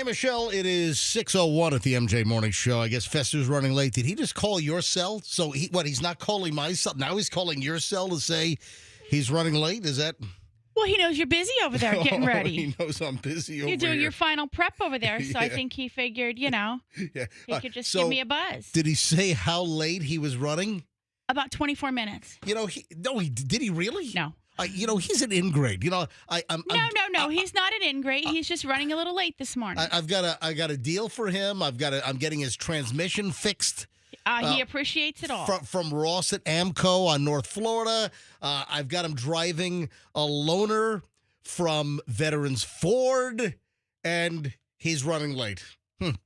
Michelle, it is 6:01 at the MJ Morning Show. I guess Fester's running late. Did he just call your cell? So, he's not calling my cell? Now he's calling your cell to say he's running late? Is that... Well, he knows you're busy over there getting ready. He knows I'm busy over You're doing here. your final prep over there, so I Yeah. think he figured, he could just so give me a buzz. Did he say how late he was running? About 24 minutes. Did he really? No. He's an in-grade. No. He's not an in-grade. He's just running a little late this morning. I got a deal for him. I'm getting his transmission fixed. He appreciates it all. From Ross at Amco on North Florida. I've got him driving a loaner from Veterans Ford, and he's running late.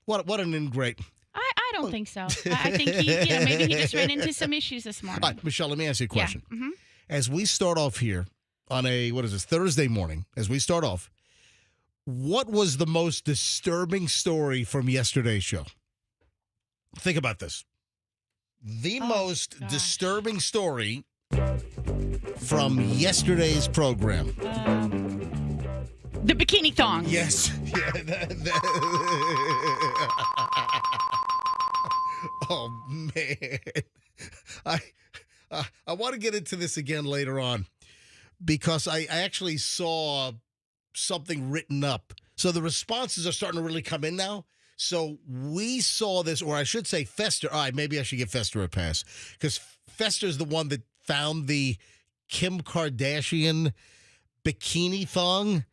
What an ingrate. I don't think so. I think maybe he just ran into some issues this morning. All right, Michelle, let me ask you a question. Yeah. Mm-hmm. As we start off here on Thursday morning, as we start off, what was the most disturbing story from yesterday's show? Think about this. The most disturbing story from yesterday's program. The bikini thong. Yes. Oh, man. I want to get into this again later on because I actually saw something written up. So the responses are starting to really come in now. So we saw this, or I should say Fester. All right, maybe I should give Fester a pass because Fester's the one that found the Kim Kardashian bikini thong.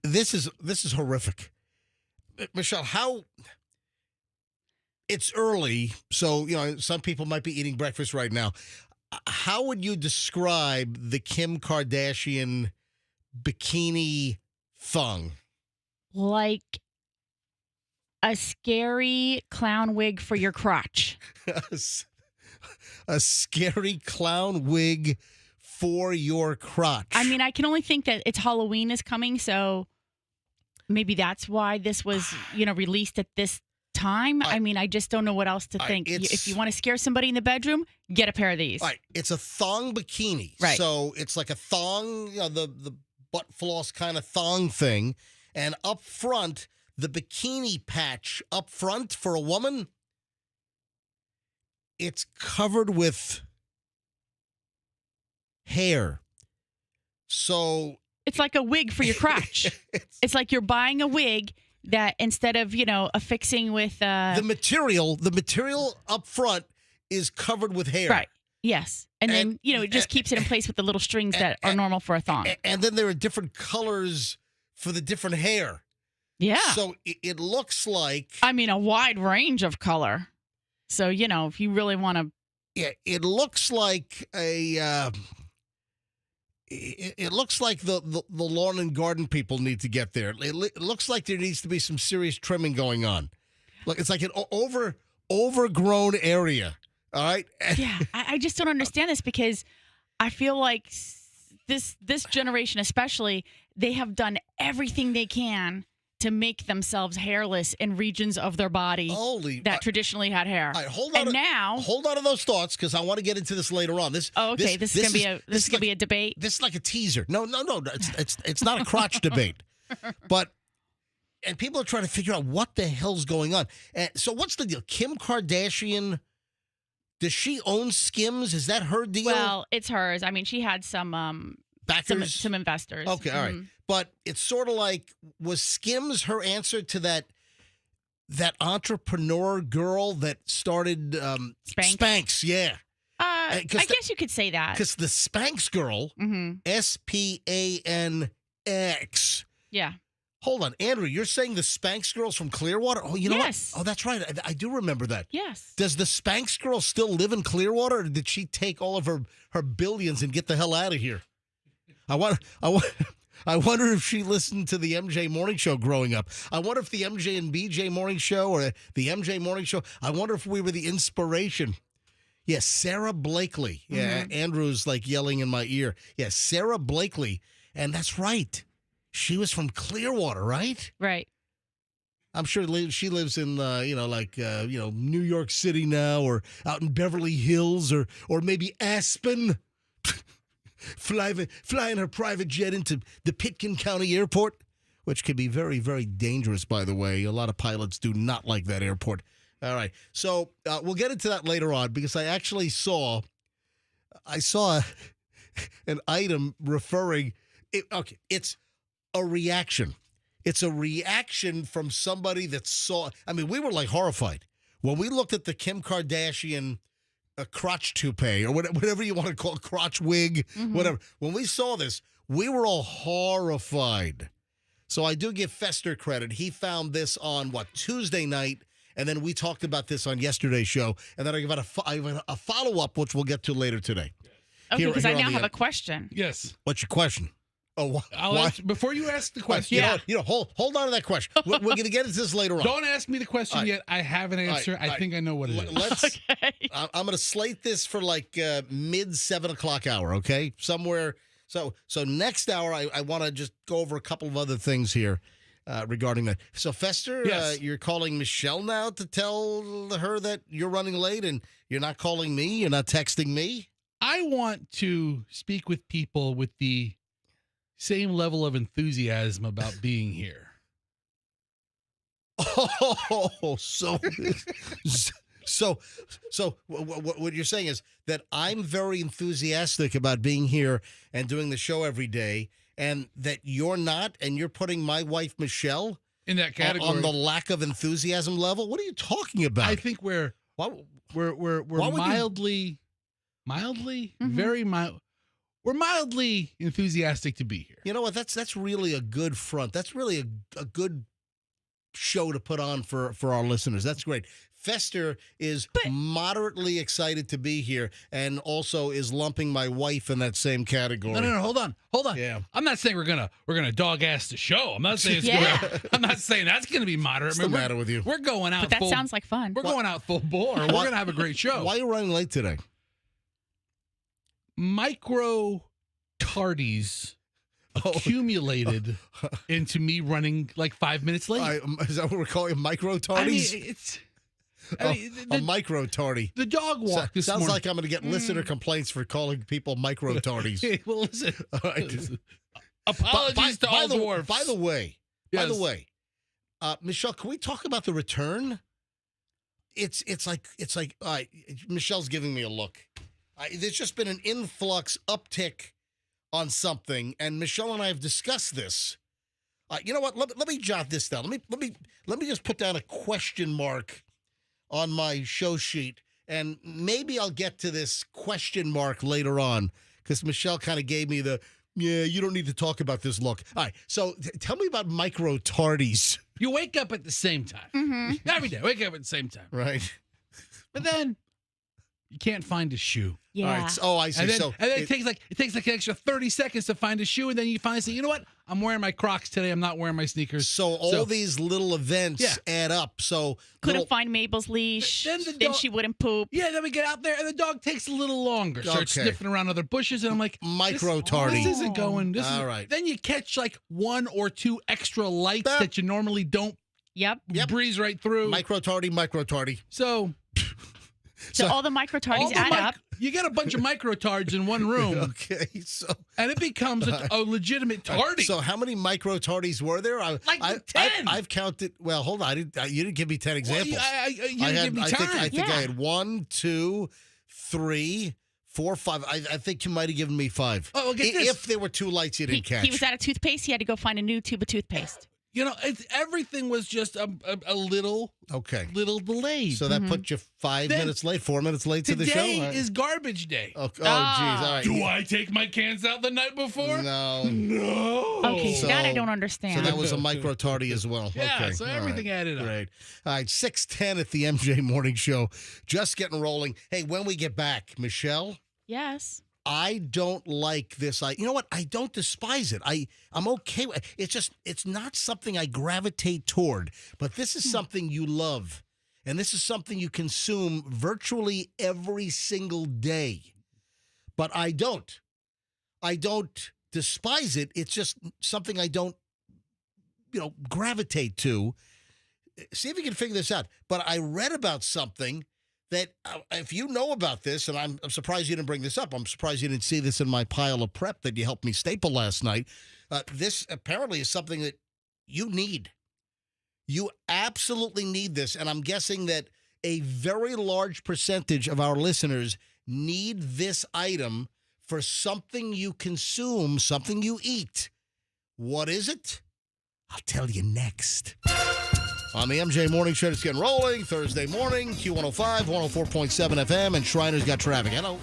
This is horrific. Michelle, it's early, so some people might be eating breakfast right now. How would you describe the Kim Kardashian bikini thong? Like a scary clown wig for your crotch. A scary clown wig for your crotch. I mean, I can only think that it's Halloween is coming, so maybe that's why this was, released at this time. I mean, I just don't know what else to think. If you want to scare somebody in the bedroom, get a pair of these. All right, it's a thong bikini. Right. So it's like a thong, the butt floss kind of thong thing. And up front, the bikini patch up front for a woman, it's covered with hair. So it's like a wig for your crotch. It's like you're buying a wig that instead of, affixing with the material up front is covered with hair. Right. Yes. And then, it just keeps it in place with the little strings that are normal for a thong. And then there are different colors for the different hair. Yeah. So it looks like... a wide range of color. So, if you really want to... Yeah, it looks like a... It looks like the lawn and garden people need to get there. It looks like there needs to be some serious trimming going on. Look, it's like an overgrown area. All right? Yeah, I just don't understand this because I feel like this generation especially, they have done everything they can to make themselves hairless in regions of their body that traditionally had hair. All right, hold on to those thoughts because I want to get into this later on. This is gonna be a debate. This is like a teaser. No. It's not a crotch debate, and people are trying to figure out what the hell's going on. And so what's the deal? Kim Kardashian, does she own Skims? Is that her deal? Well, it's hers. I mean, she had some backers, some investors. Okay, all right. But it's sort of like, was Skims her answer to that entrepreneur girl that started Spanx? Yeah. I guess you could say that. Because the Spanx girl, Spanx. Yeah. Hold on, Andrew, you're saying the Spanx girl's from Clearwater? Oh, you know yes. what? Oh, that's right. I do remember that. Yes. Does the Spanx girl still live in Clearwater, or did she take all of her billions and get the hell out of here? I wonder if she listened to the MJ Morning Show growing up. I wonder if the MJ and BJ Morning Show or the MJ Morning Show, I wonder if we were the inspiration. Yes, Sarah Blakely. Yeah, Andrew's like yelling in my ear. Yes, Sarah Blakely. And that's right. She was from Clearwater, right? Right. I'm sure she lives in, New York City now, or out in Beverly Hills, or maybe Aspen. Flying her private jet into the Pitkin County Airport which can be very, very dangerous, by the way. A lot of pilots do not like that airport. All right. So we'll get into that later on because I actually saw an item referring. It's a reaction. It's a reaction from somebody that saw. I mean, we were like horrified when we looked at the Kim Kardashian crotch toupee or whatever you want to call it, crotch wig, whatever. When we saw this, we were all horrified. So I do give Fester credit. He found this on, Tuesday night, and then we talked about this on yesterday's show, and then I got a follow-up, which we'll get to later today. Okay, because I now have a question. Yes. What's your question? Oh, why? Before you ask the question. Hold on to that question. We're going to get into this later on. Don't ask me the question yet. I have an answer. I think I know what it is. Okay. I'm going to slate this for like mid 7 o'clock hour, okay? Somewhere. So next hour, I want to just go over a couple of other things here regarding that. So, Fester, yes. You're calling Michelle now to tell her that you're running late and you're not calling me, you're not texting me? I want to speak with people with the same level of enthusiasm about being here. Oh, so what you're saying is that I'm very enthusiastic about being here and doing the show every day, and that you're not, and you're putting my wife Michelle in that category on the lack of enthusiasm level. What are you talking about? I think we're mildly, very mild. We're mildly enthusiastic to be here. You know what? That's really a good front. That's really a good show to put on for our listeners. That's great. Fester is moderately excited to be here and also is lumping my wife in that same category. No, hold on. Yeah. I'm not saying we're gonna dog ass the show. I'm not saying I'm not saying that's gonna be moderate. What's the matter with you? We're going out. But that sounds like fun. We're going out full bore. We're gonna have a great show. Why are you running late today? Micro tardies accumulated into me running like 5 minutes late. Is that what we're calling it? Micro tardies? I mean, a micro tardy. The dog walk this sounds morning. like I'm going to get listener complaints for calling people micro tardies. Well, listen. All right. Apologies to all dwarfs. By the way, Michelle, can we talk about the return? It's like Michelle's giving me a look. There's just been an influx uptick on something, and Michelle and I have discussed this. You know what? Let me jot this down. Let me just put down a question mark on my show sheet, and maybe I'll get to this question mark later on because Michelle kind of gave me you don't need to talk about this look. All right, so tell me about micro tardies. You wake up at the same time. Every day, wake up at the same time. Right. But then you can't find a shoe. Yeah. All right. Oh, I see. And then it takes like an extra 30 seconds to find a shoe, and then you finally say, you know what? I'm wearing my Crocs today. I'm not wearing my sneakers. So all these little events add up. So couldn't find Mabel's leash. Then she wouldn't poop. Yeah, then we get out there, and the dog takes a little longer. Starts sniffing around other bushes, and I'm like, micro tardy. This isn't going. All right. Then you catch like one or two extra lights that you normally don't. Yep. Breeze right through. Micro tardy. So all the micro tardies add up. You get a bunch of microtards in one room. Okay, and it becomes a legitimate tardy. So how many micro tardies were there? Like 10. I've counted. Well, hold on. You didn't give me 10 examples. Well, you didn't give me time. I think I had 1, 2, 3, 4, 5. I think you might have given me 5. Oh, get this. If there were 2 lights you didn't catch. He was out of toothpaste. He had to go find a new tube of toothpaste. You know, everything was just a little delayed. So that put you 5 minutes late, 4 minutes late to the show? Today is garbage day. Oh, geez. All right. Do I take my cans out the night before? No. Okay, that I don't understand. So that was a micro tardy as well. Yeah, okay. so everything added up. Great. All right, 6:10 at the MJ Morning Show. Just getting rolling. Hey, when we get back, Michelle? Yes. I don't like this. You know what? I don't despise it. I'm okay with it. It's not something I gravitate toward, but this is something you love. And this is something you consume virtually every single day. But I don't. I don't despise it. It's just something I don't, gravitate to. See if you can figure this out. But I read about something that if you know about this, and I'm surprised you didn't bring this up. I'm surprised you didn't see this in my pile of prep that you helped me staple last night. This apparently is something that you need. You absolutely need this. And I'm guessing that a very large percentage of our listeners need this item for something you consume, something you eat. What is it? I'll tell you next. On the MJ Morning Show, it's getting rolling. Thursday morning, Q105, 104.7 FM, and Shriner's got traffic. Hello.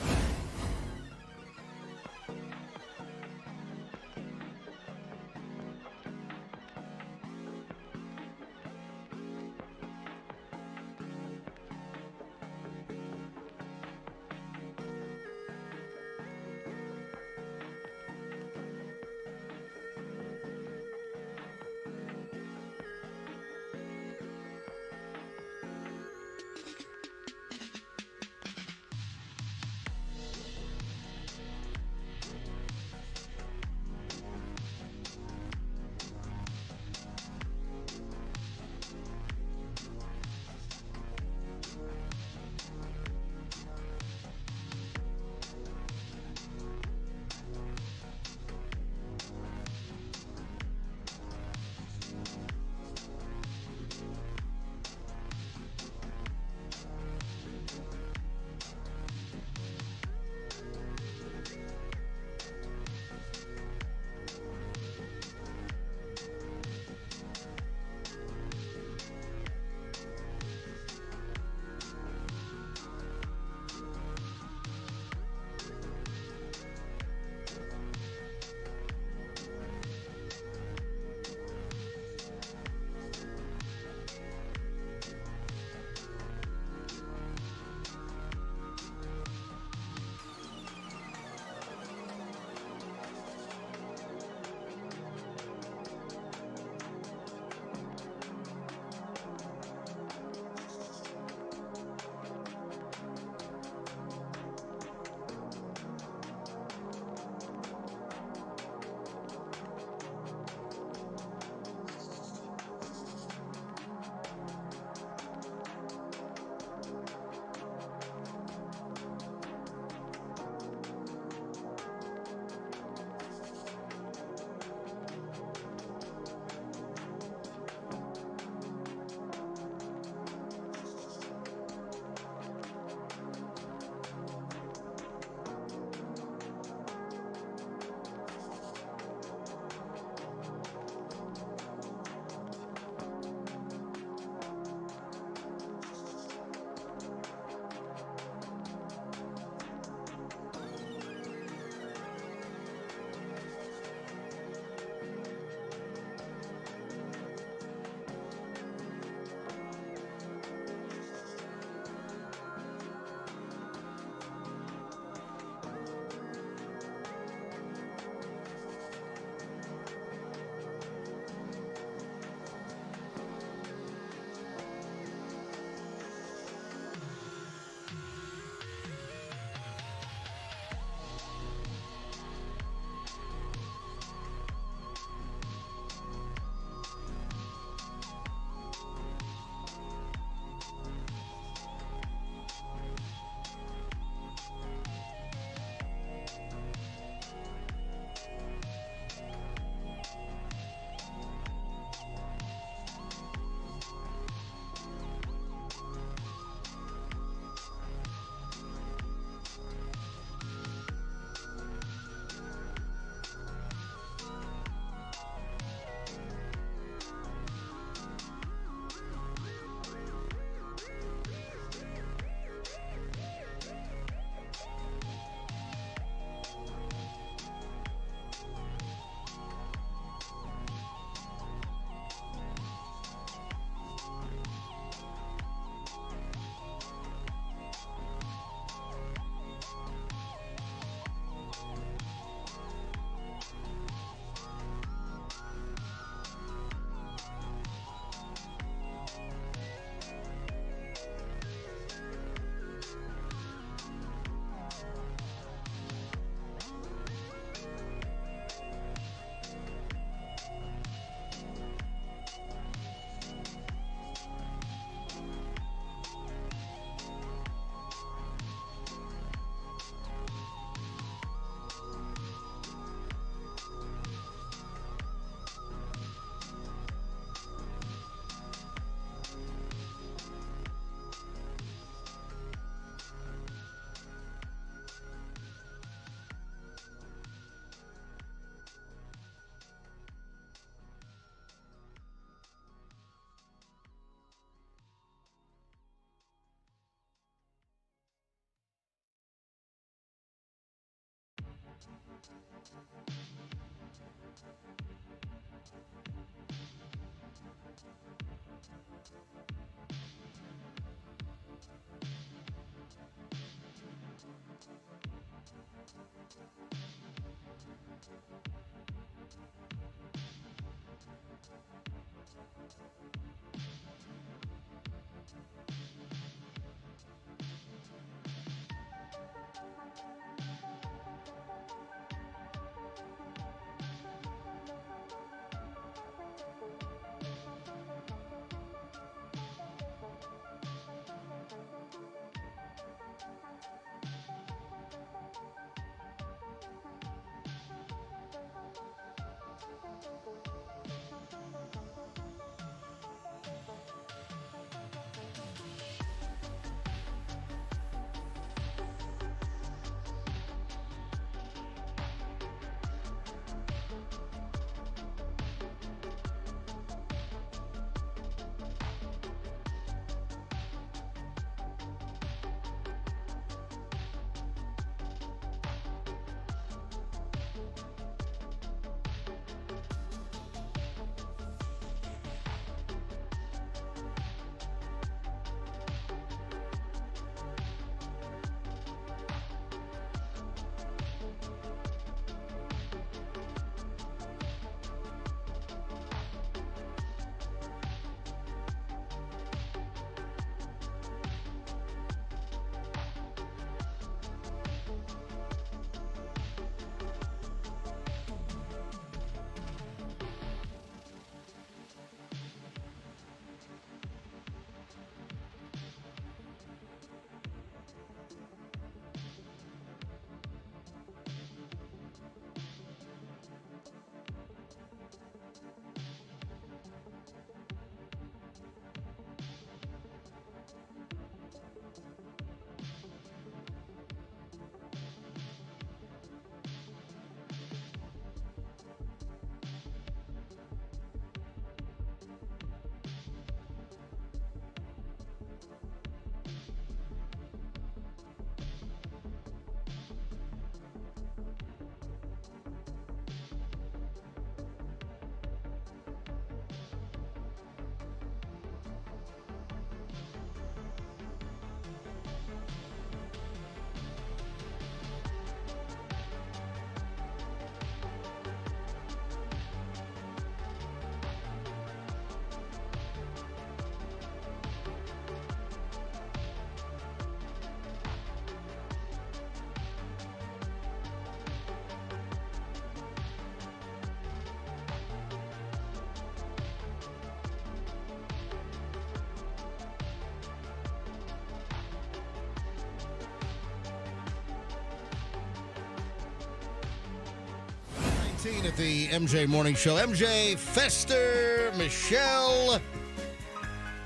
At the MJ Morning Show. MJ, Fester, Michelle,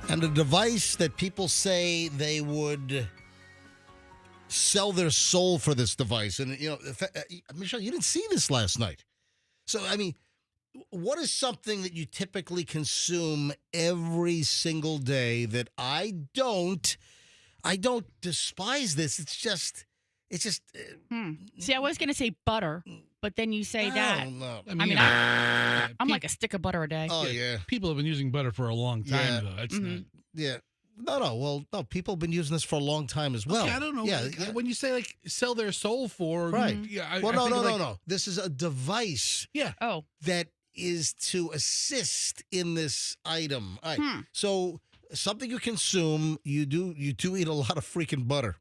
and a device that people say they would sell their soul for this device. And, you know, Michelle, you didn't see this last night. So, I mean, what is something that you typically consume every single day that I don't despise this. It's just. See, I was going to say butter, but then you say that. No. I mean, I'm like a stick of butter a day. Oh, yeah. People have been using butter for a long time, though. That's not. Yeah. No. Well, no, people have been using this for a long time as well. Okay, I don't know. Yeah. When you say, like, sell their soul for. Right. Yeah, No. This is a device Yeah. Oh. that is to assist in this item. All right. So something you consume, you do eat a lot of freaking butter.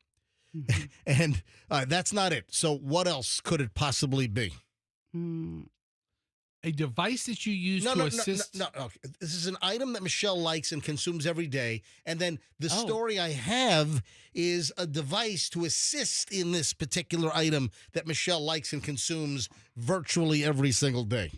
And that's not it. So what else could it possibly be? A device that you use to assist. No. Okay. This is an item that Michelle likes and consumes every day. And then the story I have is a device to assist in this particular item that Michelle likes and consumes virtually every single day.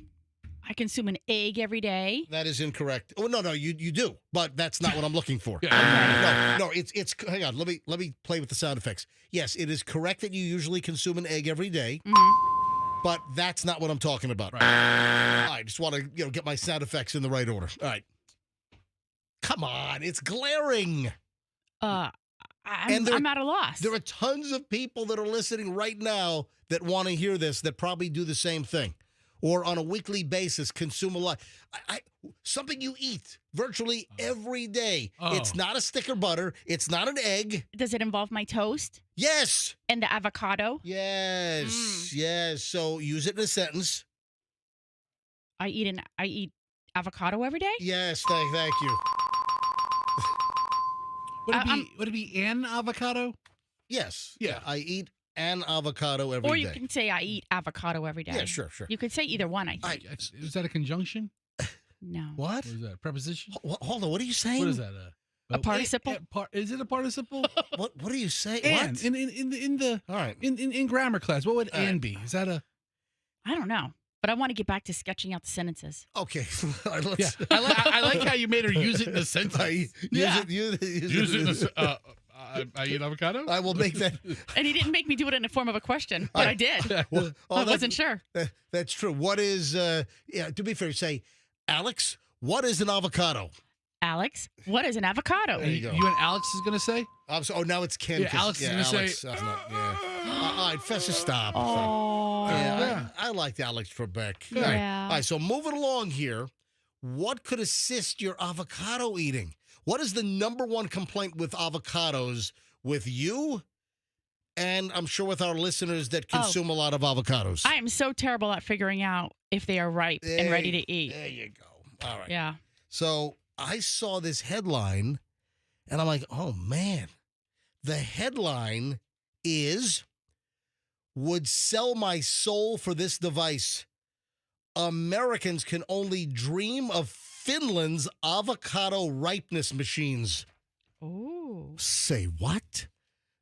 I consume an egg every day. That is incorrect. Oh, no, you do, but that's not what I'm looking for. No, it's hang on. Let me play with the sound effects. Yes, it is correct that you usually consume an egg every day, but that's not what I'm talking about. Right. I just want to get my sound effects in the right order. All right. Come on, it's glaring. I'm at a loss. There are tons of people that are listening right now that want to hear this that probably do the same thing, or on a weekly basis consume a lot. Something you eat virtually every day. Oh. It's not a stick of butter. It's not an egg. Does it involve my toast Yes. and the avocado? Yes. Yes. So use it in a sentence. I eat avocado every day. Yes. Thank you. Would it be an avocado? Yes. Yeah. I eat an avocado every day. Or you can say I eat avocado every day. Yeah, sure. You could say either one, I think. Is that a conjunction? No. What? What is that? A preposition? Hold on. What are you saying? What is that? A participle? Is it a participle? What are you saying? And What? in the All right. in grammar class, what would All right. "and" be? Is that a? I don't know. But I want to get back to sketching out the sentences. Okay. All right, let's, Yeah, I like how you made her use it in a sentence. Yeah. Use it Use it in a. I eat avocado. I will make that. And he didn't make me do it in the form of a question, but I did. Well, I wasn't sure. That's true. What is? Yeah. To be fair, say, Alex, what is an avocado? Alex, what is an avocado? There you go. You and Alex is gonna say. Now it's Ken. Yeah, 'cause- Alex is gonna Alex, say, yeah. All right, Fessa, stop. Oh. Yeah, I liked Alex Trebek. All right. Yeah. All right, so moving along here, what could assist your avocado eating? What is the number one complaint with avocados with you? And I'm sure with our listeners that consume a lot of avocados. I am so terrible at figuring out if they are ripe and ready to eat. There you go. All right. Yeah. So I saw this headline, and I'm like, oh, man. The headline is, would sell my soul for this device. Americans can only dream of Finland's avocado ripeness machines. Oh. Say what?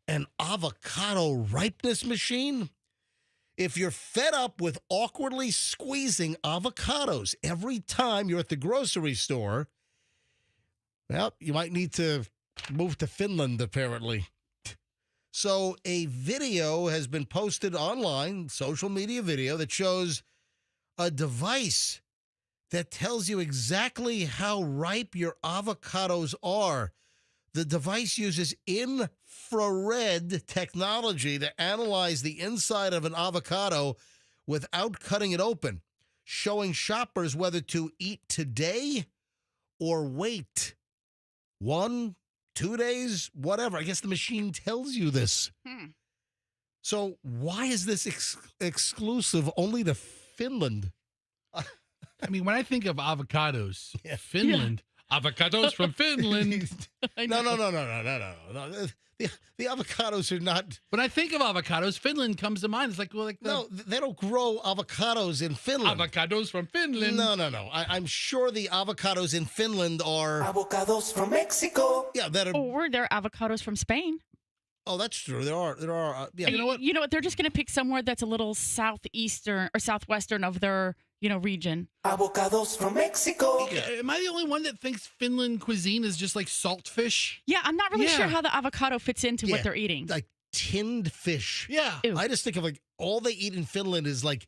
An avocado ripeness machine? If you're fed up with awkwardly squeezing avocados every time you're at the grocery store, well, you might need to move to Finland, apparently. So a video has been posted online, social media video, that shows a device that tells you exactly how ripe your avocados are. The device uses infrared technology to analyze the inside of an avocado without cutting it open, showing shoppers whether to eat today or wait 1, 2 days, whatever. I guess the machine tells you this. So why is this exclusive only to Finland? I mean, when I think of avocados, Finland, avocados from Finland. No. The avocados are not. When I think of avocados, Finland comes to mind. It's like, No, they don't grow avocados in Finland. Avocados from Finland. No. I'm sure the avocados in Finland are Avocados from Mexico. Yeah, that are. Or they're avocados from Spain. Oh, that's true. There are. Yeah. You know what? They're just going to pick somewhere that's a little southeastern or southwestern of their, region. Avocados from Mexico. Am I the only one that thinks Finland cuisine is just like salt fish? Yeah, I'm not really Yeah. sure how the avocado fits into Yeah, what they're eating. Like tinned fish. Yeah. Ew. I just think of like all they eat in Finland is like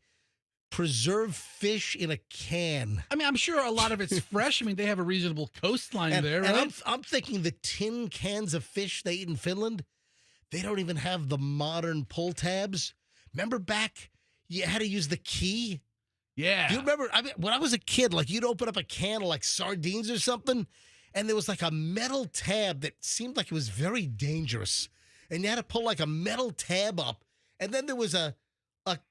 preserved fish in a can. I mean, I'm sure a lot of it's fresh. I mean, they have a reasonable coastline there, right? And I'm thinking the tin cans of fish they eat in Finland, they don't even have the modern pull tabs. Remember back, you had to use the key? Yeah. Do you remember? I mean, when I was a kid, like you'd open up a can of like sardines or something, and there was like a metal tab that seemed like it was very dangerous. And you had to pull like a metal tab up. And then there was a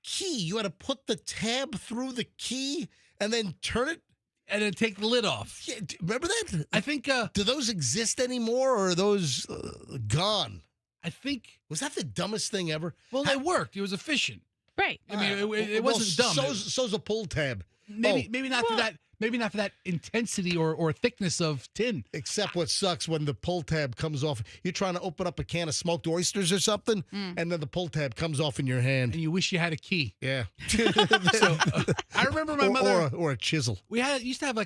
key. You had to put the tab through the key and then turn it. And then take the lid off. Yeah, remember that? I think, Do those exist anymore, or are those gone? Was that the dumbest thing ever? Well, they worked. It was efficient. Right. I mean, it wasn't dumb. So's a pull tab. Maybe not for that. Maybe not for that intensity or thickness of tin. Except what sucks when the pull tab comes off. You're trying to open up a can of smoked oysters or something, and then the pull tab comes off in your hand. And you wish you had a key. Yeah. So I remember my mother. Or a chisel. Used to have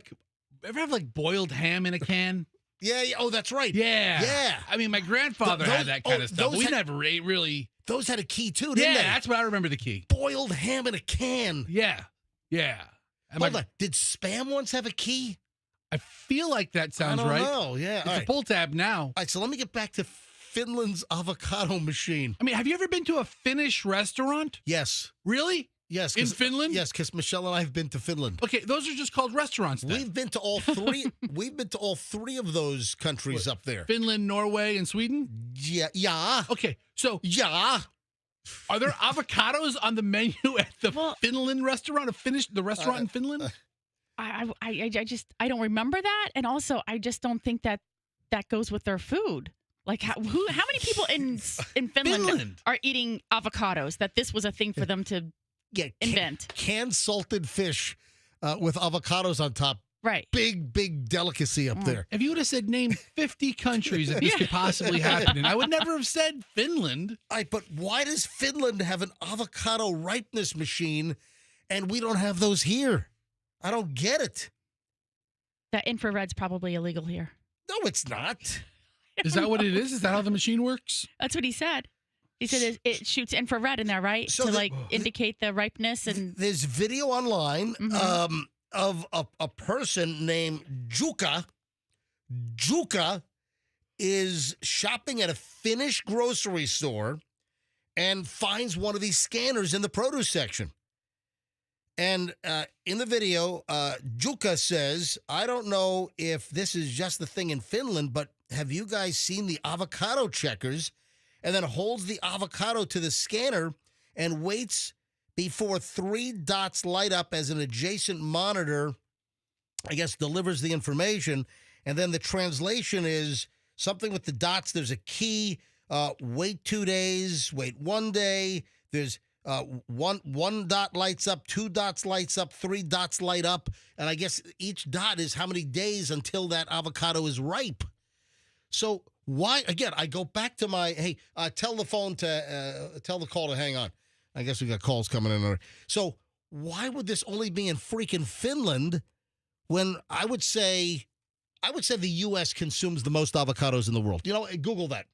ever have like boiled ham in a can? Yeah. Oh, that's right. Yeah. Yeah. I mean, my grandfather Those- had that kind of stuff. those We had- never ate really. Those had a key too, didn't Yeah, they? that's what I remember the key. Boiled ham in a can. Yeah. And Hold on. Did Spam once have a key? I feel like that sounds I don't right. know. Yeah. It's All a right. pull tab now. All right. So let me get back to Finland's avocado machine. I mean, have you ever been to a Finnish restaurant? Yes. Really? Yes. In Finland? Yes, because Michelle and I have been to Finland. Okay, those are just called restaurants then. We've been to all three. We've been to all three of those countries up there. Finland, Norway, and Sweden? Yeah. Yeah. Okay, so Yeah. are there avocados on the menu at the Finland restaurant? The restaurant in Finland? I don't remember that, and also I just don't think that goes with their food. Like how many people in Finland are eating avocados? That this was a thing for them to invent. Canned salted fish with avocados on top. Right. Big delicacy up there. If you would have said name 50 countries that this could possibly happen in, I would never have said Finland. But why does Finland have an avocado ripeness machine and we don't have those here? I don't get it. That infrared's probably illegal here. No, it's not. Is that what it is? Is that how the machine works? That's what he said. He said it shoots infrared in there, right? So to indicate the ripeness. And there's video online of a person named Juka. Juka is shopping at a Finnish grocery store and finds one of these scanners in the produce section. And in the video, Juka says, I don't know if this is just the thing in Finland, but have you guys seen the avocado checkers? And then holds the avocado to the scanner and waits before 3 dots light up as an adjacent monitor, I guess, delivers the information. And then the translation is something with the dots. There's a key, wait 2 days, wait 1 day. There's one dot lights up, 2 dots lights up, 3 dots light up. And I guess each dot is how many days until that avocado is ripe. So why, again, I go back to my, hey, tell the call to hang on. I guess we got calls coming in. So why would this only be in freaking Finland when I would say the U.S. consumes the most avocados in the world? You know, Google that.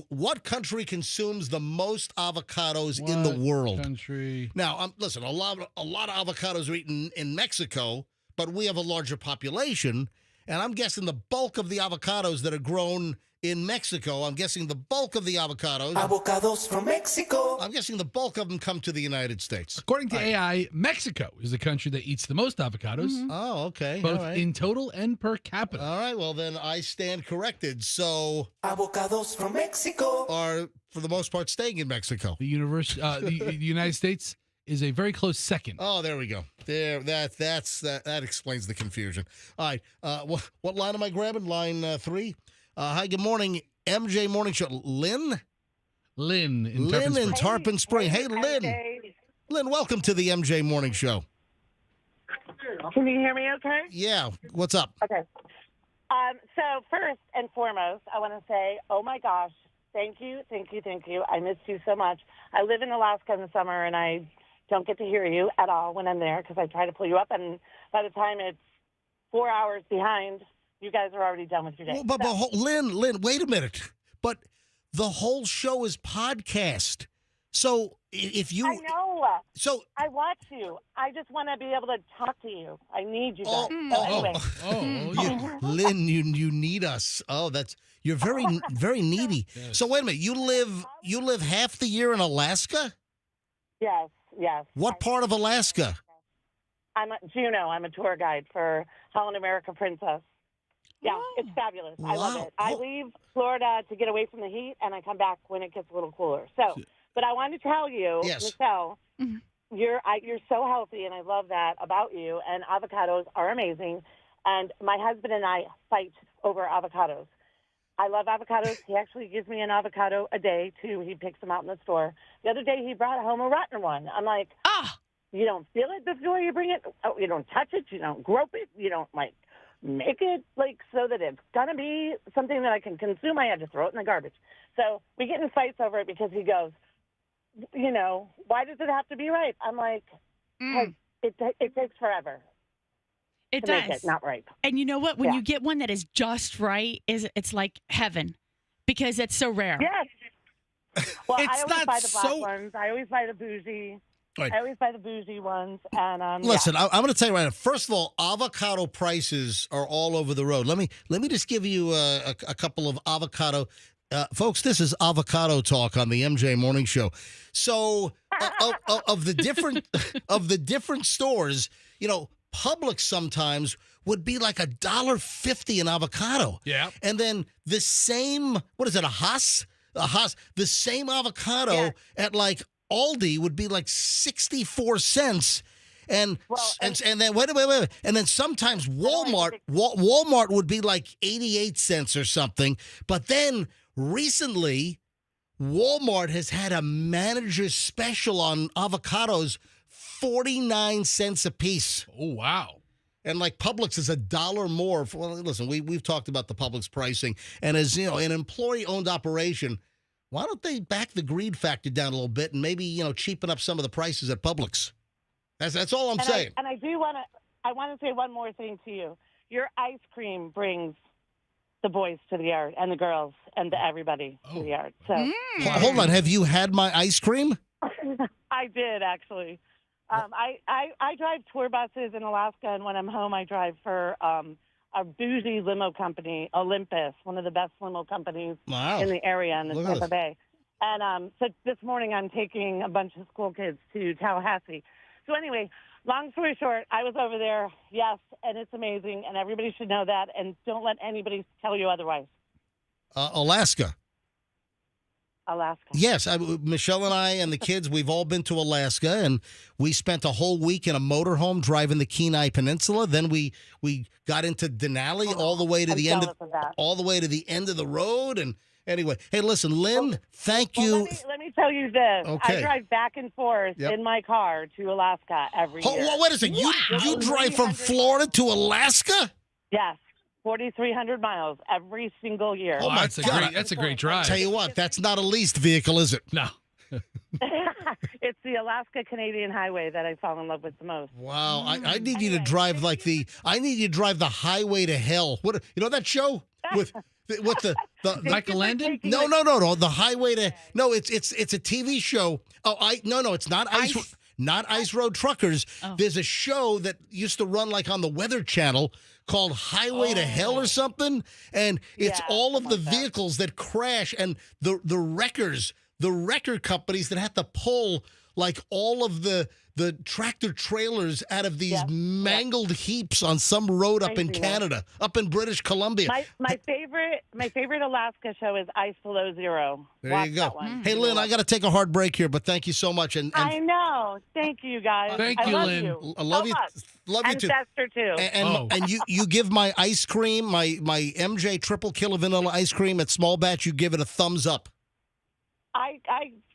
What country consumes the most avocados in the world? Country. Now, listen, a lot of avocados are eaten in Mexico, but we have a larger population. And I'm guessing the bulk of the avocados that are grown in Mexico, Avocados from Mexico. I'm guessing the bulk of them come to the United States. According to AI, Mexico is the country that eats the most avocados. Mm-hmm. Oh, okay. Both all right. in total and per capita. All right, well, then I stand corrected. So, Avocados from Mexico. are, for the most part, staying in Mexico. The United States is a very close second. Oh, there we go. There, that explains the confusion. All right, what line am I grabbing? Line 3. Hi, good morning, MJ Morning Show. Lynn in Tarpon Spring. Hey, Lynn. Lynn, welcome to the MJ Morning Show. Can you hear me okay? Yeah, what's up? Okay. So first and foremost, I want to say, oh my gosh, thank you. I missed you so much. I live in Alaska in the summer, and I don't get to hear you at all when I'm there because I try to pull you up, and by the time it's 4 hours behind, you guys are already done with your day. Well, but Lynn, wait a minute. But the whole show is podcast. So if you... I know. So I watch you. I just want to be able to talk to you. I need you guys. Anyway. Lynn, you need us. Oh, you're very needy. Yes. So wait a minute. You live half the year in Alaska? Yes. What part of Alaska? I'm Juneau. I'm a tour guide for Holland America Princess. Yeah, it's fabulous. I love it. I leave Florida to get away from the heat, and I come back when it gets a little cooler. So, but I wanted to tell you, Michelle, you're so healthy, and I love that about you. And avocados are amazing. And my husband and I fight over avocados. I love avocados. He actually gives me an avocado a day, too. He picks them out in the store. The other day, he brought home a rotten one. I'm like, you don't feel it before you bring it. Oh, you don't touch it. You don't grope it. You don't, make it so that it's gonna be something that I can consume. I had to throw it in the garbage. So we get in fights over it because he goes, why does it have to be ripe? I'm like, it takes forever. It to does. Make it not ripe. And you know what? When you get one that is just right, it's like heaven because it's so rare. Yes. Well, It's I always not buy the black so- ones. I always buy the bougie. Right. I always buy the bougie ones. And Listen, I'm going to tell you right now. First of all, avocado prices are all over the road. Let me just give you a couple of avocado. Folks, this is avocado talk on the MJ Morning Show. So, of the different of the different stores, Publix sometimes would be like $1.50 an avocado. Yeah. And then the same, what is it, a Haas? The same avocado at like Aldi would be like 64 cents. And then wait. And then sometimes Walmart would be like 88 cents or something. But then recently, Walmart has had a manager's special on avocados, 49 cents a piece. Oh, wow. And like Publix is $1 more. Well, listen, we've talked about the Publix pricing, and as an employee-owned operation, why don't they back the greed factor down a little bit and maybe cheapen up some of the prices at Publix? That's all I'm saying. I want to say one more thing to you. Your ice cream brings the boys to the yard and the girls and everybody to the yard. So Hold on, have you had my ice cream? I did actually. I drive tour buses in Alaska, and when I'm home, I drive for a bougie limo company, Olympus, one of the best limo companies in the area in the Tampa Bay. And so this morning, I'm taking a bunch of school kids to Tallahassee. So anyway, long story short, I was over there, yes, and it's amazing, and everybody should know that, and don't let anybody tell you otherwise. Alaska. Yes, Michelle and I and the kids, we've all been to Alaska, and we spent a whole week in a motorhome driving the Kenai Peninsula. Then we got into Denali all the way to the end of the road. And anyway, hey, listen, Lynn, thank you. Let me tell you this. Okay. I drive back and forth in my car to Alaska every year. What is it? You drive from Florida to Alaska? Yes. 4,300 miles every single year. Oh, that's a great drive. Tell you what, that's not a leased vehicle, is it? No. It's the Alaska-Canadian highway that I fall in love with the most. Wow, I need you to drive I need you to drive the highway to hell. What that show with the Michael Landon? No, the highway to it's a TV show. It's not Ice. Not Ice Road Truckers. Oh. There's a show that used to run like on the Weather Channel called Highway to Hell or something, and it's all of the vehicles that crash and the wreckers, the wrecker companies that have to pull like all of the tractor trailers out of these mangled heaps on some road up in Canada, up in British Columbia. My favorite Alaska show is Ice Below Zero. There you go. Hey, Lynn, I got to take a hard break here, but thank you so much. And I know. Thank you, guys. Thank you, Lynn. I love you. Love you and too. Chester too. And you give my ice cream, my MJ triple killer vanilla ice cream at small batch. You give it a thumbs up. I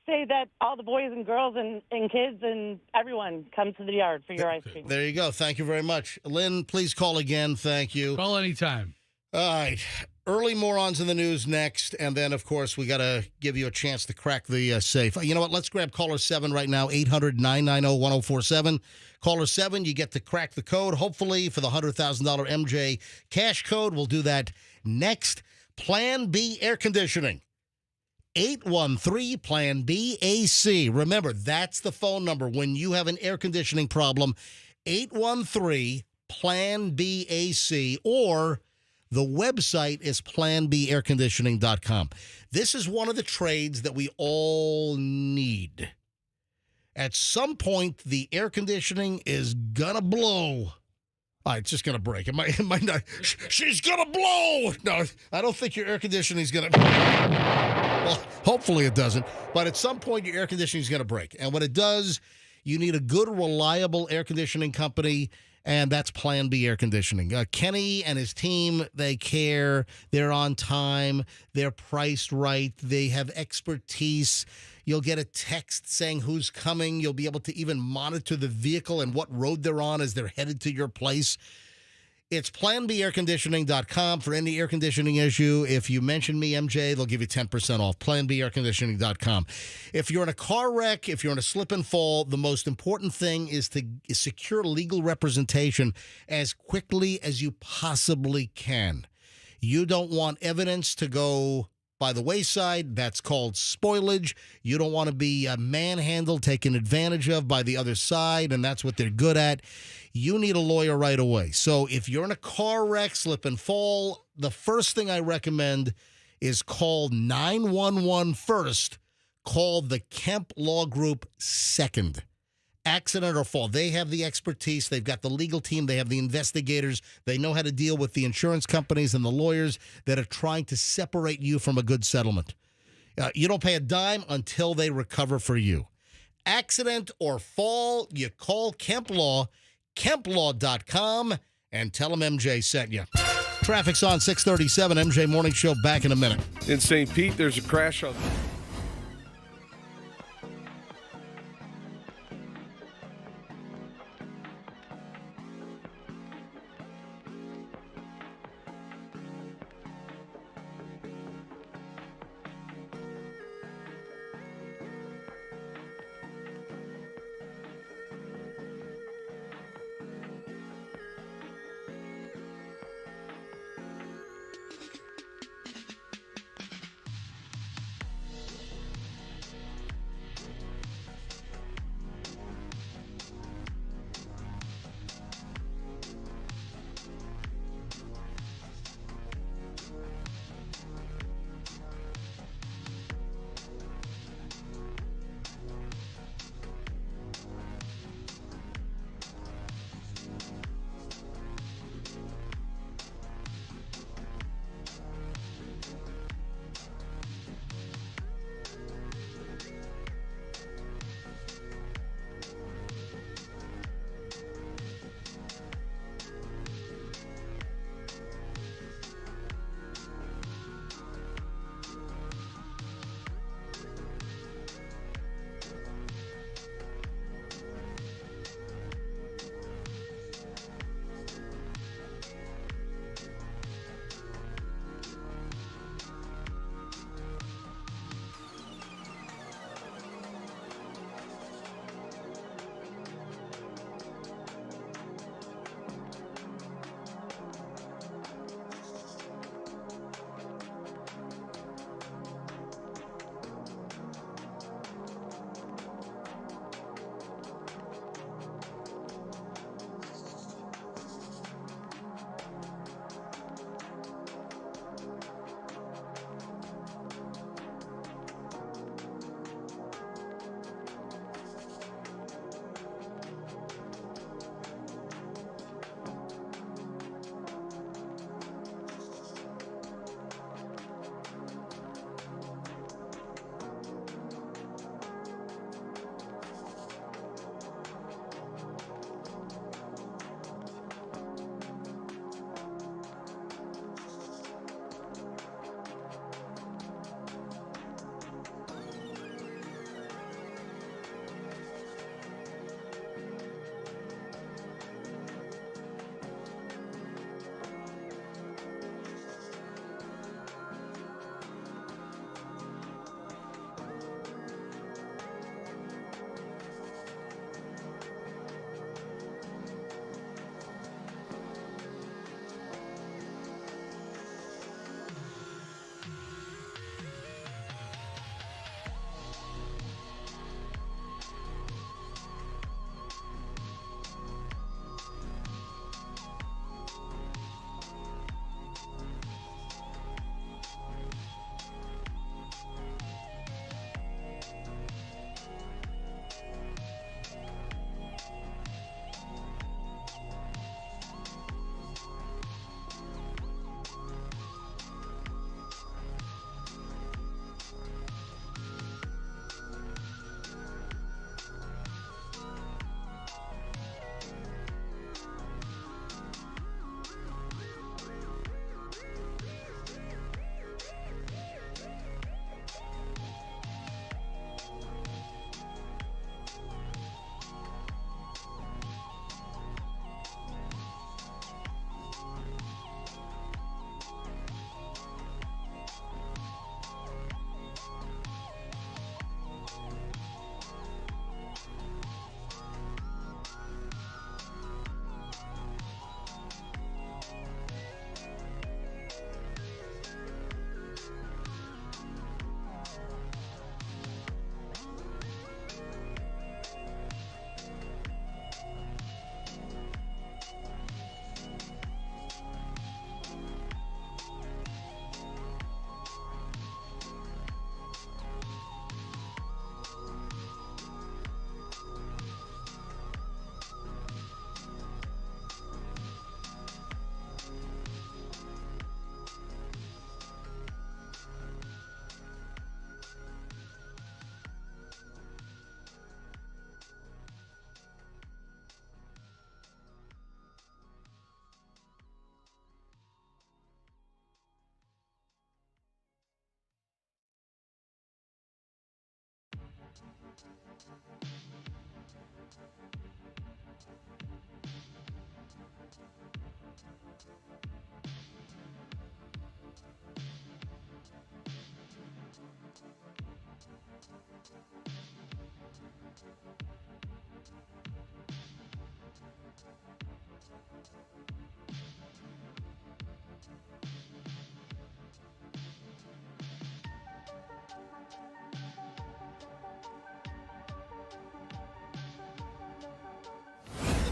say that all the boys and girls and kids and everyone come to the yard for your ice cream. There you go. Thank you very much. Lynn, please call again. Thank you. Call anytime. All right. Early morons in the news next. And then, of course, we got to give you a chance to crack the safe. You know what? Let's grab caller 7 right now, 800-990-1047. Caller 7, you get to crack the code, hopefully, for the $100,000 MJ cash code. We'll do that next. Plan B Air Conditioning. 813 Plan B AC. Remember, that's the phone number when you have an air conditioning problem. 813 Plan B AC, or the website is planbairconditioning.com. This is one of the trades that we all need. At some point, the air conditioning is gonna blow. It's just going to break. It might not. She's going to blow. No, I don't think your air conditioning is going to. Well, hopefully it doesn't. But at some point, your air conditioning is going to break. And when it does, you need a good, reliable air conditioning company, and that's Plan B Air Conditioning. Kenny and his team, they care. They're on time. They're priced right. They have expertise. You'll get a text saying who's coming. You'll be able to even monitor the vehicle and what road they're on as they're headed to your place. It's planbairconditioning.com for any air conditioning issue. If you mention me, MJ, they'll give you 10% off. Planbairconditioning.com. If you're in a car wreck, if you're in a slip and fall, the most important thing is to secure legal representation as quickly as you possibly can. You don't want evidence to go by the wayside. That's called spoilage. You don't want to be manhandled, taken advantage of by the other side, and that's what they're good at. You need a lawyer right away. So if you're in a car wreck, slip and fall, the first thing I recommend is call 911 first. Call the Kemp Law Group second. Accident or fall. They have the expertise. They've got the legal team. They have the investigators. They know how to deal with the insurance companies and the lawyers that are trying to separate you from a good settlement. You don't pay a dime until they recover for you. Accident or fall, you call Kemp Law, kemplaw.com, and tell them MJ sent you. Traffic's on 637, MJ Morning Show, back in a minute. In St. Pete, there's a crash on...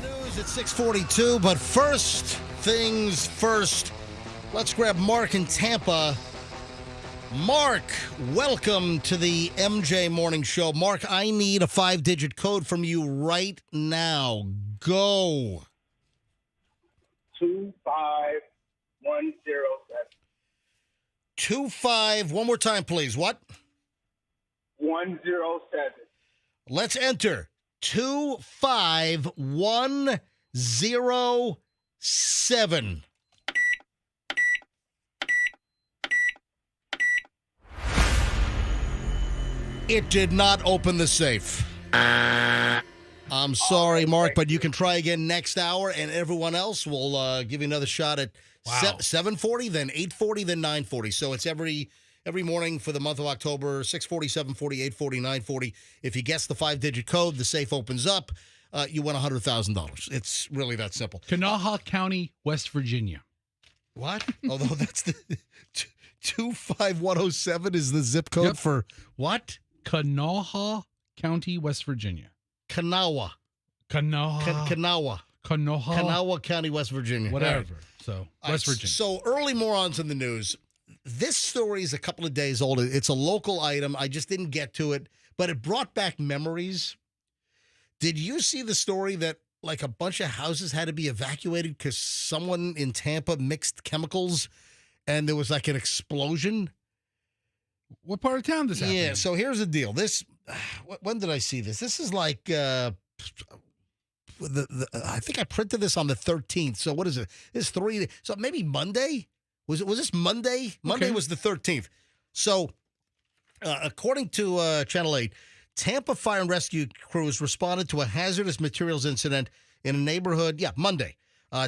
News at 6:42, but first things first. Let's grab Mark in Tampa. Mark, welcome to the MJ Morning Show. Mark, I need a 5-digit code from you right now. Go. 25107. 25. One more time, please. What? 107. Let's enter 25107. It did not open the safe. I'm sorry, Mark, but you can try again next hour, and everyone else will give you another shot at 7:40, then 8:40, then 9:40. So it's every morning for the month of October, 6:40, 7:40, 8:40, 9:40. If you guess the 5-digit code, the safe opens up. You win $100,000. It's really that simple. Kanawha County, West Virginia. What? Although that's the 25107 is the zip code for what? Kanawha County, West Virginia. Kanawha. Kanawha. Kanawha County, West Virginia. Whatever. So, West Virginia. So, early morons in the news. This story is a couple of days old. It's a local item. I just didn't get to it, but it brought back memories. Did you see the story that like a bunch of houses had to be evacuated because someone in Tampa mixed chemicals and there was like an explosion? What part of town does that happen? Yeah, so here's the deal. This, when did I see this? This is like, I think I printed this on the 13th. So what is it? This 3, so maybe Monday? Was this Monday? Monday was the 13th. So according to Channel 8, Tampa Fire and Rescue crews responded to a hazardous materials incident in a neighborhood. Yeah, Monday.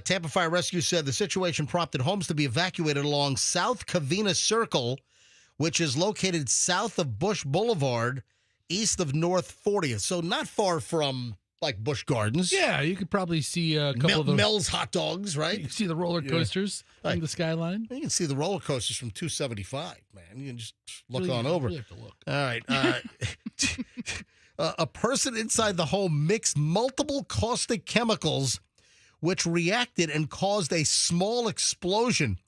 Tampa Fire Rescue said the situation prompted homes to be evacuated along South Covina Circle, which is located south of Bush Boulevard, east of North 40th. So not far from, like, Busch Gardens. Yeah, you could probably see a couple of the Mel's Hot Dogs, right? You can see the roller coasters on the skyline. You can see the roller coasters from 275, man. You can just look on over. Really have to look. All right. A person inside the home mixed multiple caustic chemicals, which reacted and caused a small explosion.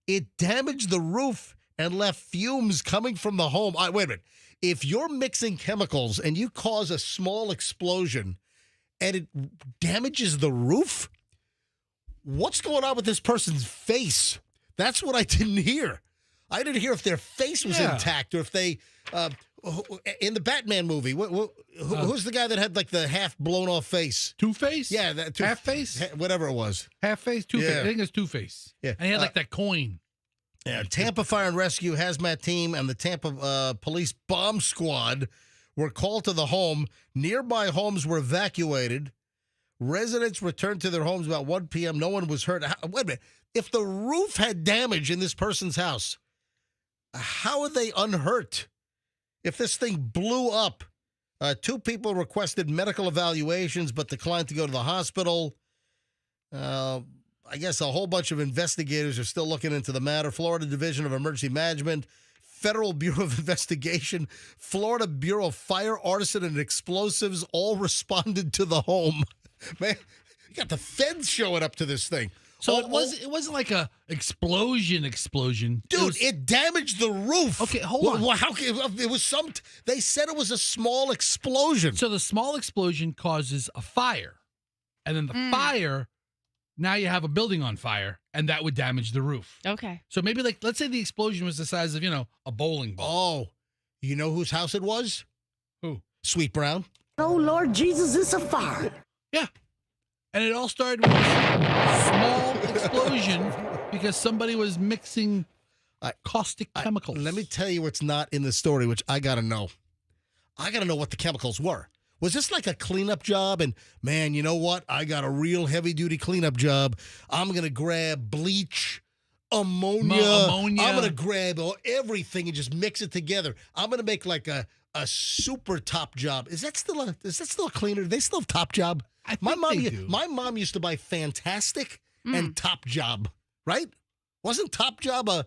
It damaged the roof and left fumes coming from the home. Wait a minute. If you're mixing chemicals and you cause a small explosion and it damages the roof, what's going on with this person's face? That's what I didn't hear. I didn't hear if their face was intact or if they, in the Batman movie, who's the guy that had like the half blown off face? Two-Face? Yeah. Half face? Whatever it was. Half face? Two-Face. Yeah. I think it's Two-Face. Yeah. And he had like that coin. Yeah, Tampa Fire and Rescue hazmat team and the Tampa Police Bomb Squad were called to the home. Nearby homes were evacuated. Residents returned to their homes about 1 p.m. No one was hurt. Wait a minute. If the roof had damage in this person's house, how are they unhurt? If this thing blew up, 2 people requested medical evaluations but declined to go to the hospital. I guess a whole bunch of investigators are still looking into the matter. Florida Division of Emergency Management, Federal Bureau of Investigation, Florida Bureau of Fire, Arson, and Explosives all responded to the home. Man, you got the feds showing up to this thing. So it wasn't like a explosion. Dude, it damaged the roof. Okay, hold on. How it was they said it was a small explosion. So the small explosion causes a fire. And then the fire, now you have a building on fire, and that would damage the roof. Okay. So maybe, like, let's say the explosion was the size of, a bowling ball. Oh, you know whose house it was? Who? Sweet Brown. Oh, Lord Jesus, it's a fire. Yeah. And it all started with a small explosion because somebody was mixing caustic chemicals. Let me tell you what's not in the story, which I got to know. I got to know what the chemicals were. Was this like a cleanup job? And man, you know what? I got a real heavy duty cleanup job. I'm gonna grab bleach, ammonia. I'm gonna grab everything and just mix it together. I'm gonna make like a super top job. Is that still a cleaner? Do they still have Top Job? I think they do. My mom used to buy Fantastic and Top Job, right? Wasn't Top Job a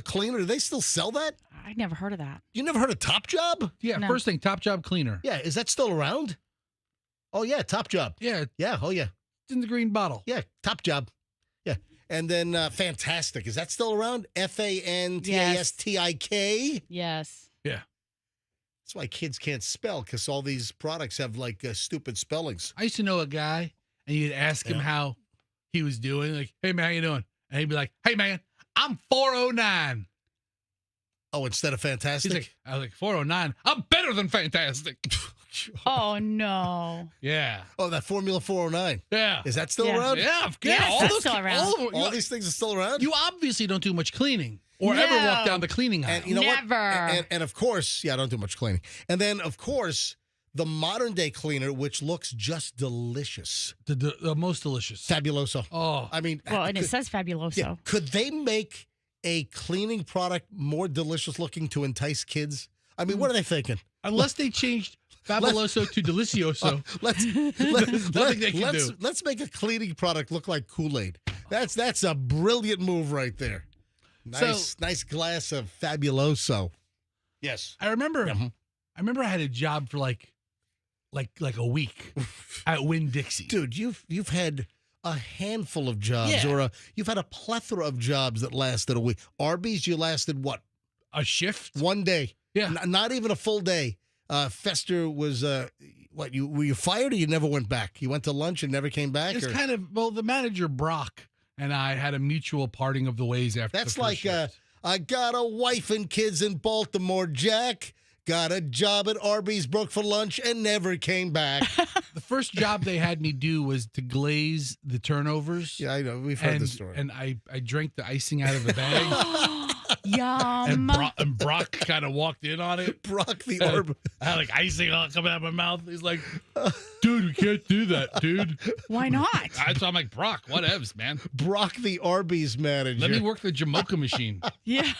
cleaner? Do they still sell that? I never heard of that. You never heard of Top Job? Yeah, No. first thing, Top Job cleaner. Yeah, is that still around? Oh yeah, Top Job. Yeah, Yeah, oh yeah. it's in the green bottle. Yeah, Top Job. Yeah. And then Fantastic. Is that still around? Fantastic. Yes. Yeah. That's why kids can't spell, because all these products have like stupid spellings. I used to know a guy, and you'd ask him how he was doing. Like, hey, man, how you doing? And he'd be like, hey, man, I'm 409. Oh, instead of Fantastic? He's like, I was like, 409. I'm better than fantastic. Oh no. Yeah. Oh, that Formula 409. Yeah. Is that still Yeah. around? Yeah. Yes, all that's those, still around. All these things are still around? You obviously don't do much cleaning or ever No. walk down the cleaning aisle. And you know Never. what? And of course, I don't do much cleaning. And then, of course, the modern day cleaner, which looks just delicious. The most delicious. Fabuloso. Oh. I mean, Well, and it says Fabuloso. yeah, could they make a cleaning product more delicious looking to entice kids? I mean, what are they thinking? Unless they changed Fabuloso to Delicioso. Nothing they can do. Let's make a cleaning product look like Kool-Aid. That's a brilliant move right there. Nice glass of Fabuloso. Yes. I remember I had a job for like a week at Winn-Dixie. Dude, you've had a handful of jobs, Yeah. you've had a plethora of jobs that lasted a week. Arby's, you lasted what? A shift? 1 day. Yeah. Not even a full day. Fester was were you fired or you never went back? You went to lunch and never came back? It's or? kind of, well, the manager, Brock, and I had a mutual parting of the ways after That's the first like shift. I got a wife and kids in Baltimore, Jack. Got a job at Arby's, broke for lunch, and never came back. The first job they had me do was to glaze the turnovers. Yeah, I know. We've heard and, the story. And I drank the icing out of the bag. Yum. and Brock kind of walked in on it. Brock the And Arby's. I had like icing all coming out of my mouth. He's like, dude, we can't do that, dude. Why not? So I'm like, Brock, whatevs, man. Brock the Arby's manager. Let me work the Jamocha machine. Yeah.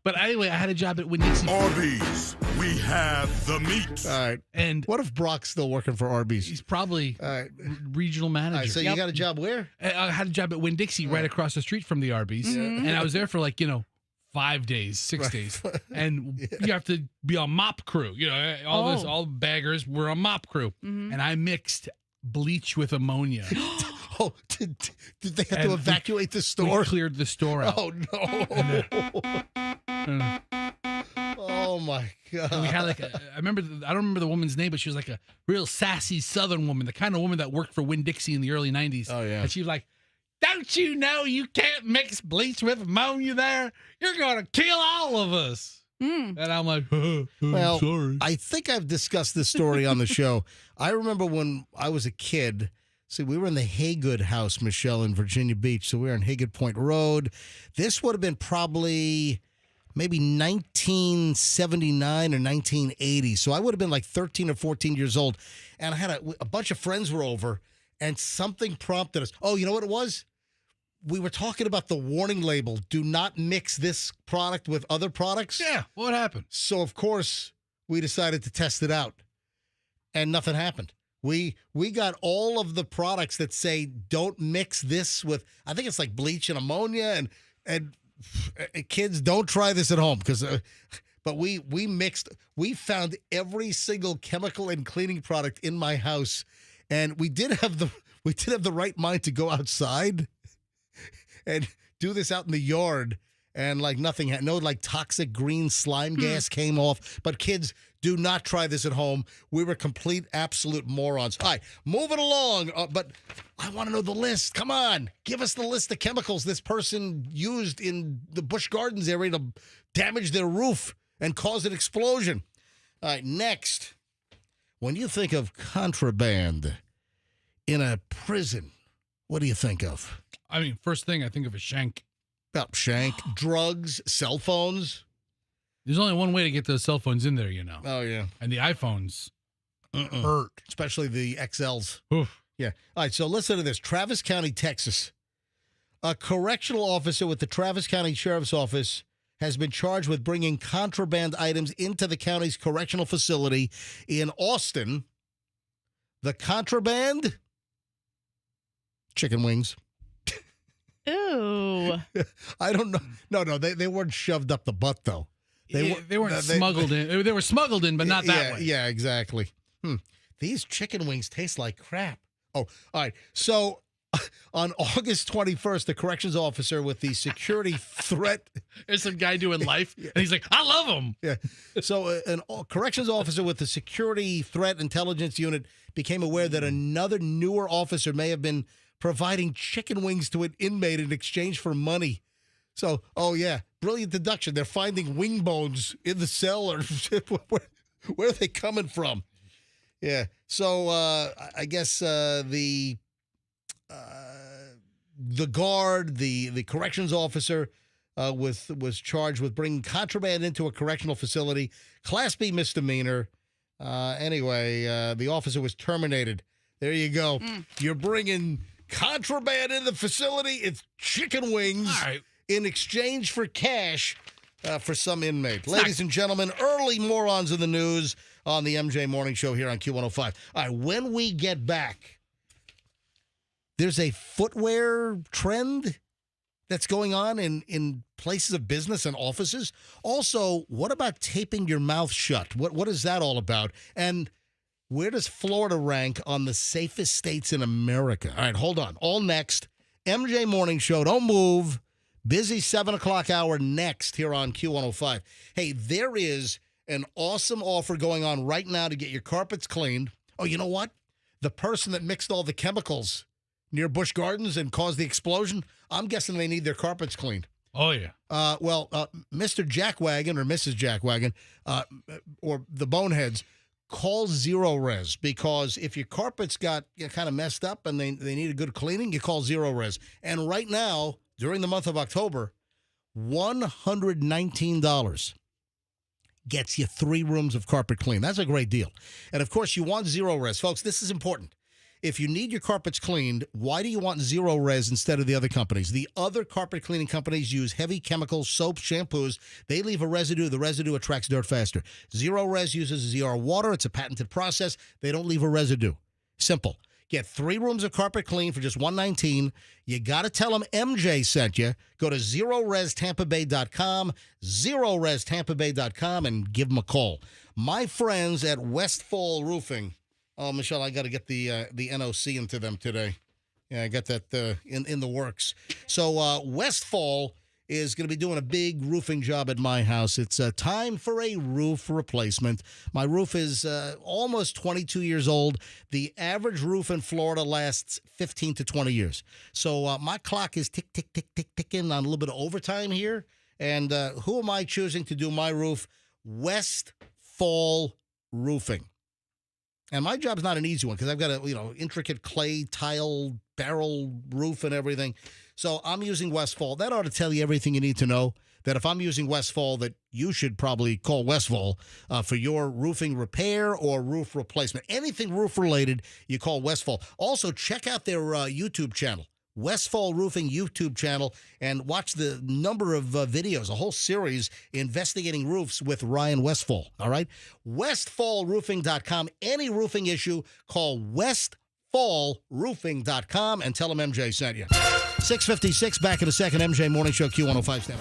But anyway, I had a job at Winn-Dixie. Arby's, we have the meat. All right. And What if Brock's still working for Arby's? he's probably All right. regional manager. All right, so you got a job where? I had a job at Winn-Dixie right across the street from the Arby's. And I was there for 5 days, 6 days. And you have to be on mop crew. All baggers were on mop crew. And I mixed bleach with ammonia. Oh, did they have And to evacuate the store? We cleared the store out. Oh no! Oh my god! And we had I don't remember the woman's name, but she was like a real sassy Southern woman, the kind of woman that worked for Winn-Dixie in the early 90s. Oh, yeah. And she was like, don't you know you can't mix bleach with ammonia there? You're going to kill all of us. And I'm like, Well, sorry. I think I've discussed this story on the show. I remember when I was a kid. See, we were in the Haygood house, Michelle, in Virginia Beach. So we were on Haygood Point Road. This would have been probably maybe 1979 or 1980. So I would have been like 13 or 14 years old. And I had a bunch of friends were over, and something prompted us. Oh, you know what it was? We were talking about the warning label. Do not mix this product with other products. Yeah, what happened? So, of course, we decided to test it out, and nothing happened. We got all of the products that say don't mix this with, I think it's like bleach and ammonia, and kids, don't try this at home but we found every single chemical and cleaning product in my house, and we did have the right mind to go outside and do this out in the yard. And nothing had, no toxic green slime gas came off. But kids, do not try this at home. We were complete, absolute morons. All right, moving along. But I want to know the list. Come on, give us the list of chemicals this person used in the Busch Gardens area to damage their roof and cause an explosion. All right, next. When you think of contraband in a prison, what do you think of? I mean, first thing I think of is shank. About shank, drugs, cell phones. There's only one way to get those cell phones in there, Oh, yeah. And the iPhones hurt. Especially the XLs. Oof. Yeah. All right, so listen to this. Travis County, Texas. A correctional officer with the Travis County Sheriff's Office has been charged with bringing contraband items into the county's correctional facility in Austin. The contraband? Chicken wings. Ooh. I don't know. No, they weren't shoved up the butt, though. They weren't smuggled in. They were smuggled in, but not that way. Yeah, exactly. These chicken wings taste like crap. Oh, all right. So on August 21st, the corrections officer with the security threat. There's some guy doing life, and he's like, I love him. Yeah. So a corrections officer with the security threat intelligence unit became aware that another newer officer may have been providing chicken wings to an inmate in exchange for money. So, oh, yeah, brilliant deduction. They're finding wing bones in the cell, or where are they coming from? Yeah. So I guess the guard, the corrections officer, was charged with bringing contraband into a correctional facility, Class B misdemeanor. Anyway, the officer was terminated. There you go. You're bringing contraband in the facility. It's chicken wings in exchange for cash for some inmate. Ladies and gentlemen, early morons in the news on the MJ Morning Show here on Q105. All right, when we get back, there's a footwear trend that's going on in places of business and offices. Also, what about taping your mouth shut? What is that all about? And where does Florida rank on the safest states in America? All right, hold on. All next. MJ Morning Show. Don't move. Busy 7 o'clock hour next here on Q105. Hey, there is an awesome offer going on right now to get your carpets cleaned. Oh, you know what? The person that mixed all the chemicals near Busch Gardens and caused the explosion, I'm guessing they need their carpets cleaned. Oh, yeah. Mr. Jackwagon or Mrs. Jackwagon or the Boneheads, call Zero Res, because if your carpets got kind of messed up and they need a good cleaning, you call Zero Res. And right now, during the month of October, $119 gets you 3 rooms of carpet clean. That's a great deal. And, of course, you want Zero Res. Folks, this is important. If you need your carpets cleaned, why do you want Zero Res instead of the other companies? The other carpet cleaning companies use heavy chemicals, soaps, shampoos. They leave a residue. The residue attracts dirt faster. Zero Res uses ZR water. It's a patented process. They don't leave a residue. Simple. Get 3 rooms of carpet clean for just $119. You got to tell them MJ sent you. Go to ZeroResTampaBay.com, ZeroResTampaBay.com, and give them a call. My friends at Westfall Roofing. Oh, Michelle, I got to get the NOC into them today. Yeah, I got that in the works. So Westfall is going to be doing a big roofing job at my house. It's time for a roof replacement. My roof is almost 22 years old. The average roof in Florida lasts 15 to 20 years. So my clock is tick, tick, tick, tick, ticking on a little bit of overtime here. And who am I choosing to do my roof? Westfall Roofing. And my job's not an easy one because I've got a intricate clay tile barrel roof and everything. So I'm using Westfall. That ought to tell you everything you need to know. That if I'm using Westfall, that you should probably call Westfall for your roofing repair or roof replacement. Anything roof related, you call Westfall. Also, check out their YouTube channel. Westfall Roofing YouTube channel, and watch the number of videos, a whole series investigating roofs with Ryan Westfall. All right? WestfallRoofing.com. Any roofing issue, call WestfallRoofing.com and tell them MJ sent you. 6:56, back in a second. MJ Morning Show, Q105. Step.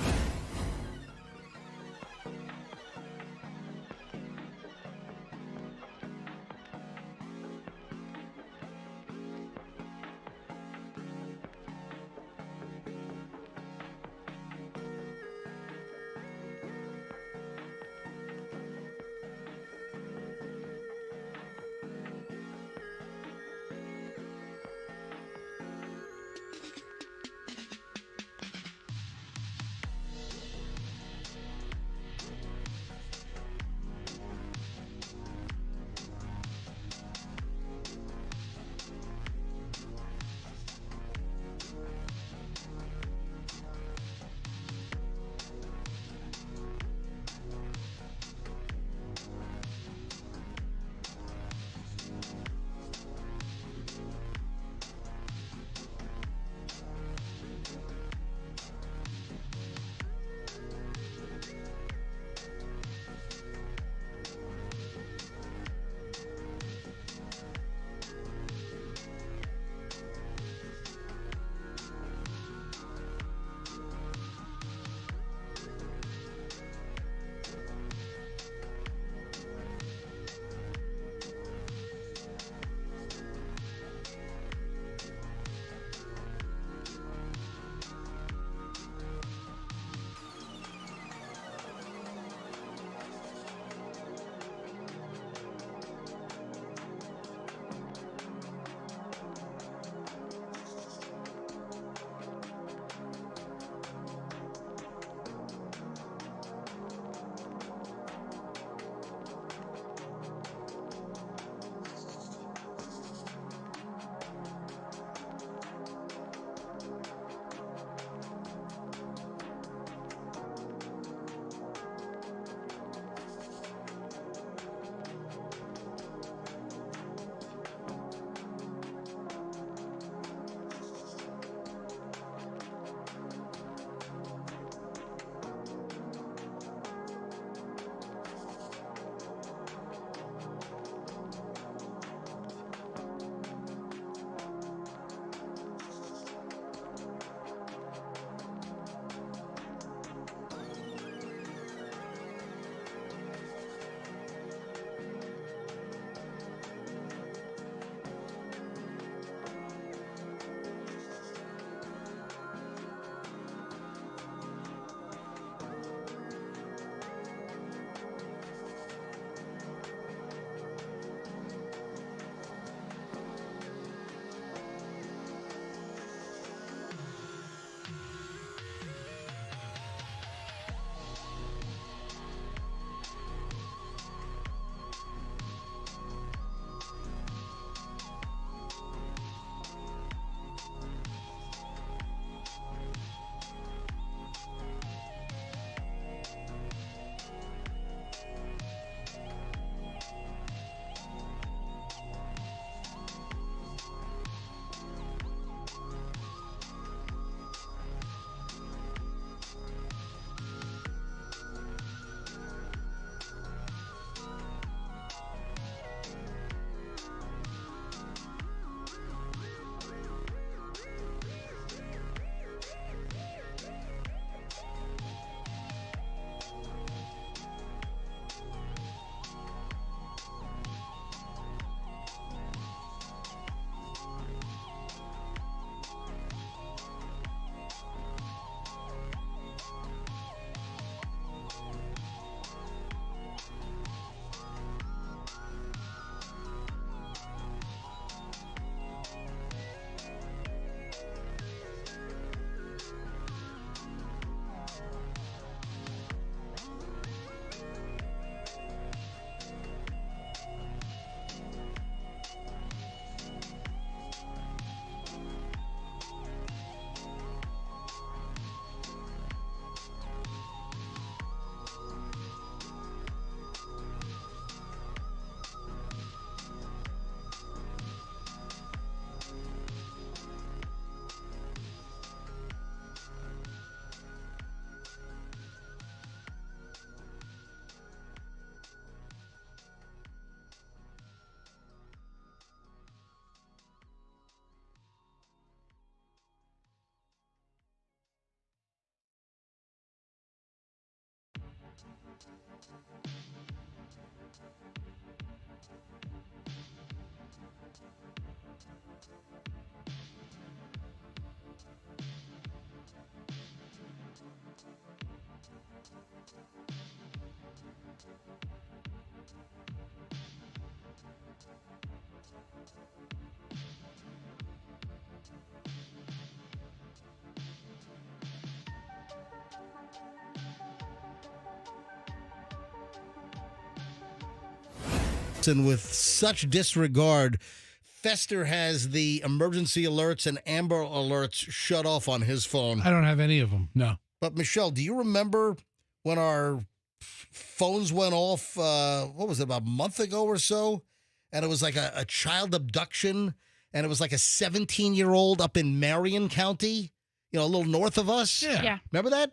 And with such disregard, Fester has the emergency alerts and Amber alerts shut off on his phone. I don't have any of them. No. But Michelle, do you remember when our phones went off, what was it, about a month ago or so? And it was like a child abduction, and it was like a 17-year-old up in Marion County, a little north of us. Yeah. Remember that?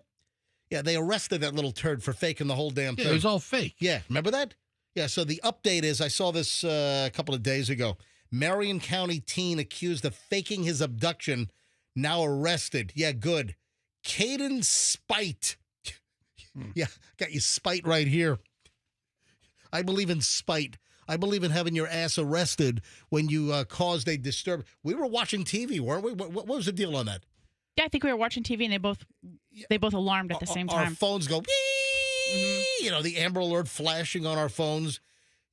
Yeah, they arrested that little turd for faking the whole damn thing. It was all fake. Yeah, remember that? Yeah, so the update is, I saw this a couple of days ago. Marion County teen accused of faking his abduction, now arrested. Yeah, good. Caden Spite. Yeah, got you spite right here. I believe in spite. I believe in having your ass arrested when you caused a disturb. We were watching TV, weren't we? What was the deal on that? Yeah, I think we were watching TV and they both alarmed at the same time. Our phones go, the Amber Alert flashing on our phones.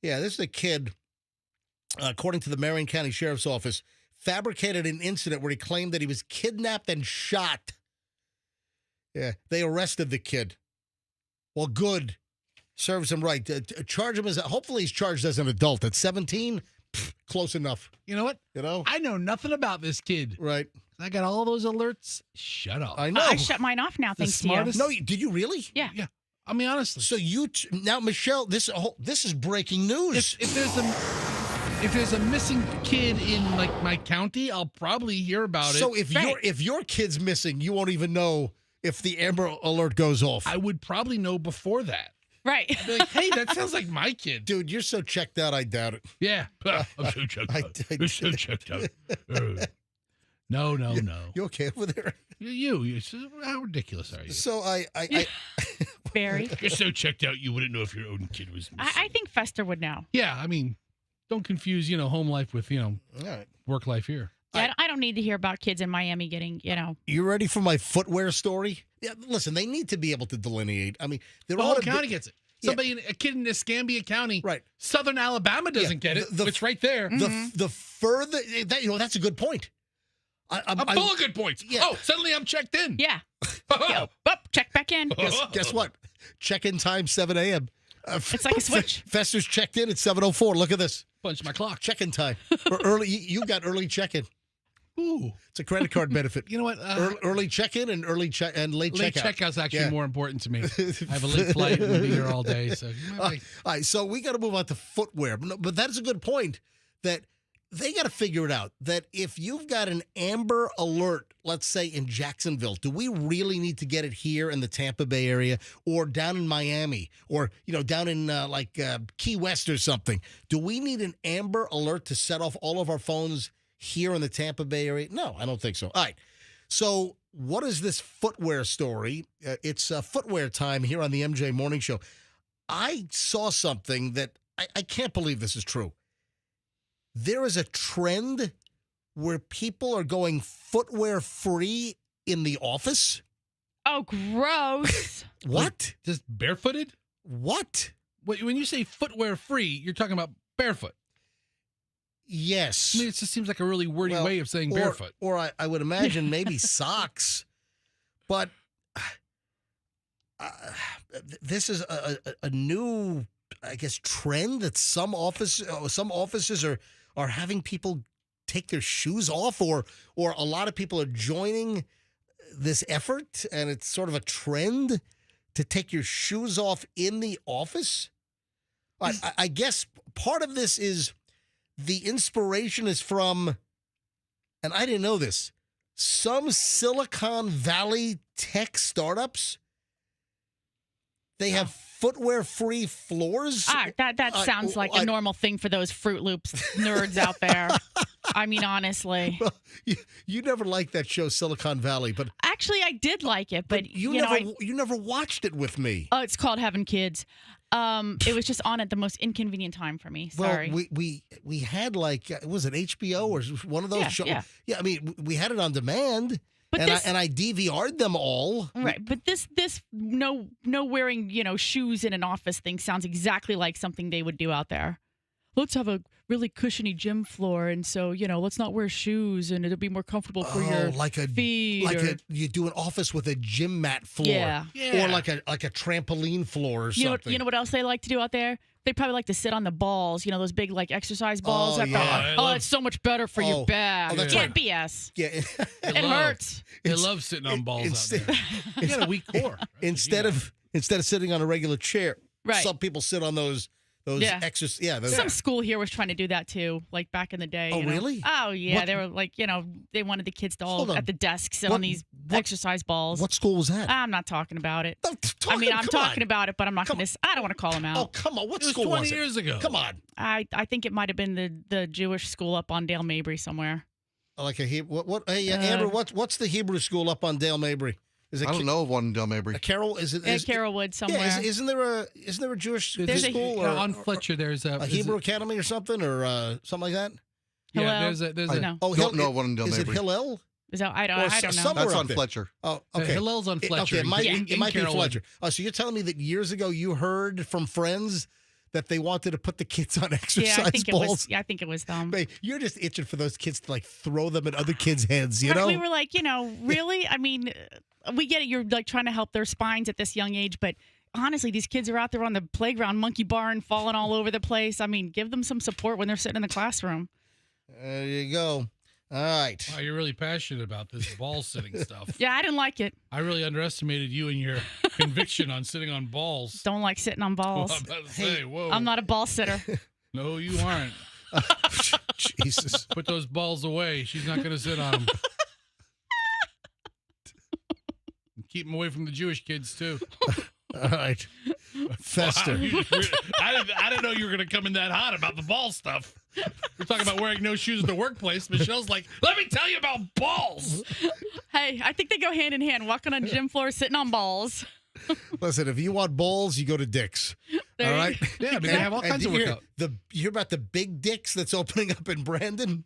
Yeah, this is a kid, according to the Marion County Sheriff's Office, fabricated an incident where he claimed that he was kidnapped and shot. Yeah, they arrested the kid. Well, good. Serves him right. Charge him hopefully he's charged as an adult. At 17, close enough. You know what? I know nothing about this kid. Right. I got all those alerts. Shut up. I know. I shut mine off now, thanks to you. No, did you really? Yeah. Yeah. I mean, honestly. So now, Michelle, this is breaking news. If there's a missing kid in like my county, I'll probably hear about it. So if your kid's missing, you won't even know if the Amber Alert goes off. I would probably know before that. Right. I'd be like, hey, that sounds like my kid. Dude, you're so checked out, I doubt it. Yeah. I'm so checked out. I'm so checked out. No. You okay over there? You. How ridiculous are you? So I Very. You're so checked out you wouldn't know if your own kid was missing. I think Fester would know. Yeah, I mean, don't confuse, home life with, all right. work life here. Yeah, I don't need to hear about kids in Miami getting, You ready for my footwear story? Yeah, listen, they need to be able to delineate. I mean, The whole county gets it. Somebody, a kid in Escambia County, right? Southern Alabama doesn't get it. It's right there. The further that's a good point. I'm full of good points. Yeah. Oh, suddenly I'm checked in. Yeah. Check back in. Guess what? Check-in time 7 a.m. It's like a switch. Fester's checked in at 7:04. Look at this. Punch my clock. Check-in time. Or early. You got early check-in. Ooh, it's a credit card benefit. You know what? Early check-in and late checkout. Late checkout's actually more important to me. I have a late flight and I'll be here all day. So all right, so we got to move on to footwear. But that's a good point that they got to figure it out. That if you've got an Amber Alert, let's say in Jacksonville, do we really need to get it here in the Tampa Bay area or down in Miami or down in Key West or something? Do we need an Amber Alert to set off all of our phones here in the Tampa Bay area? No, I don't think so. All right. So what is this footwear story? It's footwear time here on the MJ Morning Show. I saw something that I can't believe this is true. There is a trend where people are going footwear free in the office. Oh, gross. What? Just barefooted? What? When you say footwear free, you're talking about barefoot. Yes. I mean, it just seems like a really wordy way of saying barefoot. Or I would imagine maybe socks. But this is a new, I guess, trend that some offices are having people take their shoes off, or a lot of people are joining this effort, and it's sort of a to take your shoes off in the office. I guess part of this is the inspiration is from, and I didn't know this, some Silicon Valley tech startups They have footwear-free floors. That sounds like a normal thing for those Fruit Loops nerds out there. I mean, honestly. Well, you never liked that show, Silicon Valley, but Actually, I did like it, but you never watched it with me. Oh, it's called Having Kids. It was just on at the most inconvenient time for me. Sorry. Well, we had like was it HBO or one of those shows? Yeah, I mean, we had it on demand. But I DVR'd them all. Right, but this no wearing shoes in an office thing sounds exactly like something they would do out there. Let's have a really cushiony gym floor, and so let's not wear shoes, and it'll be more comfortable for your feet. You do an office with a gym mat floor, or like a trampoline floor or something. You know what else they like to do out there? They probably like to sit on the balls, those big like exercise balls. It's so much better for your back. That's Can't BS. Yeah, it hurts. They love sitting on balls out there. You got a weak core. Instead of sitting on a regular chair, right. Some people sit on those exercise. Yeah, some school here was trying to do that too, like back in the day. Oh, really? Oh, yeah. They were like, they wanted the kids to all at the desks sit on these exercise balls. What school was that? I'm not talking about it. I'm talking about it, but I'm not going to. I don't want to call them out. Oh, come on. What school was it? 20 years ago. Come on. I think it might have been the Jewish school up on Dale Mabry somewhere. Like a Hebrew. Hey, Amber, what's the Hebrew school up on Dale Mabry? I don't know of one in Dale Mabry. Carroll is it? Carrollwood somewhere. Yeah, isn't there a Jewish school on Fletcher? There's a Hebrew Academy or something or something like that. Yeah, there's a. No. Oh, don't know one in Dale Is Mabry. it Hillel? Is that, I don't know. That's on Fletcher. Oh, okay. Hillel's on Fletcher. Okay, it might be Fletcher. Oh, so you're telling me that years ago you heard from friends that they wanted to put the kids on exercise balls? I think it was them. You're just itching for those kids to like throw them at other kids' heads, you know? We were like, really? I mean, we get it. You're like trying to help their spines at this young age, but honestly, these kids are out there on the playground, monkey barn, falling all over the place. I mean, give them some support when they're sitting in the classroom. There you go. All right. Wow, you're really passionate about this ball sitting stuff. Yeah, I didn't like it. I really underestimated you and your conviction on sitting on balls. Don't like sitting on balls. Well, I'm about to say, whoa. I'm not a ball sitter. No, you aren't. Jesus. Put those balls away. She's not going to sit on them. Keep them away from the Jewish kids, too. All right. Fester. Wow, I didn't know you were going to come in that hot about the ball stuff. We're talking about wearing no shoes in the workplace. Michelle's like, let me tell you about balls. Hey, I think they go hand in hand. Walking on gym floor, sitting on balls. Listen, if you want balls, you go to Dick's. All right? Yeah, but they have all kinds of workout. You hear about the big Dick's that's opening up in Brandon?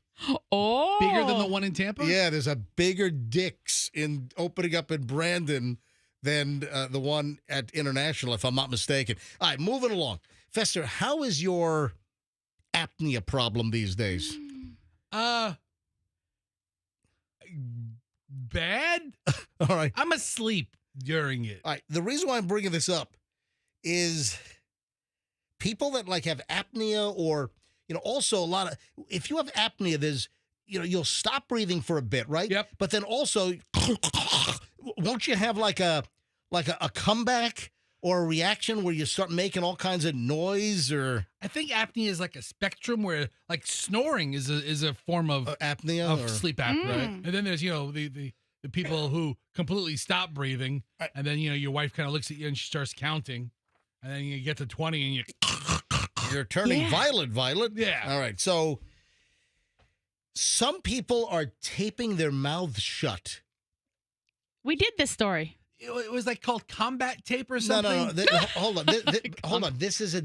Oh. Bigger than the one in Tampa? Yeah, there's a bigger Dick's opening up in Brandon than the one at International, if I'm not mistaken. All right, moving along. Fester, how is your apnea problem these days? Bad? All right. I'm asleep during it. All right. The reason why I'm bringing this up is people that like have apnea or, also a lot of, if you have apnea, there's, you'll stop breathing for a bit, right? Yep. But then also, won't you have like a comeback or a reaction where you start making all kinds of noise or? I think apnea is like a spectrum where like snoring is a form of apnea of sleep apnea, right? And then there's the people who completely stop breathing, and then your wife kind of looks at you and she starts counting, and then you get to 20 and you're turning violent. Yeah. All right. So some people are taping their mouths shut. We did this story. It was like called combat tape or something. No. Hold on. Hold on. This is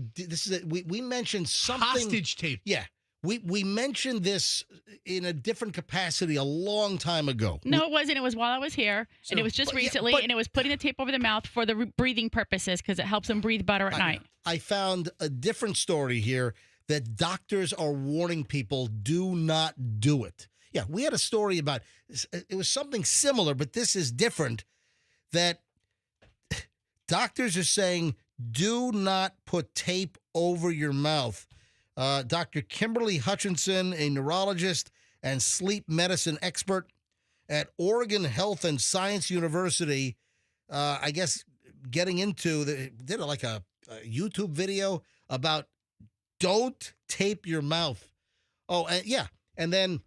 we mentioned something. Hostage tape. Yeah. We mentioned this in a different capacity a long time ago. No, it wasn't. It was while I was here, and it was just recently, and it was putting the tape over the mouth for the breathing purposes because it helps them breathe better at night. I found a different story here that doctors are warning people do not do it. Yeah, we had a story about it was something similar, but this is different. That doctors are saying do not put tape over your mouth. Dr. Kimberly Hutchinson, a neurologist and sleep medicine expert at Oregon Health and Science University, I guess getting into, did like a YouTube video about don't tape your mouth. Oh, yeah. And then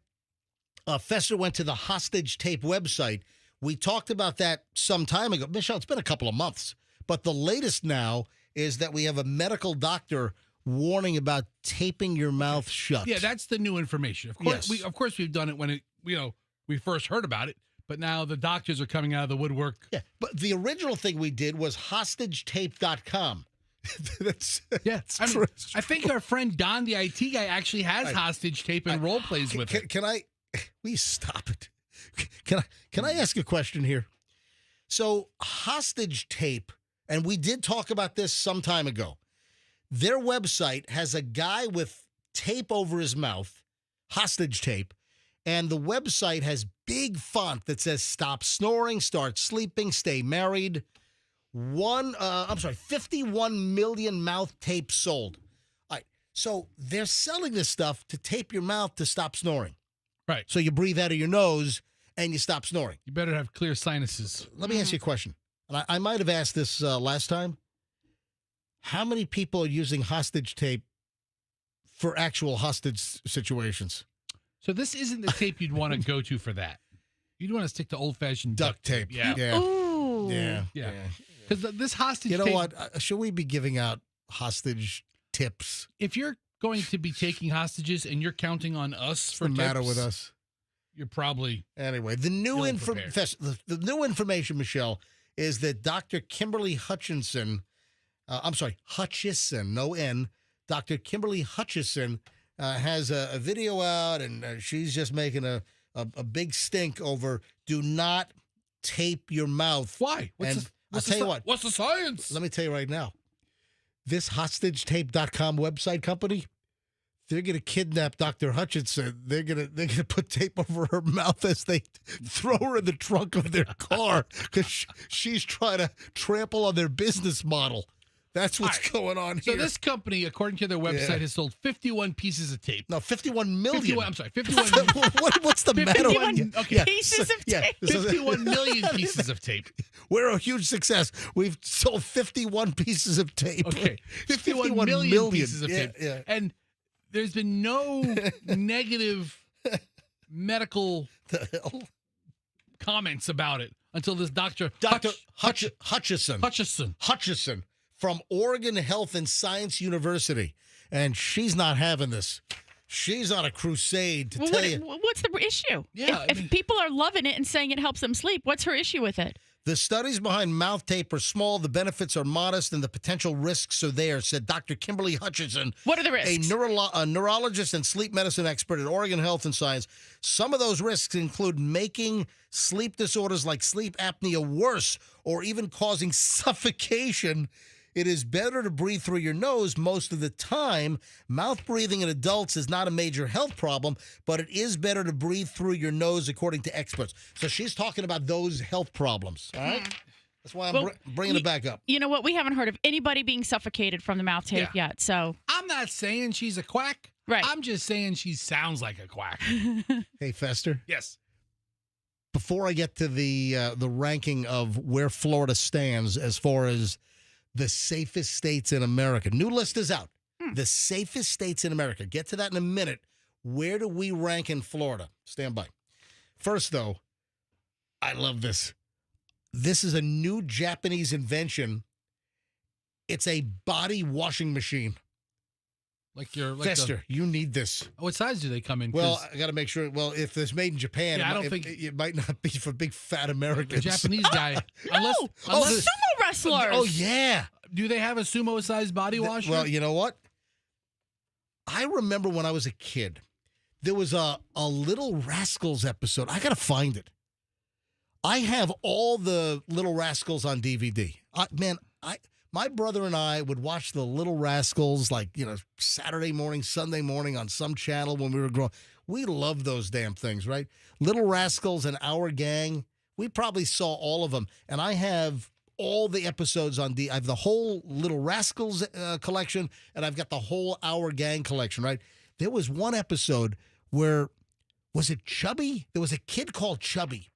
Fester went to the Hostage Tape website. We talked about that some time ago. Michelle, it's been a couple of months. But the latest now is that we have a medical doctor warning about taping your mouth shut. Yeah, that's the new information. Of course, Yes. we've done it when we first heard about it, but now the doctors are coming out of the woodwork. Yeah, but the original thing we did was hostagetape.com. I think our friend Don, the IT guy, actually has hostage tape and role plays with it. Can I? Please stop it. Can I ask a question here? So hostage tape, and we did talk about this some time ago. Their website has a guy with tape over his mouth, hostage tape, and the website has big font that says "Stop snoring, start sleeping, stay married." 51 million mouth tapes sold. All right, so they're selling this stuff to tape your mouth to stop snoring. Right. So you breathe out of your nose and you stop snoring. You better have clear sinuses. Let me ask you a question. And I might have asked this last time. How many people are using hostage tape for actual hostage situations? So this isn't the tape you'd want to go to for that. You'd want to stick to old-fashioned Duct tape. Yeah. Ooh. Yeah. Because this hostage You know tape, what? Should we be giving out hostage tips? if you're going to be taking hostages and you're counting on us for What's the matter tips, with us? you're probably Anyway, the new Ill-prepared. the new information, Michelle, is that Dr. Kimberly Hutchinson, Hutchison, no N, Dr. Kimberly Hutchison has a video out, and she's just making a big stink over do not tape your mouth. why? I'll tell you what. What's the science? Let me tell you right now. This hostagetape.com website company, they're going to kidnap Dr. Hutchinson. They're going to put tape over her mouth as they throw her in the trunk of their car because she's trying to trample on their business model. That's what's going on So here. this company, according to their website, Yeah. has sold 51 pieces of tape. No, 51 million. 51, I'm sorry, 51, What's the matter 51 with you? okay. Pieces of tape. 51 million pieces of tape. We're a huge success. We've sold 51 pieces of tape. Okay, 51 million pieces of tape. Yeah. And there's been no negative medical The hell? comments about it until this Dr. Hutchison. Hutchison. From Oregon Health and Science University. And she's not having this. She's on a crusade to tell you. What's the issue? Yeah, If people are loving it and saying it helps them sleep, what's her issue with it? The studies behind mouth tape are small, the benefits are modest, and the potential risks are there, said Dr. Kimberly Hutchinson. What are the risks? A neurologist and sleep medicine expert at Oregon Health and Science. Some of those risks include making sleep disorders like sleep apnea worse or even causing suffocation. It is better to breathe through your nose most of the time. Mouth breathing in adults is not a major health problem, but it is better to breathe through your nose, according to experts. So she's talking about those health problems. All right? That's why I'm bringing it back up. You know what? We haven't heard of anybody being suffocated from the mouth tape yet. So I'm not saying she's a quack. Right. I'm just saying she sounds like a quack. Hey, Fester. Yes. Before I get to the ranking of where Florida stands as far as the safest states in America. New list is out. The safest states in America. Get to that in a minute. Where do we rank in Florida? Stand by. First, though, I love this. This is a new Japanese invention. It's a body washing machine. Fester, you need this. What size do they come in? Well, I got to make sure. Well, if it's made in Japan, Yeah, I don't it, think- it might not be for big fat Americans. the Japanese guy. Unless, the unless sumo wrestlers. Oh, yeah. do they have a sumo-sized body washer? Well, you know what? I remember when I was a kid, there was a Little Rascals episode. I got to find it. I have all the Little Rascals on DVD. My brother and I would watch the Little Rascals Saturday morning, Sunday morning on some channel when we were growing. We loved those damn things, right? Little Rascals and Our Gang. We probably saw all of them. And I have all the episodes on I have the whole Little Rascals collection, and I've got the whole Our Gang collection, right? There was one episode where, was it Chubby? There was a kid called Chubby.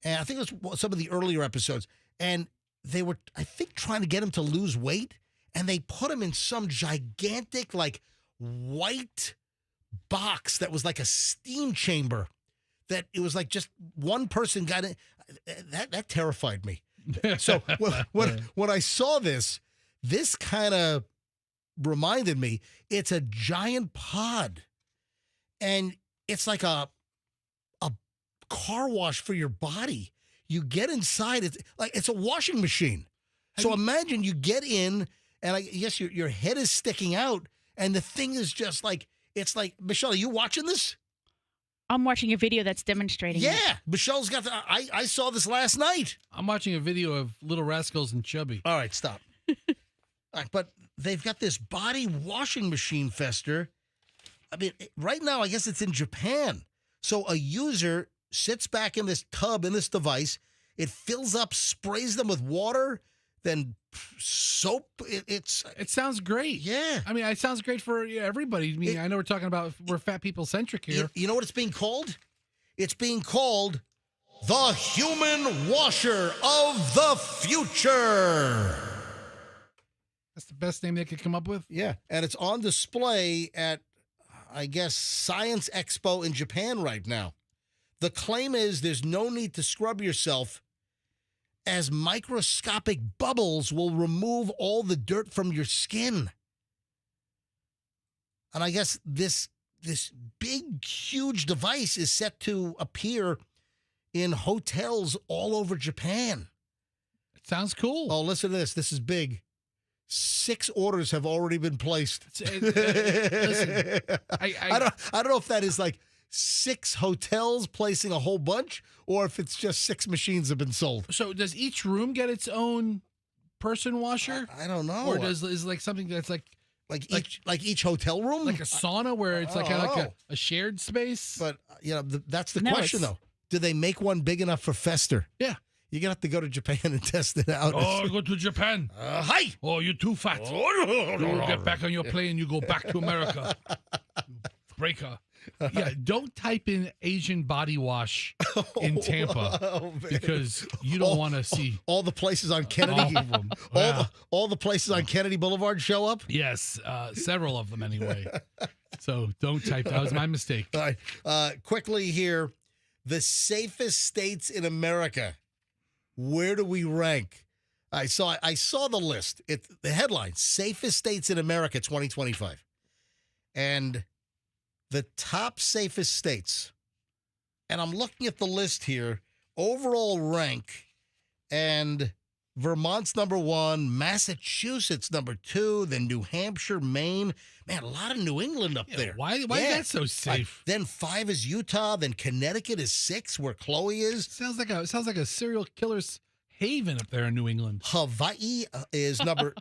And I think it was some of the earlier episodes. And they were, I think, trying to get him to lose weight. And they put him in some gigantic, white box that was like a steam chamber. That it was like just one person got in. That terrified me. So when I saw this kind of reminded me, it's a giant pod. And it's like a car wash for your body. You get inside, it's a washing machine. So imagine you get in, and I guess your head is sticking out, and the thing is just like, it's like, Michelle, are you watching this? I'm watching a video that's demonstrating it. Yeah, Michelle's got I saw this last night. I'm watching a video of Little Rascals and Chubby. All right, stop. All right, but they've got this body washing machine, Fester. I mean, right now, I guess it's in Japan. So a user sits back in this tub, in this device. It fills up, sprays them with water, then soap. It sounds great. Yeah. I mean, it sounds great for everybody. I mean, I know we're talking about, we're fat people centric here. You know what it's being called? It's being called the human washer of the future. That's the best name they could come up with? Yeah. And it's on display at, I guess, Science Expo in Japan right now. The claim is there's no need to scrub yourself, as microscopic bubbles will remove all the dirt from your skin. And I guess this big, huge device is set to appear in hotels all over Japan. It sounds cool. Oh, listen to this. This is big. 6 orders have already been placed. Listen, I don't know if that is like 6 hotels placing a whole bunch, or if it's just 6 machines have been sold. So does each room get its own person washer? I don't know. Or is like something that's like each hotel room, like a sauna where it's like a shared space? But that's the question though. Do they make one big enough for Fester? Yeah. You're going to have to go to Japan and test it out. Oh, go to Japan. Hi. Oh, you're too fat. You get back on your plane. You go back to America. Breaker. Yeah, don't type in Asian body wash in Tampa because you don't want to see all the places on Kennedy. All of them. All the places on Kennedy Boulevard show up. Yes, several of them anyway. So don't type. That was my mistake. All right. Quickly here, the safest states in America. Where do we rank? I saw the list. The headline: Safest States in America 2025, and the top safest states. And I'm looking at the list here, overall rank, and Vermont's number 1, Massachusetts number 2, then New Hampshire, Maine. Man, a lot of New England up there. Why is that so safe? Then 5 is Utah. Then Connecticut is 6, where Chloe is. Sounds like a serial killer's haven up there in New England. Hawaii is number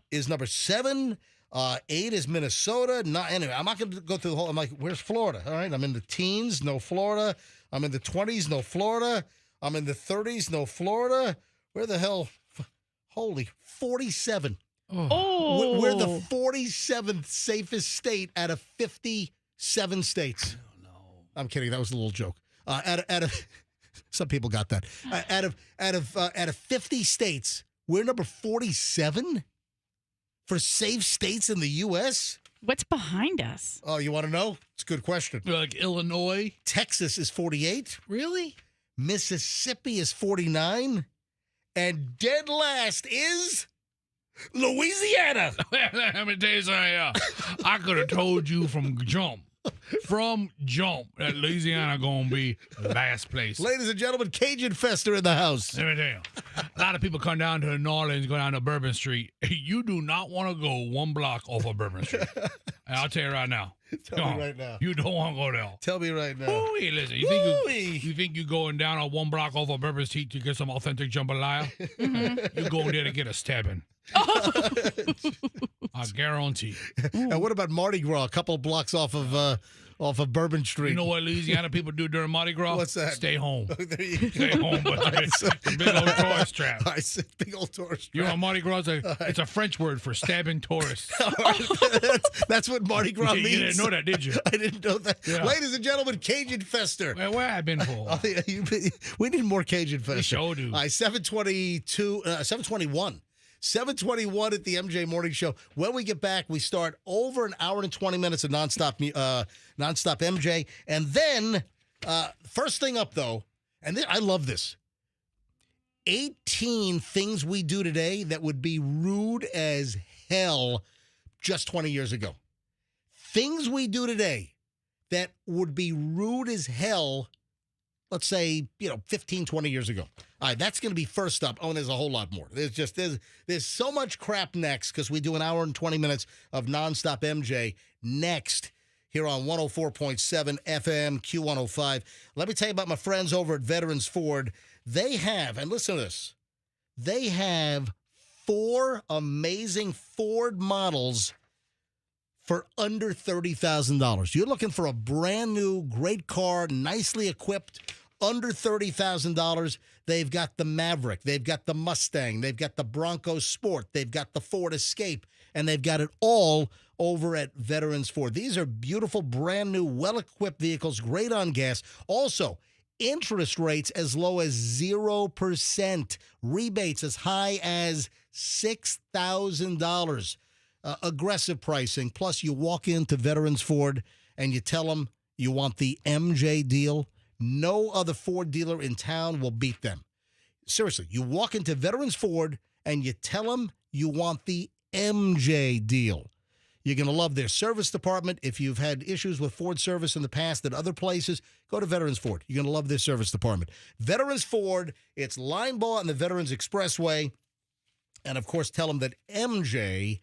7. 8 is Minnesota. Anyway, I'm not going to go through the whole. I'm like, where's Florida? All right, I'm in the teens, no Florida. I'm in the 20s, no Florida. I'm in the 30s, no Florida. Where the hell? Holy, 47. Oh. We're the 47th safest state out of 57 states. Oh, no. I'm kidding. That was a little joke. Out of some people got that. Out of 50 states, we're number 47 for safe states in the U.S. What's behind us? Oh, you want to know? It's a good question. Like Illinois, Texas is 48. really? Mississippi is 49. And dead last is Louisiana. How many days I could have told you from jump that Louisiana gonna be last place. Ladies and gentlemen, Cajun Fester in the house. Let me tell you, a lot of people come down to New Orleans, go down to Bourbon Street. You do not want to go 1 block off of Bourbon Street. And I'll tell you right now. Tell me right now. You don't want to go there. Tell me right now. Ooh, listen, you think you going down on 1 block off of Bourbon Street to get some authentic jambalaya? Mm-hmm. You're going there to get a stabbing. I guarantee. And what about Mardi Gras? A couple of blocks off of Bourbon Street. You know what Louisiana people do during Mardi Gras? What's that? Stay home. Stay home, but big old tourist trap. I said big old tourist trap. You know, Mardi Gras, it's a French word for stabbing tourists. That's what Mardi Gras means. You didn't know that, did you? I didn't know that. Yeah. Ladies and gentlemen, Cajun Fester. Well, where have I been for? We need more Cajun Fester. We sure do. 721. 721 at the MJ Morning Show. When we get back, we start over an hour and 20 minutes of nonstop MJ. And then, first thing up, though, and I love this. 18 things we do today that would be rude as hell just 20 years ago. Things we do today that would be rude as hell, let's say, 15, 20 years ago. All right, that's going to be first up. Oh, and there's a whole lot more. There's so much crap next because we do an hour and 20 minutes of nonstop MJ next here on 104.7 FM Q105. Let me tell you about my friends over at Veterans Ford. They have, and listen to this, they have 4 amazing Ford models for under $30,000. You're looking for a brand new, great car, nicely equipped, under $30,000. They've got the Maverick. They've got the Mustang. They've got the Bronco Sport. They've got the Ford Escape. And they've got it all over at Veterans Ford. These are beautiful, brand new, well-equipped vehicles, great on gas. Also, interest rates as low as 0%. Rebates as high as $6,000. Aggressive pricing. Plus, you walk into Veterans Ford and you tell them you want the MJ deal. No other Ford dealer in town will beat them. Seriously, you walk into Veterans Ford and you tell them you want the MJ deal. You're going to love their service department. If you've had issues with Ford service in the past at other places, go to Veterans Ford. You're going to love their service department. Veterans Ford, it's Linebaugh and the Veterans Expressway. And, of course, tell them that MJ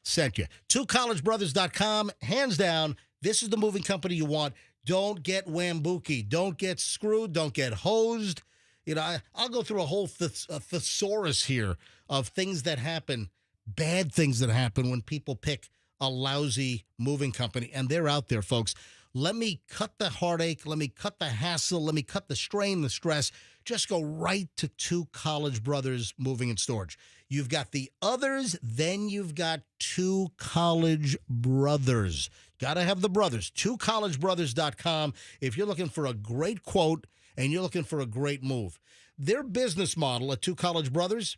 sent you. TwoCollegeBrothers.com, hands down, this is the moving company you want. Don't get wambooky. Don't get screwed. Don't get hosed. I'll go through a whole thesaurus here of things that happen, bad things that happen when people pick a lousy moving company. And they're out there, folks. Let me cut the heartache. Let me cut the hassle. Let me cut the strain, the stress. Just go right to Two College Brothers Moving and Storage. You've got the others, then you've got Two College Brothers. Got to have the brothers. TwoCollegeBrothers.com if you're looking for a great quote and you're looking for a great move. Their business model at Two College Brothers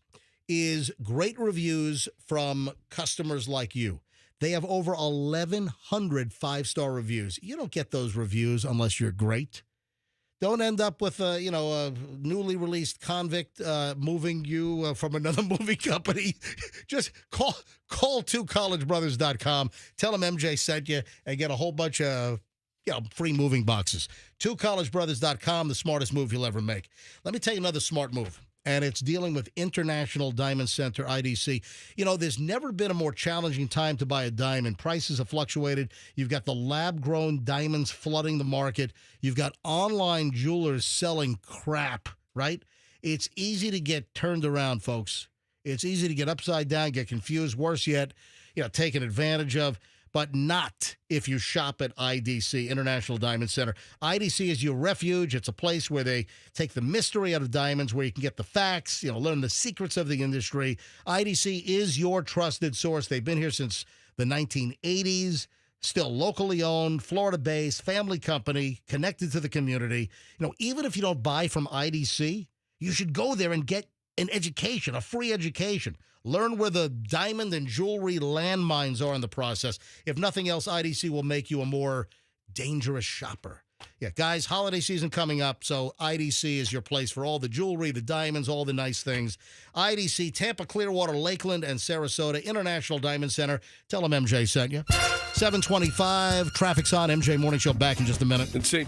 is great reviews from customers like you. They have over 1,100 five-star reviews. You don't get those reviews unless you're great. Don't end up with a newly released convict moving you from another movie company. Just call 2collegebrothers.com. Tell them MJ sent you and get a whole bunch of free moving boxes. 2collegebrothers.com, the smartest move you'll ever make. Let me tell you another smart move, and it's dealing with International Diamond Center, IDC. There's never been a more challenging time to buy a diamond. Prices have fluctuated. You've got the lab-grown diamonds flooding the market. You've got online jewelers selling crap, right? It's easy to get turned around, folks. It's easy to get upside down, get confused. Worse yet, taken advantage of. But not if you shop at IDC, International Diamond Center. IDC is your refuge. It's a place where they take the mystery out of diamonds, where you can get the facts, learn the secrets of the industry. IDC is your trusted source. They've been here since the 1980s, still locally owned, Florida-based, family company, connected to the community. Even if you don't buy from IDC, you should go there and get an education, a free education. Learn where the diamond and jewelry landmines are in the process. If nothing else, IDC will make you a more dangerous shopper. Yeah, guys, holiday season coming up, so IDC is your place for all the jewelry, the diamonds, all the nice things. IDC, Tampa, Clearwater, Lakeland, and Sarasota, International Diamond Center. Tell them MJ sent you. 7:25, traffic's on. MJ Morning Show back in just a minute. And see.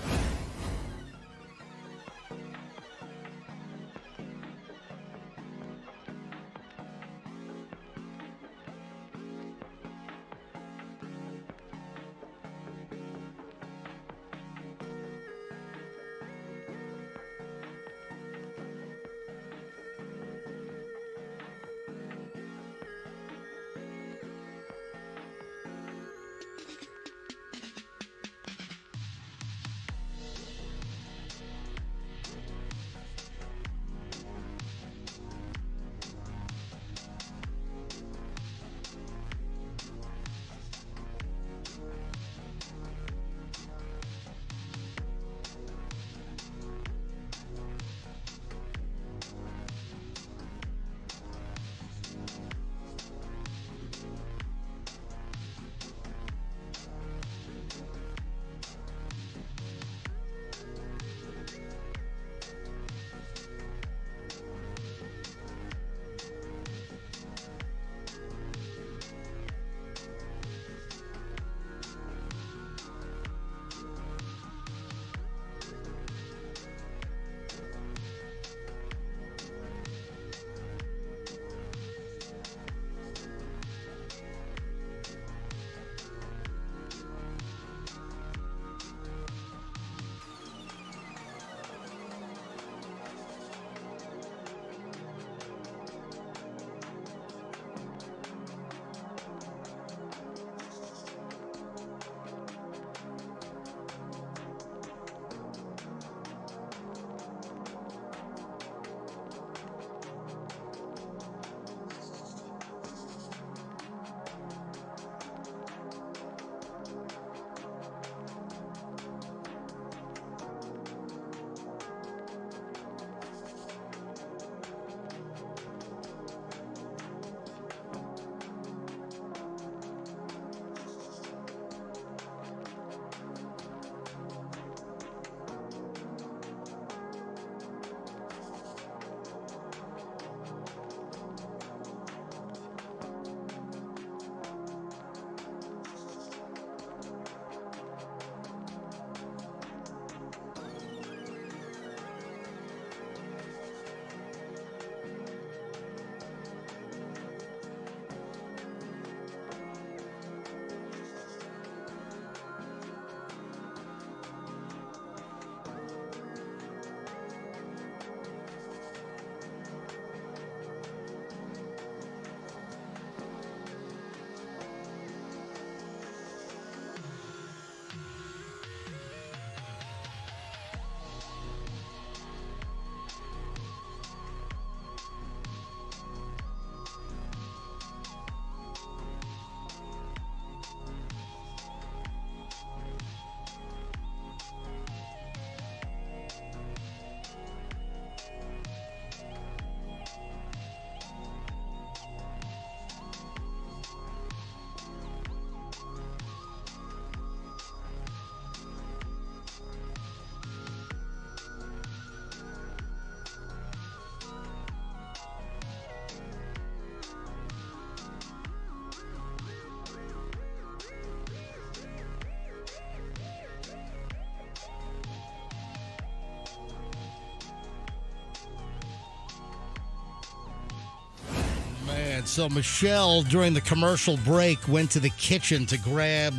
And so Michelle, during the commercial break, went to the kitchen to grab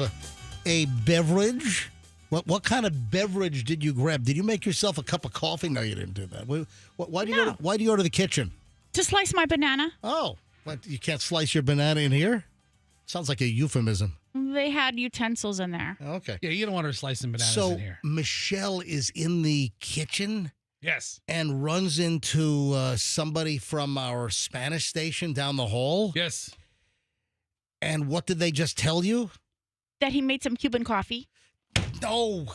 a beverage. What kind of beverage did you grab? Did you make yourself a cup of coffee? No, you didn't do that. Why do you go to the kitchen? To slice my banana. Oh, what, you can't slice your banana in here? Sounds like a euphemism. They had utensils in there. Okay. Yeah, you don't want her slicing bananas So in here. Michelle is in the kitchen Yes. and runs into somebody from our Spanish station down the hall. Yes. And what did they just tell you? That he made some Cuban coffee. No.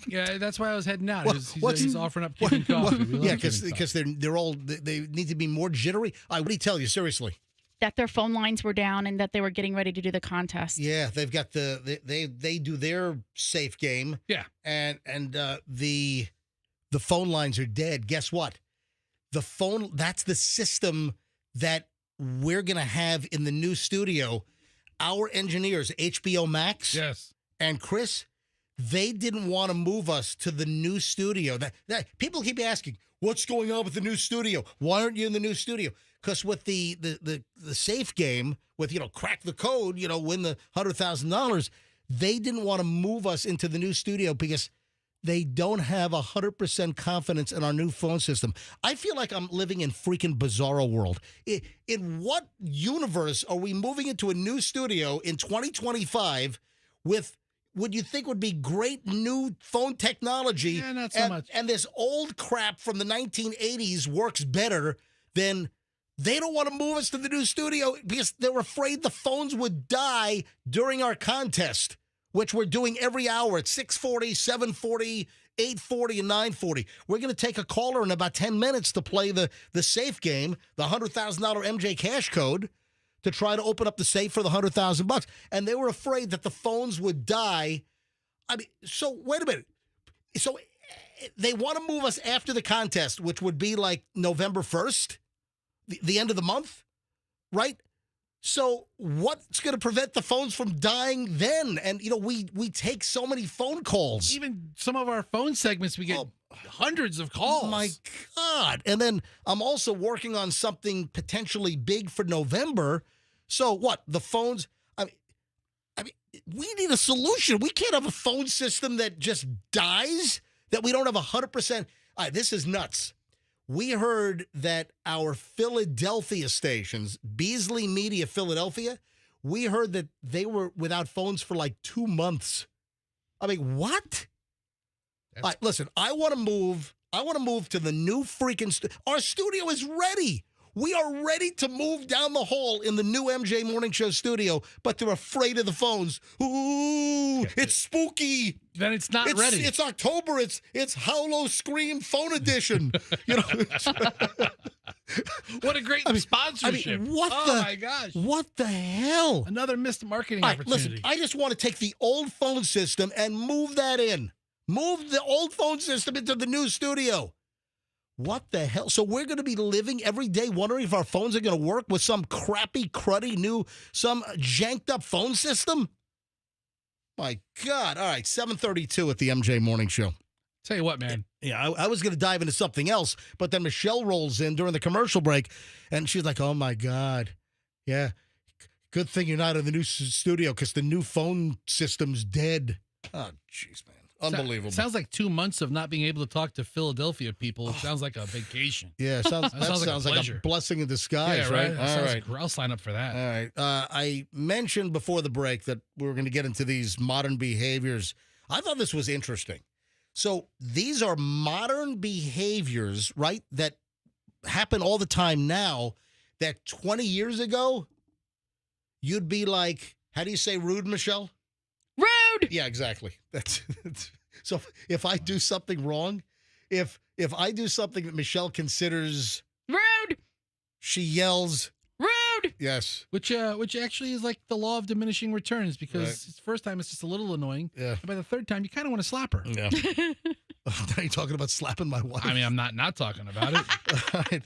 Yeah, that's why I was heading out. What- He's offering up Cuban coffee. We love Yeah, Cuban because coffee. they need to be more jittery. What did he tell you? Seriously? That their phone lines were down and that they were getting ready to do the contest. Yeah, they've got they do their safe game. Yeah. And the phone lines are dead. Guess what? That's the system that we're gonna have in the new studio. Our engineers, HBO Max, Yes. and Chris, they didn't want to move us to the new studio. That people keep asking, what's going on with the new studio? Why aren't you in the new studio? Because with the safe game, with crack the code, win the $100,000, they didn't want to move us into the new studio because they don't have 100% confidence in our new phone system. I feel like I'm living in freaking bizarro world. In what universe are we moving into a new studio in 2025 with what you think would be great new phone technology? Yeah, not so much. And this old crap from the 1980s works better than... They don't want to move us to the new studio because they were afraid the phones would die during our contest, which we're doing every hour at 6:40, 7:40, 8:40, and 9:40. We're going to take a caller in about 10 minutes to play the safe game, the $100,000 MJ cash code, to try to open up the safe for the $100,000. And they were afraid that the phones would die. I mean, so wait a minute. So they want to move us after the contest, which would be like November 1st. The end of the month, right? So what's going to prevent the phones from dying then? And, we take so many phone calls. Even some of our phone segments, we get hundreds of calls. Oh, my God. And then I'm also working on something potentially big for November. So what? The phones, I mean, we need a solution. We can't have a phone system that just dies, that we don't have 100%. All right, this is nuts. We heard that our Philadelphia stations, Beasley Media Philadelphia, we heard that they were without phones for like 2 months. I mean, what? All right, listen, I want to move to the new freaking our studio is ready. We are ready to move down the hall in the new MJ Morning Show studio, but they're afraid of the phones. Ooh, it's spooky. Then it's not ready. It's October. It's Howlo Scream Phone Edition. What a great sponsorship. My gosh. What the hell? Another missed marketing All right, opportunity. listen, I just want to take the old phone system and move that in. Move the old phone system into the new studio. What the hell? So we're going to be living every day wondering if our phones are going to work with some crappy, cruddy new, some janked up phone system? My God. All right, 7:32 at the MJ Morning Show. Tell you what, man. Yeah, I was going to dive into something else, but then Michelle rolls in during the commercial break, and she's like, oh, my God. Yeah, good thing you're not in the new studio because the new phone system's dead. Oh, jeez, man. Unbelievable. Sounds like 2 months of not being able to talk to Philadelphia people. It sounds like a vacation. Yeah, sounds like a blessing in disguise, yeah, right? All right. I'll sign up for that. All right. I mentioned before the break that we were going to get into these modern behaviors. I thought this was interesting. So these are modern behaviors, right, that happen all the time now that 20 years ago, you'd be like, how do you say rude, Michelle? Rude! Yeah, exactly. That's so if I do something wrong, if I do something that Michelle considers rude, she yells rude. Yes. Which actually is like the law of diminishing returns because Right. the first time it's just a little annoying. Yeah. And by the third time, you kind of want to slap her. Yeah. Now you're talking about slapping my wife. I mean, I'm not talking about it. Right.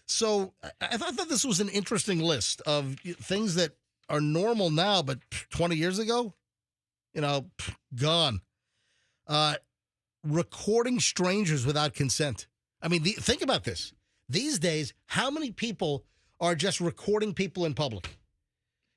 So I thought this was an interesting list of things that are normal now, but 20 years ago, gone. Recording strangers without consent. I mean, think about this. These days, how many people are just recording people in public.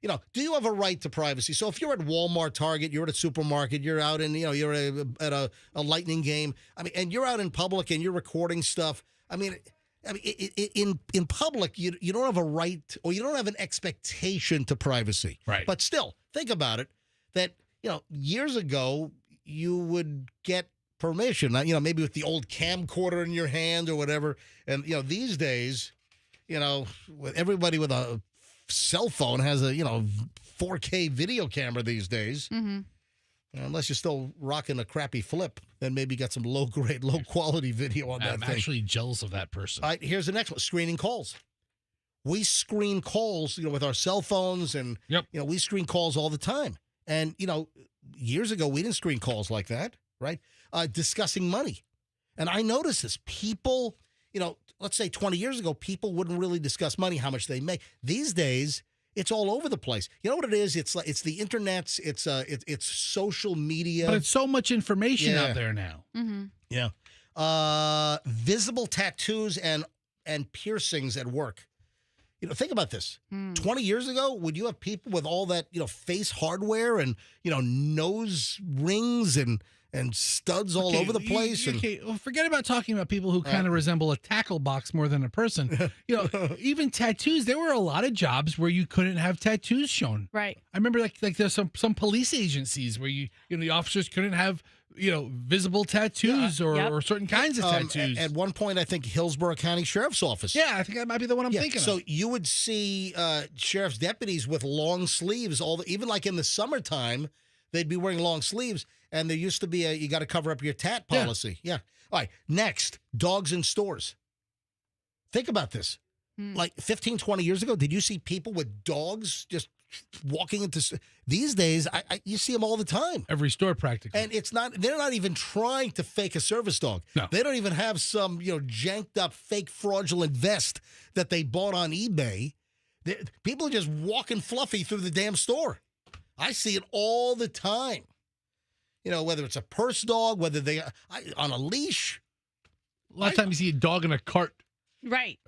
You know, do you have a right to privacy? So if you're at Walmart, Target, you're at a supermarket, you're out in, you're at a Lightning game, and you're out in public and you're recording stuff. In public, you don't have a right or you don't have an expectation to privacy. Right. But still, think about it, that, years ago, you would get permission, maybe with the old camcorder in your hand or whatever. And, these days, everybody with a cell phone has a 4K video camera these days. Mm-hmm. Unless you're still rocking a crappy flip, then maybe you got some low quality video on that I'm thing. actually jealous of that person. All right, here's the next one: screening calls. We screen calls, with our cell phones, and we screen calls all the time. And years ago we didn't screen calls like that, right? Discussing money, and I noticed this. People, let's say 20 years ago, people wouldn't really discuss money, how much they make. These days, it's all over the place. You know what it is? It's the internet. It's social media. But it's so much information out there now. Mm-hmm. Yeah. Visible tattoos and piercings at work. Think about this. 20 years ago, would you have people with all that, face hardware and, nose rings and studs all over the place? Well, forget about talking about people who kind of resemble a tackle box more than a person. Even tattoos. There were a lot of jobs where you couldn't have tattoos shown. Right. I remember like there's some police agencies where the officers couldn't have visible tattoos or certain kinds of tattoos. At one point, I think Hillsborough County Sheriff's Office. Yeah, I think that might be the one I'm thinking of. So you would see sheriff's deputies with long sleeves, even like in the summertime, they'd be wearing long sleeves. And there used to be you got to cover up your tat policy. Yeah. All right. Next, dogs in stores. Think about this. Like 15, 20 years ago, did you see people with dogs just walking into these days? You see them all the time. Every store practically. And they're not even trying to fake a service dog. No. They don't even have some, janked up fake fraudulent vest that they bought on eBay. People are just walking fluffy through the damn store. I see it all the time. Whether it's a purse dog, whether they on a leash. A lot of times you see a dog in a cart. Right.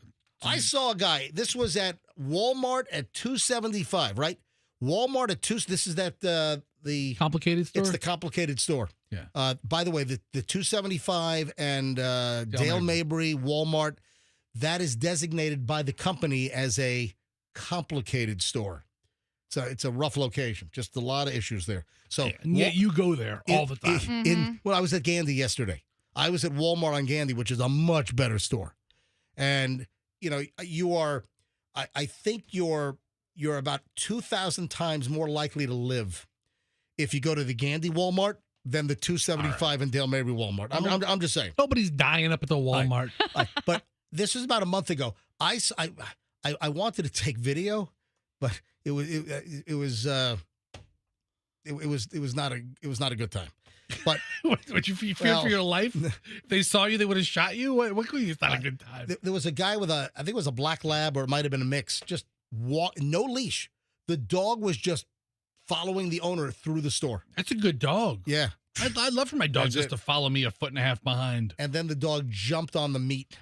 I saw a guy. This was at Walmart at 275, right? Walmart at 2. This is the Complicated store? It's the complicated store. Yeah. By the way, the 275 and Dale Mabry, Walmart, that is designated by the company as a complicated store. So it's a rough location. Just a lot of issues there. So and yet you go there all the time. I was at Gandy yesterday. I was at Walmart on Gandy, which is a much better store. And you are, I think you're about 2,000 times more likely to live if you go to the Gandy Walmart than the 275 and Dale Mabry Walmart. I'm just saying. Nobody's dying up at the Walmart. But this was about a month ago. I wanted to take video, but it was not a good time. But would you fear for your life? If they saw you, they would have shot you. What could you? It's not a good time. There was a guy with I think it was a black lab, or it might have been a mix. Just no leash. The dog was just following the owner through the store. That's a good dog. Yeah. I'd love for my dog just to follow me a foot and a half behind. And then the dog jumped on the meat.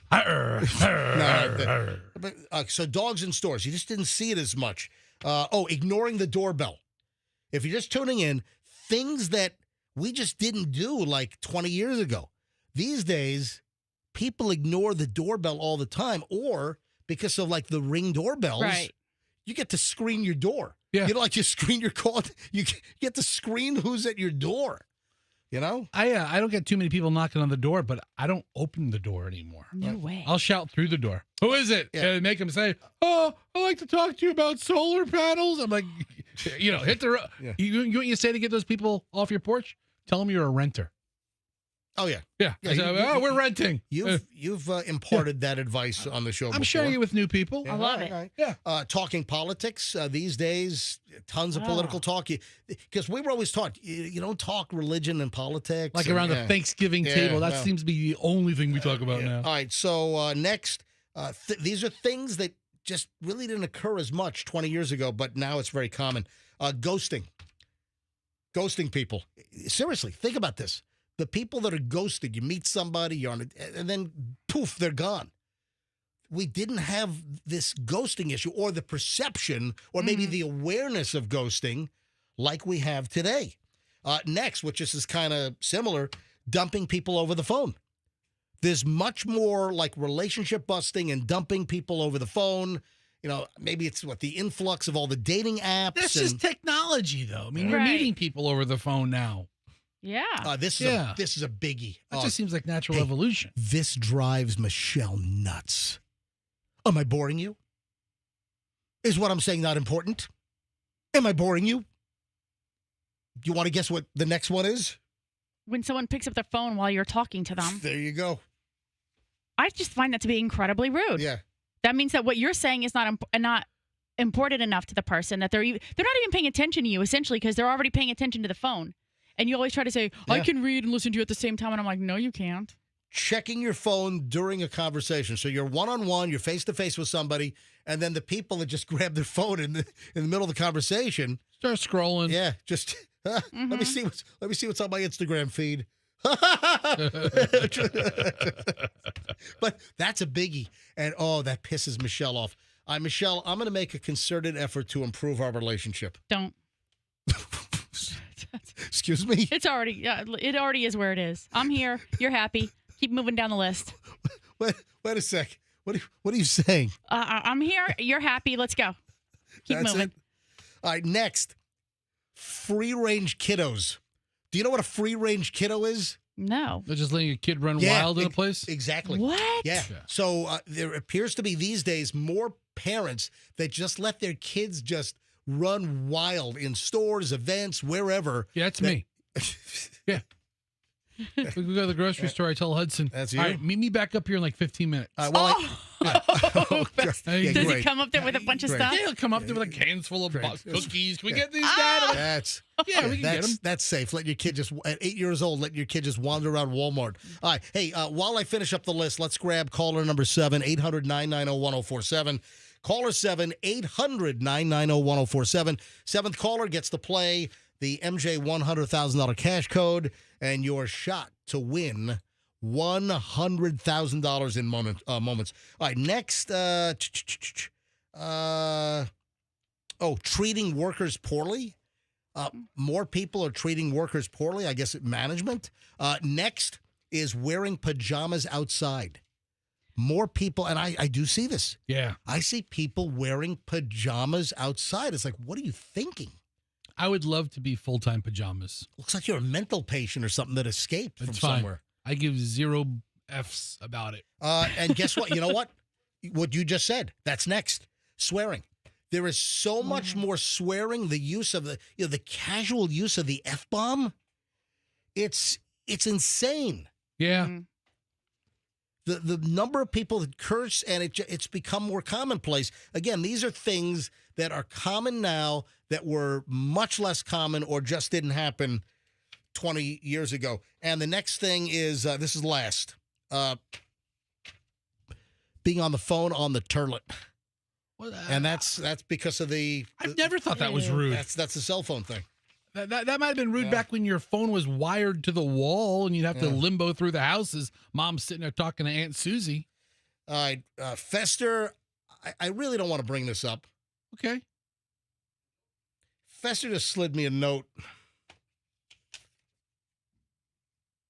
So dogs in stores, you just didn't see it as much. Ignoring the doorbell. If you're just tuning in, things that we just didn't do like 20 years ago. These days, people ignore the doorbell all the time, or because of like the Ring doorbells, right. You get to screen your door. Yeah. You screen your call. You get to screen who's at your door. I don't get too many people knocking on the door, but I don't open the door anymore. No way. I'll shout through the door. Who is it? Yeah. And make them say, "Oh, I'd like to talk to you about solar panels." I'm like, hit the. Yeah. You what you say to get those people off your porch? Tell them you're a renter. Oh yeah, Yeah. I say, we're renting. You've imparted that advice on the show. I'm sharing it with new people. Yeah, I love it. right. Yeah. Talking politics these days, tons of political talk. Because we were always taught you don't talk religion and politics. Like around the Thanksgiving table. That seems to be the only thing we talk about now. All right. So next, these are things that just really didn't occur as much 20 years ago, but now it's very common. Ghosting people. Seriously, think about this. The people that are ghosted, you meet somebody, and then poof, they're gone. we didn't have this ghosting issue or the perception or maybe the awareness of ghosting like we have today. Next, which is kind of similar, dumping people over the phone. There's much more like relationship busting and dumping people over the phone. You know, maybe it's the influx of all the dating apps. That's just technology, though. I mean, you're Right. meeting people over the phone now. Yeah. This is a biggie. That just seems like natural evolution. This drives Michelle nuts. Am I boring you? Is what I'm saying not important? Am I boring you? You want to guess what the next one is? When someone picks up their phone while you're talking to them. There you go. I just find that to be incredibly rude. Yeah. That means that what you're saying is not important enough to the person that they're not even paying attention to you, essentially, because they're already paying attention to the phone. And you always try to say, I can read and listen to you at the same time. And I'm like, no, you can't. Checking your phone during a conversation. So you're one-on-one, you're face-to-face with somebody, and then the people that just grab their phone in the middle of the conversation. Start scrolling. Yeah, just let me see what's on my Instagram feed. But that's a biggie. And that pisses Michelle off. Michelle, I'm going to make a concerted effort to improve our relationship. Don't. Excuse me? It already is where it is. I'm here. You're happy. Keep moving down the list. Wait a sec. What are you saying? I'm here. You're happy. Let's go. Keep That's moving. it? All right, next. Free-range kiddos. Do you know what a free-range kiddo is? No. They're just letting a kid run wild in a place? Exactly. What? Yeah. So there appears to be these days more parents that just let their kids just run wild in stores, events, wherever. Yeah, that's me. Yeah. We go to the grocery store. I tell Hudson, That's you? all right, meet me back up here in like 15 minutes. Does Hey, he great. come up there with a bunch of Great. stuff? Yeah, he'll come up there with like cans full of Great. cookies. Can we get these, Dad? Yeah, we can get them. That's safe. Let your kid at 8 years old, let your kid just wander around Walmart. All right. Hey, while I finish up the list, let's grab caller number 7, 800-990-1047. Caller 7, 800-990-1047. Seventh caller gets to play the MJ $100,000 cash code and your shot to win $100,000 in moments. All right, next, treating workers poorly. More people are treating workers poorly, I guess, at management. Next is wearing pajamas outside. More people, and I do see this. Yeah. I see people wearing pajamas outside. It's like, what are you thinking? I would love to be full-time pajamas. Looks like you're a mental patient or something that escaped That's from fine. somewhere. I give 0 Fs about it. And guess what? You know what? What you just said. That's next. Swearing. There is so much more swearing. The use of the casual use of the F-bomb. It's insane. Yeah. The number of people that curse, and it's become more commonplace. Again, these are things that are common now that were much less common or just didn't happen 20 years ago. And the next thing is, this is last, being on the phone on the toilet. And that's because of I've never thought that was rude. That's the cell phone thing. That might have been rude back when your phone was wired to the wall and you'd have to limbo through the houses. Mom's sitting there talking to Aunt Susie. All right, Fester, I really don't want to bring this up. Okay. Fester just slid me a note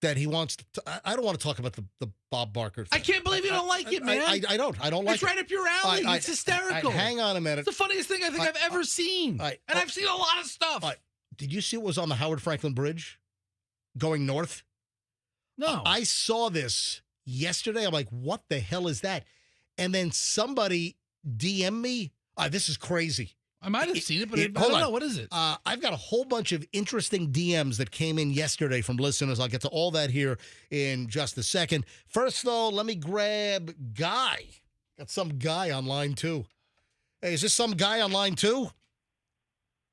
that he wants to. I don't want to talk about the Bob Barker thing. I can't believe you don't like it, man. I don't like it's it. right up your alley. It's hysterical. Hang on a minute. It's the funniest thing I think I've ever seen. And I've seen a lot of stuff. Did you see what was on the Howard Franklin Bridge going north? No. I saw this yesterday. I'm like, what the hell is that? And then somebody DM'd me. This is crazy. I might have seen it, but I hold don't on. know. What is it? I've got a whole bunch of interesting DMs that came in yesterday from listeners. I'll get to all that here in just a second. First, though, let me grab Guy. Got some guy on line 2. Hey, is this some guy on line 2?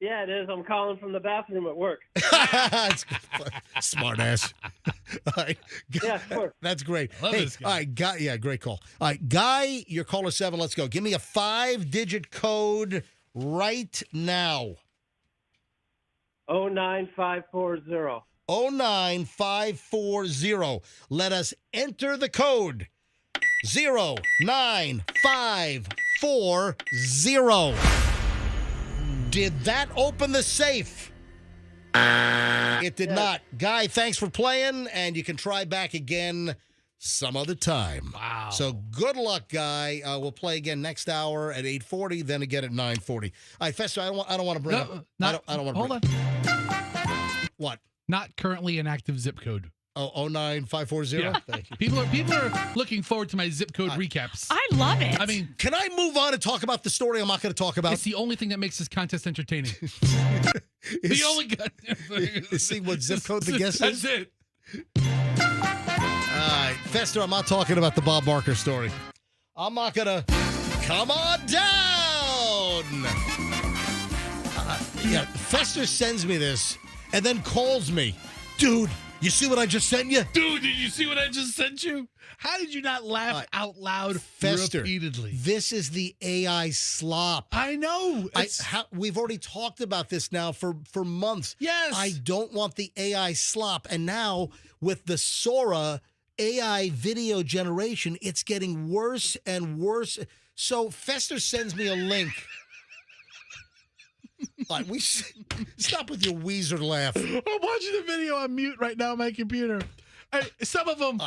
Yeah, it is. I'm calling from the bathroom at work. Smart ass. All right. Yeah, sure. That's great. Love Hey, this guy. all right, Guy. Yeah, great call. All right, Guy, you're caller 7. Let's go. Give me a 5-digit code right now. 09540. 09540. Let us enter the code. 09540. Did that open the safe? It did not. Guy, thanks for playing, and you can try back again some other time. Wow. So good luck, Guy. We'll play again next hour at 8:40, then again at 9:40. All right, Fester, I don't want to bring up. I don't want to Hold on. What? Not currently an active zip code. Oh, 09540? Yeah. Thank you. People are looking forward to my zip code recaps. I love it. I mean, can I move on and talk about the story I'm not going to talk about? It's the only thing that makes this contest entertaining. The only is see what zip code the guest is? That's it. All right, Fester, I'm not talking about the Bob Barker story. I'm not going to. Come on down. Yeah, Fester sends me this and then calls me. Dude, you see what I just sent you? Dude, did you see what I just sent you? How did you not laugh out loud Fester, repeatedly? This is the AI slop. I know. We've already talked about this now for months. Yes. I don't want the AI slop. And now with the Sora AI video generation, it's getting worse and worse. So Fester sends me a link. Like stop with your Weezer laugh. I'm watching the video on mute right now on my computer. Some of them,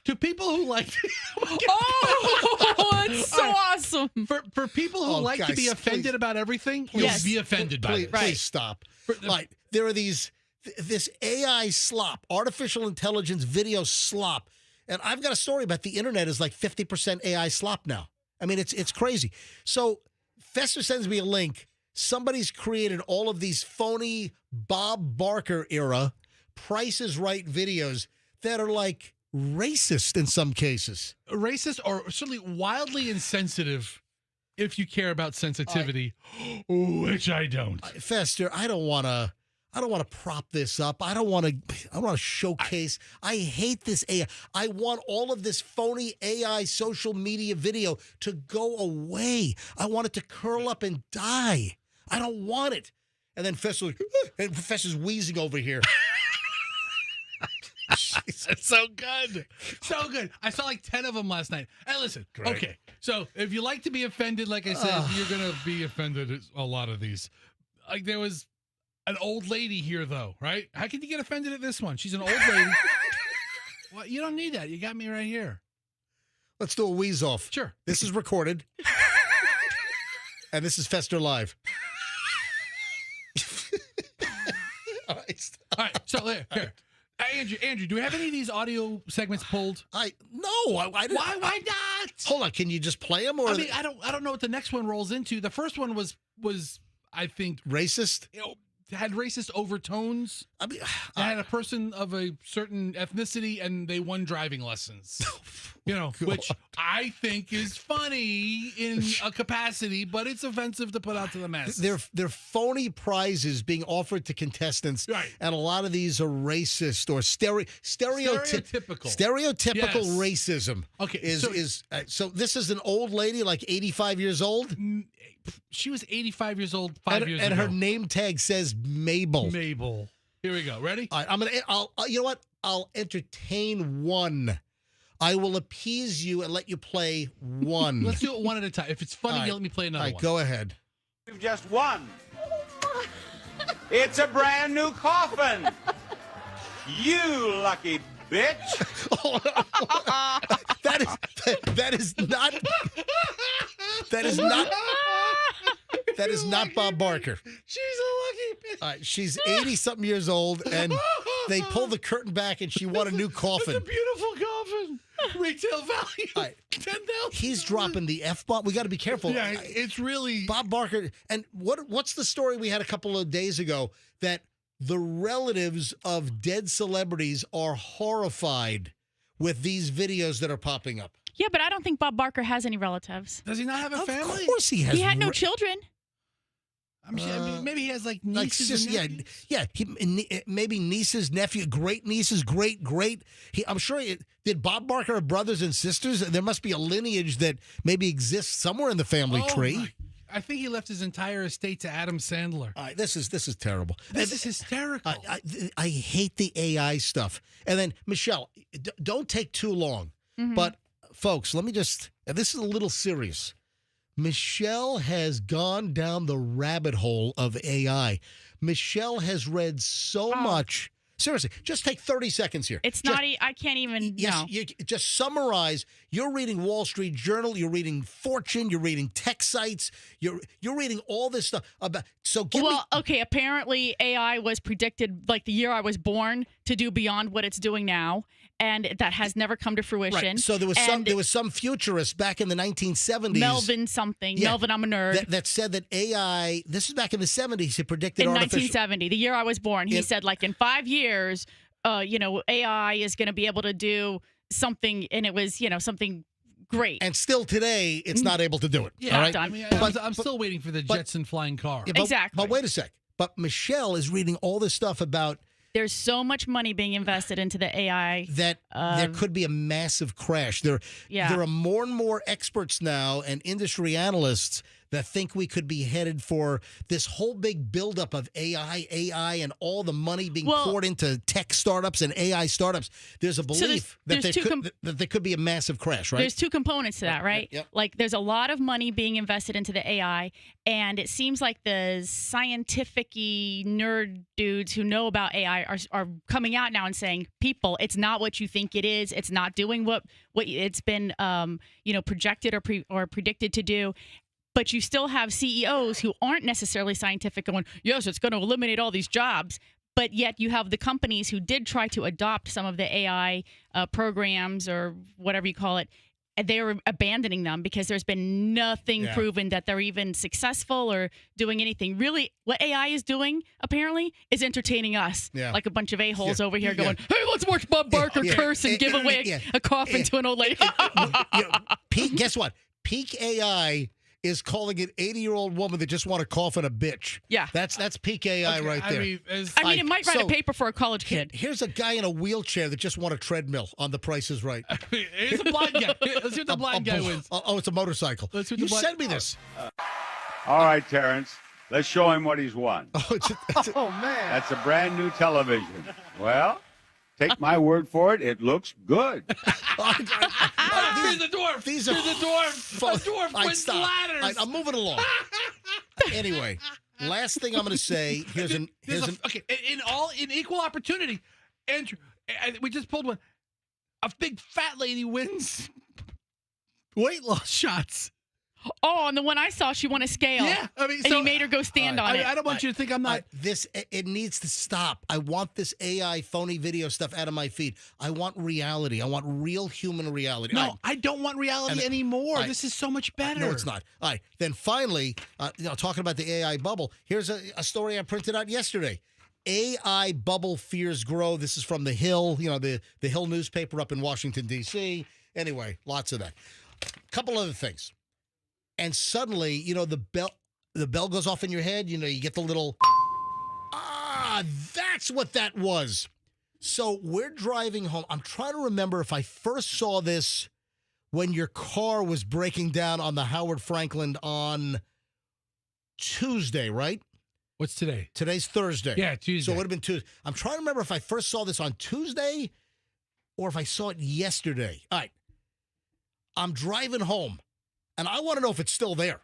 to people who like, it's so awesome. For people who like to be offended about everything, you'll be offended by it. Please stop. There are this AI slop, artificial intelligence video slop, and I've got a story about the internet is like 50% AI slop now. I mean, it's crazy. So Fester sends me a link. Somebody's created all of these phony Bob Barker era Price is Right videos that are like racist in some cases. Racist or certainly wildly insensitive if you care about sensitivity, which I don't. Fester, I don't want to prop this up. I want to showcase. I hate this AI. I want all of this phony AI social media video to go away. I want it to curl up and die. I don't want it. And then Professor's wheezing over here. It's so good. So good. I saw like 10 of them last night. Hey, listen. Great. Okay. So if you like to be offended, like I said, you're going to be offended at a lot of these. Like there was an old lady here, though, right? How can you get offended at this one? She's an old lady. Well, you don't need that. You got me right here. Let's do a wheeze off. Sure. This is recorded. And this is Fester Live. All right, so here. Andrew, do we have any of these audio segments pulled? No. Why not? Hold on, can you just play them? Or I mean, I don't know what the next one rolls into. The first one was I think racist. Had racist overtones. I mean, they had a person of a certain ethnicity and they won driving lessons. Which I think is funny in a capacity, but it's offensive to put out to the masses. They're phony prizes being offered to contestants, right? And a lot of these are racist or stereotypical yes. racism. Okay, so this is an old lady, like 85 years old. She was 85 years old 5 years ago. And her name tag says Mabel. Mabel. Here we go. Ready? All right, you know what? I'll entertain one. I will appease you and let you play one. Let's do it one at a time. If it's funny, right. you let me play another one. Go ahead. You've just won. It's a brand new coffin. You lucky bitch. That is not Bob Barker. She's a lucky bitch. All right, she's 80-something years old, and they pull the curtain back, and she won a new coffin. It's a beautiful coffin. Retail value, right. $10,000. He's dropping the F-bomb. We got to be careful. Yeah, it's really Bob Barker. And what's the story we had a couple of days ago that the relatives of dead celebrities are horrified with these videos that are popping up? Yeah, but I don't think Bob Barker has any relatives. Does he not have a family? Of course he has. He had no children. I'm sure, maybe he has like nieces and nephews. Yeah. Maybe nieces, nephew, great nieces, great. I'm sure. Did Bob Barker have brothers and sisters? There must be a lineage that maybe exists somewhere in the family tree. I think he left his entire estate to Adam Sandler. This is terrible. This is hysterical. I hate the AI stuff. And then Michelle, don't take too long. Mm-hmm. But folks, let me just, and this is a little serious. Michelle has gone down the rabbit hole of AI. Michelle has read so much. Seriously, just take 30 seconds here. It's just, not. I can't even. Yes, No. you just summarize. You're reading Wall Street Journal. You're reading Fortune. You're reading tech sites. You're reading all this stuff about. So give me. Well, okay. Apparently, AI was predicted like the year I was born to do beyond what it's doing now, and that has never come to fruition. Right. So there was some futurist back in the 1970s. Melvin something. Yeah. Melvin, I'm a nerd. That said that AI. This is back in the 70s. He predicted In artificial. 1970, the year I was born, he said like in 5 years, AI is going to be able to do something, and it was something great. And still today, it's not able to do it. Yeah, all right? done. I mean, I'm still waiting for the Jetson flying car. Yeah, but, Exactly. But wait a sec. But Michelle is reading all this stuff about There's so much money being invested into the AI. that there could be a massive crash. There are more and more experts now and industry analysts that think we could be headed for this whole big buildup of AI, and all the money being poured into tech startups and AI startups. There's a belief that there could be a massive crash, right? There's two components to that, right? Yep. Like there's a lot of money being invested into the AI, and it seems like the scientific-y nerd dudes who know about AI are coming out now and saying, people, it's not what you think it is. It's not doing what it's been projected or predicted to do. But you still have CEOs who aren't necessarily scientific going, yes, it's going to eliminate all these jobs. But yet you have the companies who did try to adopt some of the AI programs or whatever you call it. And they are abandoning them because there's been nothing proven that they're even successful or doing anything. Really, what AI is doing, apparently, is entertaining us. Yeah. Like a bunch of a-holes over here going, hey, let's watch Bob Barker curse and give away a coffin to an old lady. Guess what? Peak AI is calling an 80-year-old woman that just want to cough in a bitch. Yeah. That's peak AI right there. I mean, it might write a paper for a college kid. Here's a guy in a wheelchair that just want a treadmill on The Price is Right. Here's a blind guy. Let's see what the blind guy wins. Oh, it's a motorcycle. Let's see what You the blind- send me this. All right, Terrence. Let's show him what he's won. Oh, man. That's a brand new television. Well, take my word for it. It looks good. Here's the dwarf. These are Here's the dwarf. The dwarf wins the ladders. I'm moving along. Anyway, last thing I'm going to say. Okay, in equal opportunity, Andrew, we just pulled one. A big fat lady wins weight loss shots. Oh, and the one I saw, she won a scale. Yeah, I mean, and he made her go stand on it. I don't want you to think I'm not. It needs to stop. I want this AI phony video stuff out of my feed. I want reality. I want real human reality. No, I don't want reality anymore. This is so much better. No, it's not. All right. Then finally, talking about the AI bubble, here's a story I printed out yesterday. AI bubble fears grow. This is from The Hill, the Hill newspaper up in Washington, D.C. Anyway, lots of that. Couple other things. And suddenly, the bell goes off in your head. You get the little, that's what that was. So we're driving home. I'm trying to remember if I first saw this when your car was breaking down on the Howard Franklin on Tuesday, right? What's today? Today's Thursday. Yeah, Tuesday. So it would have been Tuesday. I'm trying to remember if I first saw this on Tuesday or if I saw it yesterday. All right. I'm driving home. And I want to know if it's still there.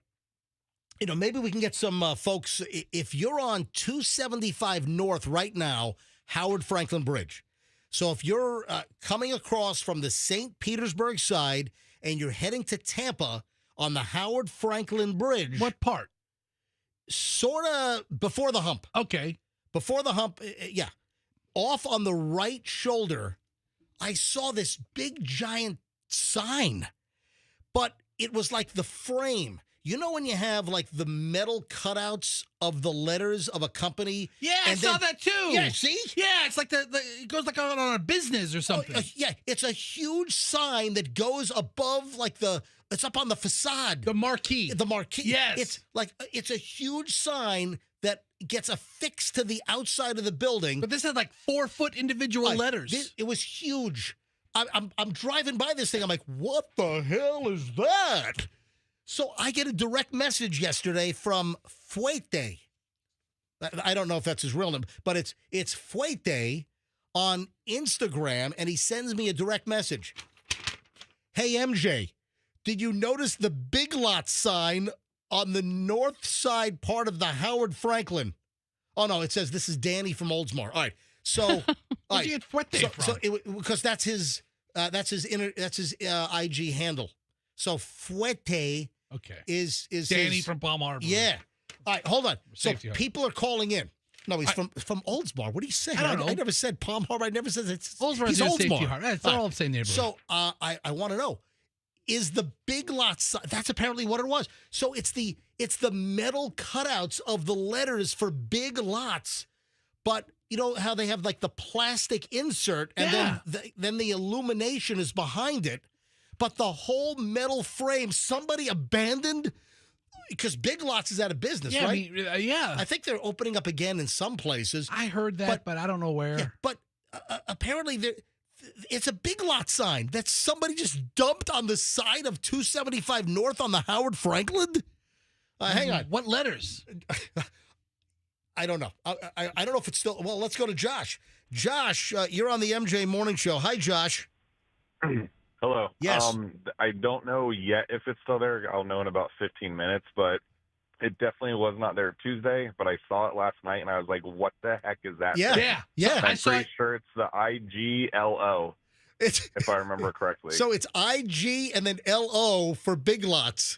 Maybe we can get some folks. If you're on 275 North right now, Howard Franklin Bridge. So if you're coming across from the St. Petersburg side and you're heading to Tampa on the Howard Franklin Bridge. What part? Sort of before the hump. Okay. Before the hump, yeah. Off on the right shoulder, I saw this big giant sign. But it was like the frame. When you have like the metal cutouts of the letters of a company? Yeah, I saw that too. Yeah, see? Yeah, it's like it goes like on a business or something. Yeah, it's a huge sign that goes above it's up on the facade. The marquee. The marquee. Yes. It's a huge sign that gets affixed to the outside of the building. But this had like 4-foot individual letters. It was huge. I'm driving by this thing. I'm like, what the hell is that? So I get a direct message yesterday from Fuete. I don't know if that's his real name, but it's Fuete on Instagram, and he sends me a direct message. Hey, MJ, did you notice the Big Lot sign on the north side part of the Howard Franklin? Oh, no, it says this is Danny from Oldsmar. All right. So, Where'd you get Fuerte from? Because that's his IG handle. So Fuerte is Danny his, from Palm Harbor. Yeah. All right, hold on. So Safety people are calling in. No, he's from Oldsmar. What do you say? I don't know. I never said Palm Harbor. I never said it's Oldsmar he's is Safety Oldsmar. Harbor. It's all the same neighborhood. So I want to know, is the Big Lot sign? That's apparently what it was. So it's the metal cutouts of the letters for Big Lots, but you know how they have like the plastic insert, and then the illumination is behind it, but the whole metal frame somebody abandoned because Big Lots is out of business, yeah, right? Yeah. I think they're opening up again in some places. I heard that, but I don't know where. Yeah, but apparently it's a Big Lot sign that somebody just dumped on the side of 275 North on the Howard Franklin. Hang on. What letters? I don't know. I don't know if it's still. Well, let's go to Josh. Josh, you're on the MJ Morning Show. Hi, Josh. Hello. Yes. I don't know yet if it's still there. I'll know in about 15 minutes, but it definitely was not there Tuesday, but I saw it last night, and I was like, what the heck is that? Yeah. I'm pretty sure it's the IGLO, if I remember correctly. So it's IG and then LO for Big Lots.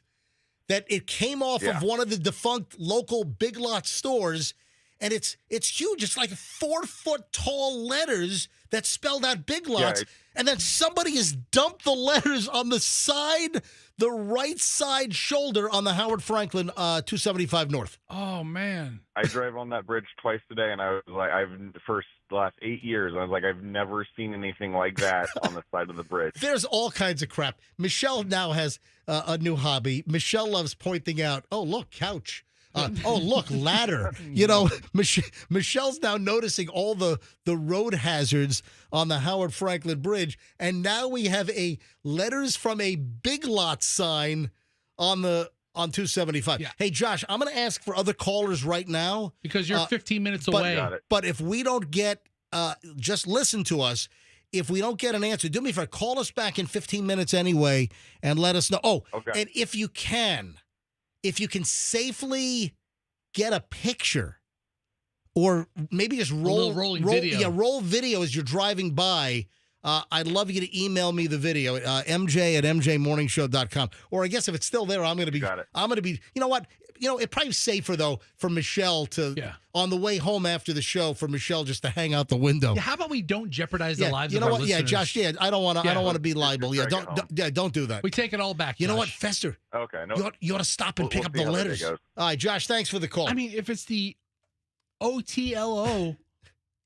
That it came off of one of the defunct local Big Lots stores, and it's huge. It's like 4-foot tall letters that spelled out Big Lots, and then somebody has dumped the letters on the side, the right side shoulder on the Howard Franklin 275 North. Oh, man. I drive on that bridge twice today, and I was like, for the last 8 years, I was like, I've never seen anything like that on the side of the bridge. There's all kinds of crap. Michelle now has a new hobby. Michelle loves pointing out, oh, look, couch. Oh, look, ladder. You know, Michelle's now noticing all the road hazards on the Howard Franklin Bridge. And now we have letters from a Big Lot sign on 275. Yeah. Hey, Josh, I'm going to ask for other callers right now. Because you're 15 minutes away. But if we don't get, just listen to us. If we don't get an answer, do me a favor, call us back in 15 minutes anyway and let us know. Oh, and if you can safely get a picture or maybe just roll video. Yeah, roll video as you're driving by. I'd love you to email me the video at mj@mjmorningshow.com. Or I guess if it's still there, I'm going to be, you know what? You know, it's probably safer, though, for Michelle to, on the way home after the show, for Michelle just to hang out the window. Yeah, how about we don't jeopardize the lives you of know our what? listeners? Yeah, Josh, I don't want to be liable. Yeah, don't do that. We take it all back, You know Josh. what, Fester? Okay. No, you ought to stop and pick up the letters. All right, Josh, thanks for the call. I mean, if it's the OTLO,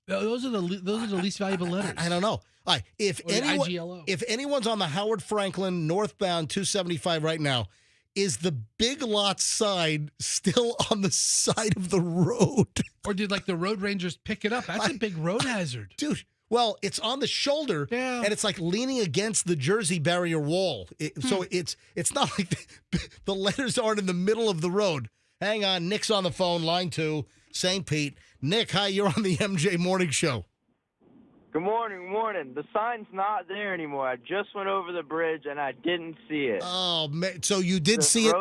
those are the least valuable letters. I don't know. All right, if anyone's on the Howard Franklin northbound 275 right now, is the Big Lot sign still on the side of the road? Or did the road rangers pick it up? That's a big road hazard. Dude, well, it's on the shoulder, and it's like leaning against the Jersey barrier wall. So it's not like the letters aren't in the middle of the road. Hang on, Nick's on the phone, line 2, St. Pete. Nick, hi, you're on the MJ Morning Show. Good morning. The sign's not there anymore. I just went over the bridge and I didn't see it. Oh, man. So you did see it?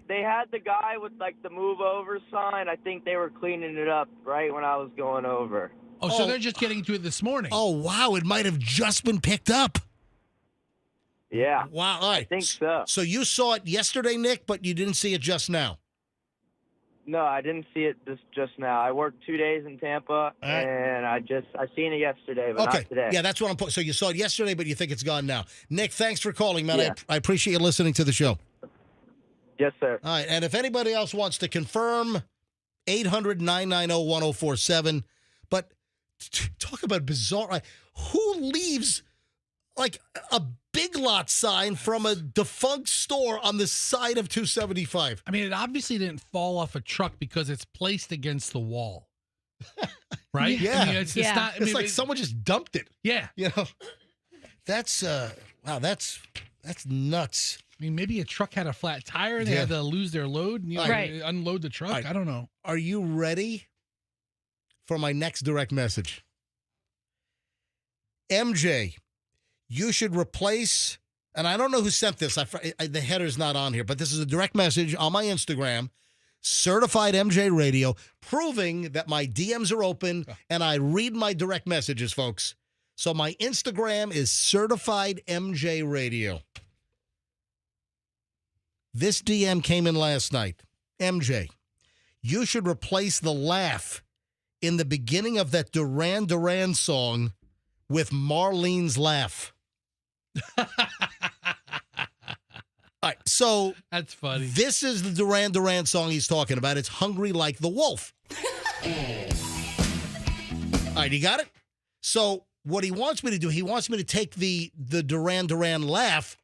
They had the guy with the move over sign. I think they were cleaning it up right when I was going over. Oh, so they're just getting to it this morning. Oh, wow. It might have just been picked up. Yeah. Wow. All right. I think so. So you saw it yesterday, Nick, but you didn't see it just now. No, I didn't see it just now. I worked 2 days in Tampa, and I seen it yesterday, but not today. Yeah, that's what I'm putting. So you saw it yesterday, but you think it's gone now. Nick, thanks for calling, man. Yeah. I appreciate you listening to the show. Yes, sir. All right, and if anybody else wants to confirm, 800-990-1047. But talk about bizarre. Who leaves a Big Lot sign from a defunct store on the side of 275? I mean, it obviously didn't fall off a truck because it's placed against the wall. Right? Yeah. I mean, it's not. It's like someone just dumped it. Yeah. You know, that's wow. That's nuts. I mean, maybe a truck had a flat tire and they had to lose their load and unload the truck. I don't know. Are you ready for my next direct message? MJ, you should replace and I don't know who sent this. The header's not on here, but this is a direct message on my Instagram, Certified MJ Radio, proving that my DMs are open and I read my direct messages, folks. So my Instagram is Certified MJ Radio. This DM came in last night. MJ, you should replace the laugh in the beginning of that Duran Duran song with Marlene's laugh. All right, so that's funny. This is the Duran Duran song he's talking about. It's Hungry Like the Wolf. All right, you got it? So what he wants me to do, he wants me to take the Duran Duran laugh,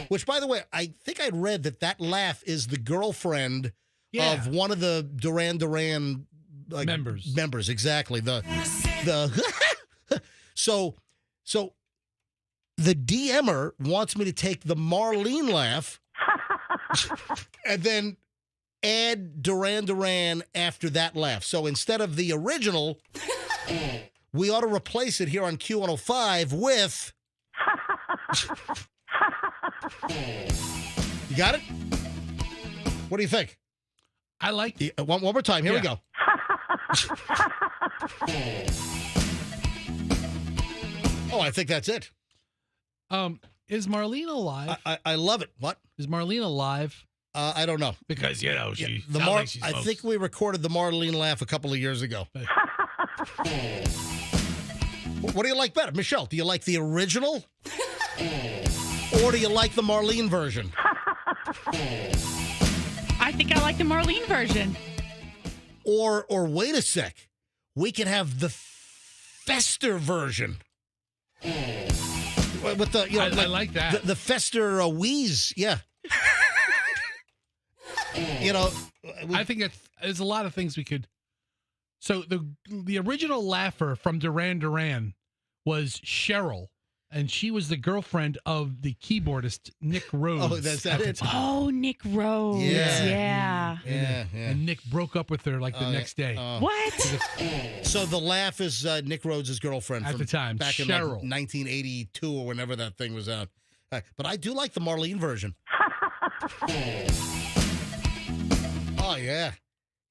which, by the way, I think I'd read that laugh is the girlfriend of one of the Duran Duran members. Members, exactly. So the DMer wants me to take the Marlene laugh and then add Duran Duran after that laugh. So instead of the original, we ought to replace it here on Q105 with... You got it? What do you think? I like it. One more time. Here we go. Oh, I think that's it. Is Marlene alive? I love it. What? Is Marlene alive? I don't know. Because, she like I think we recorded the Marlene laugh a couple of years ago. What do you like better? Michelle, do you like the original? Or do you like the Marlene version? I think I like the Marlene version. Or wait a sec. We can have the Fester version. With the, I like that. The Fester wheeze, yeah. I think there's a lot of things we could. So the original laugher from Duran Duran was Cheryl, and she was the girlfriend of the keyboardist Nick Rhodes. Oh, that's that it? Oh, Nick Rhodes. Yeah. And Nick broke up with her the next day. What? So the laugh is Nick Rhodes' girlfriend at the time, back Cheryl. in 1982 or whenever that thing was out. But I do like the Marlene version. Oh yeah.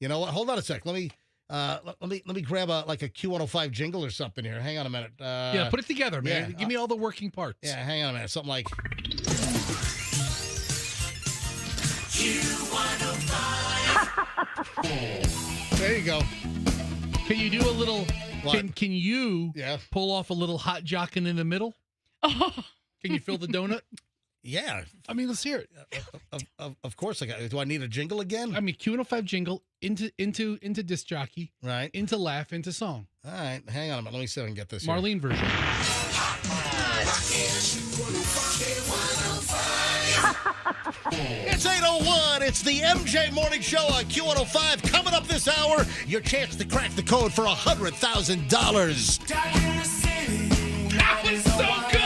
You know what? Hold on a sec. Let me grab a Q105 jingle or something here. Hang on a minute. Put it together, man. Give me all the working parts. Yeah, hang on a minute. Something like Q105. There you go. Can you do a little? What? Can you pull off a little hot jockin' in the middle? Oh. Can you fill the donut? Yeah. I mean, let's hear it. Of course I got it. Do I need a jingle again? I mean, Q105 jingle into disc jockey, right? Into laugh, into song. All right, hang on a minute. Let me see if I can get this. Marlene version. It's 8:01. It's the MJ Morning Show on Q105. Coming up this hour, your chance to crack the code for $100,000. That was so good.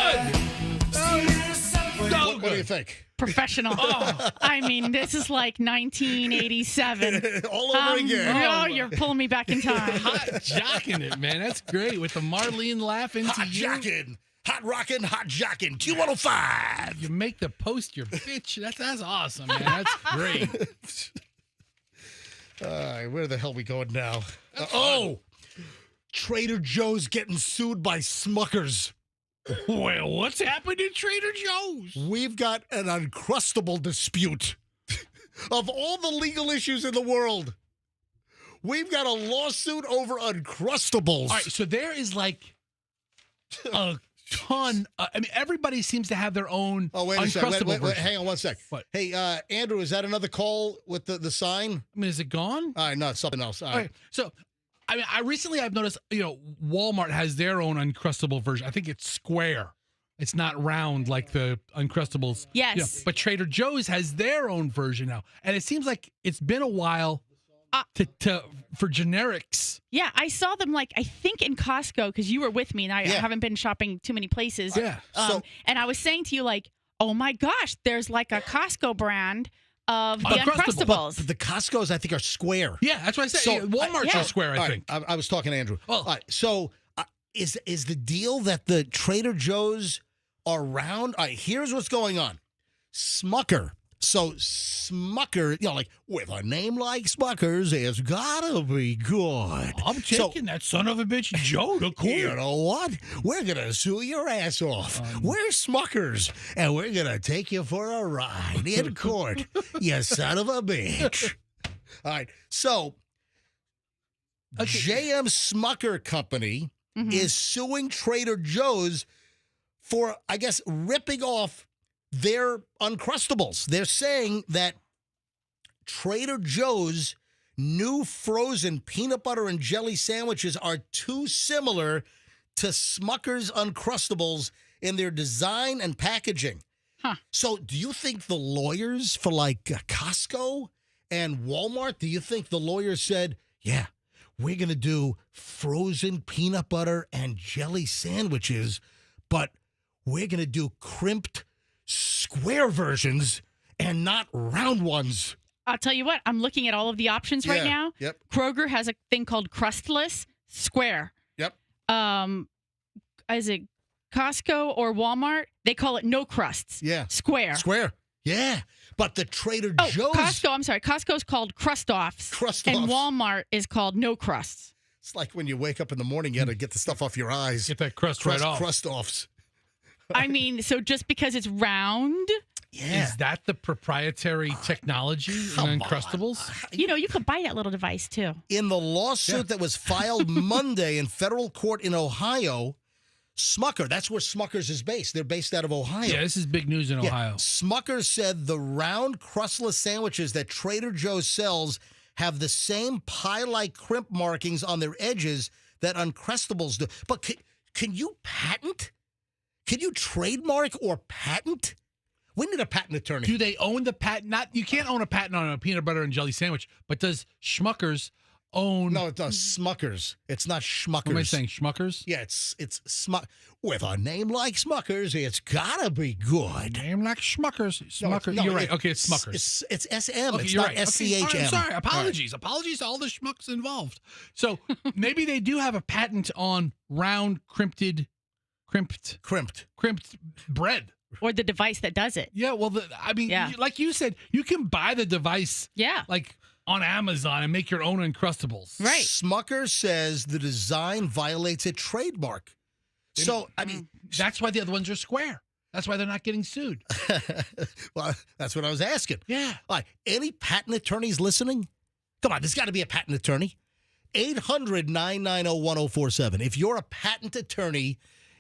What do you think? Professional. I mean, this is like 1987. All over again. Oh, you're pulling me back in time. Hot jocking it, man. That's great. With the Marlene laugh into hot jocking. Hot rockin', hot jocking. Q105. You make the post your bitch. That's awesome, man. That's great. Where the hell are we going now? Trader Joe's getting sued by Smuckers. Well, what's happened in Trader Joe's? We've got an Uncrustable dispute. Of all the legal issues in the world, we've got a lawsuit over Uncrustables. All right, so there is like a ton. I mean, everybody seems to have their own Uncrustable version. Hang on one sec. What? Hey, Andrew, is that another call with the sign? I mean, is it gone? All right, no, it's something else. All right. So... I mean, I've noticed, Walmart has their own Uncrustable version. I think it's square. It's not round like the Uncrustables. Yes. But Trader Joe's has their own version now. And it seems like it's been a while for generics. Yeah, I saw them I think in Costco because you were with me and I haven't been shopping too many places. Yeah. And I was saying to you oh my gosh, there's a Costco brand of the Uncrustables. But the Costco's, I think, are square. Yeah, that's what I said. So, Walmart's are square, I think. I was talking to Andrew. Oh. All right, so is the deal that the Trader Joe's around. All right, here's what's going on. Smucker. So Smucker, like with a name like Smucker's, it's gotta be good. I'm taking that son of a bitch Joe to court. You know what? We're gonna sue your ass off. We're Smuckers, and we're gonna take you for a ride in court. You son of a bitch. All right, so J.M. Smucker Company is suing Trader Joe's for, I guess, ripping off their Uncrustables. They're saying that Trader Joe's new frozen peanut butter and jelly sandwiches are too similar to Smucker's Uncrustables in their design and packaging. So do you think the lawyers for like Costco and Walmart, do you think the lawyers said, yeah, we're going to do frozen peanut butter and jelly sandwiches, but we're going to do crimped square versions and not round ones? I'll tell you what, I'm looking at all of the options right now. Yep. Kroger has a thing called crustless square. Yep. Is it Costco or Walmart? They call it no crusts. Yeah. Square. Square. Yeah. But the Trader Joe's. Costco, I'm sorry. Costco's called crust-offs. Crust-offs. And Walmart is called no crusts. It's like when you wake up in the morning, you got to get the stuff off your eyes. Get that crust right off. Crust-offs. I mean, so just because it's round. Yeah. Is that the proprietary technology in Uncrustables? You know, you could buy that little device too. In the lawsuit that was filed Monday in federal court in Ohio, Smucker, that's where Smucker's is based. They're based out of Ohio. Yeah, this is big news in Ohio. Smucker said the round crustless sandwiches that Trader Joe's sells have the same pie-like crimp markings on their edges that Uncrustables do. But can you patent? Can you trademark or patent? We need a patent attorney. Do they own the patent? You can't own a patent on a peanut butter and jelly sandwich, but does Schmuckers own? No, it does. Smuckers. It's not Schmuckers. What am I saying? Schmuckers? Yeah, it's Smuck. With a name like Smuckers, it's gotta be good. Name like Schmuckers. Smuckers. No, you're right. Okay, it's Smuckers. It's SM. Okay, it's you're not right. SCHM. Okay, I'm sorry. Apologies. Apologies to all the schmucks involved. So maybe they do have a patent on round crimped bread. Or the device that does it. Yeah, well, like you said, you can buy the device like on Amazon and make your own Uncrustables. Right. Smucker says the design violates a trademark. So, I mean, that's why the other ones are square. That's why they're not getting sued. Well, that's what I was asking. Yeah. All right, any patent attorneys listening? Come on, there's got to be a patent attorney. 800-990-1047. If you're a patent attorney,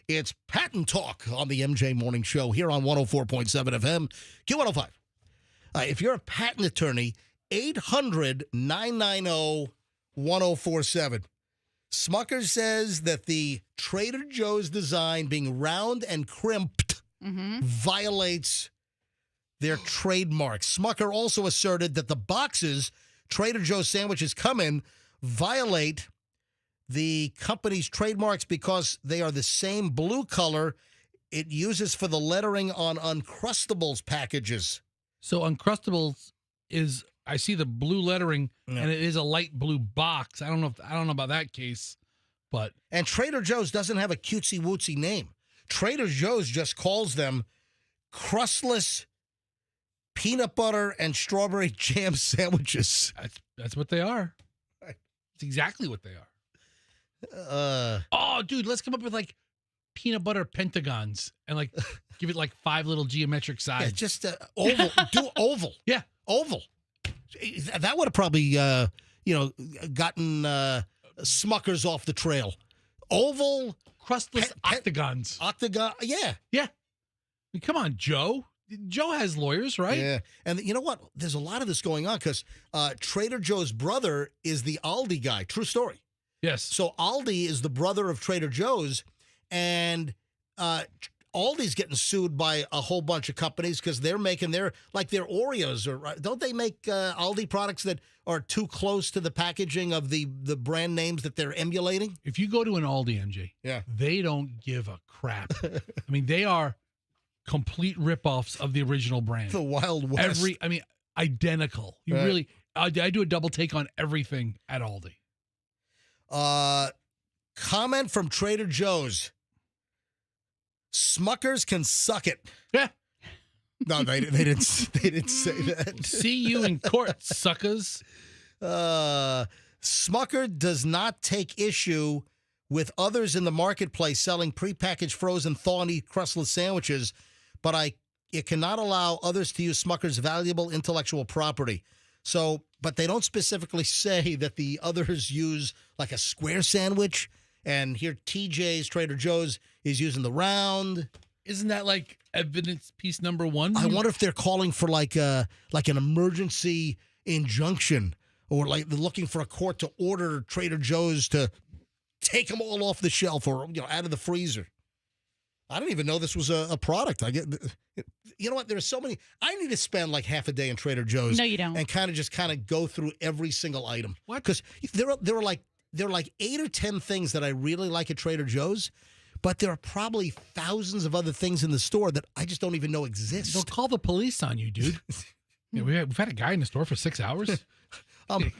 it's Patent Talk on the MJ Morning Show here on 104.7 FM, Q105. If you're a patent attorney, 800-990-1047. Smucker says that the Trader Joe's design being round and crimped violates their trademark. Smucker also asserted that the boxes Trader Joe's sandwiches come in violate the company's trademarks because they are the same blue color it uses for the lettering on Uncrustables packages. So Uncrustables is, I see the blue lettering, and it is a light blue box. I don't know about that case, but and Trader Joe's doesn't have a cutesy wootsy name. Trader Joe's just calls them crustless peanut butter and strawberry jam sandwiches. That's what they are. It's exactly what they are. Oh, dude, let's come up with like peanut butter pentagons and like give it like 5 little geometric sides. Yeah, just oval. Do oval. Yeah, oval. That would have probably gotten Smuckers off the trail. Oval, crustless octagons. Octagon. Yeah. I mean, come on, Joe. Joe has lawyers, right? Yeah. And you know what? There's a lot of this going on because Trader Joe's brother is the Aldi guy. True story. Yes. So Aldi is the brother of Trader Joe's, and Aldi's getting sued by a whole bunch of companies because they're making their Oreos, or don't they make Aldi products that are too close to the packaging of the brand names that they're emulating? If you go to an Aldi, MJ, they don't give a crap. I mean, they are complete ripoffs of the original brand. The Wild West. Identical. You really, I do a double take on everything at Aldi. Comment from Trader Joe's. Smuckers can suck it. Yeah. No, they didn't say that. See you in court, suckers. Smucker does not take issue with others in the marketplace selling prepackaged frozen thaw-and-eat crustless sandwiches, but it cannot allow others to use Smucker's valuable intellectual property. So, but they don't specifically say that the others use like a square sandwich, and here TJ's, Trader Joe's, is using the round. Isn't that like evidence piece number 1? I wonder if they're calling for like an emergency injunction, or like they're looking for a court to order Trader Joe's to take them all off the shelf or out of the freezer. I didn't even know this was a product. You know what? There's so many. I need to spend like half a day in Trader Joe's. No, you don't. And kind of go through every single item. What? Because there are like 8 or 10 things that I really like at Trader Joe's, but there are probably thousands of other things in the store that I just don't even know exist. They'll call the police on you, dude. We've had a guy in the store for 6 hours. I'm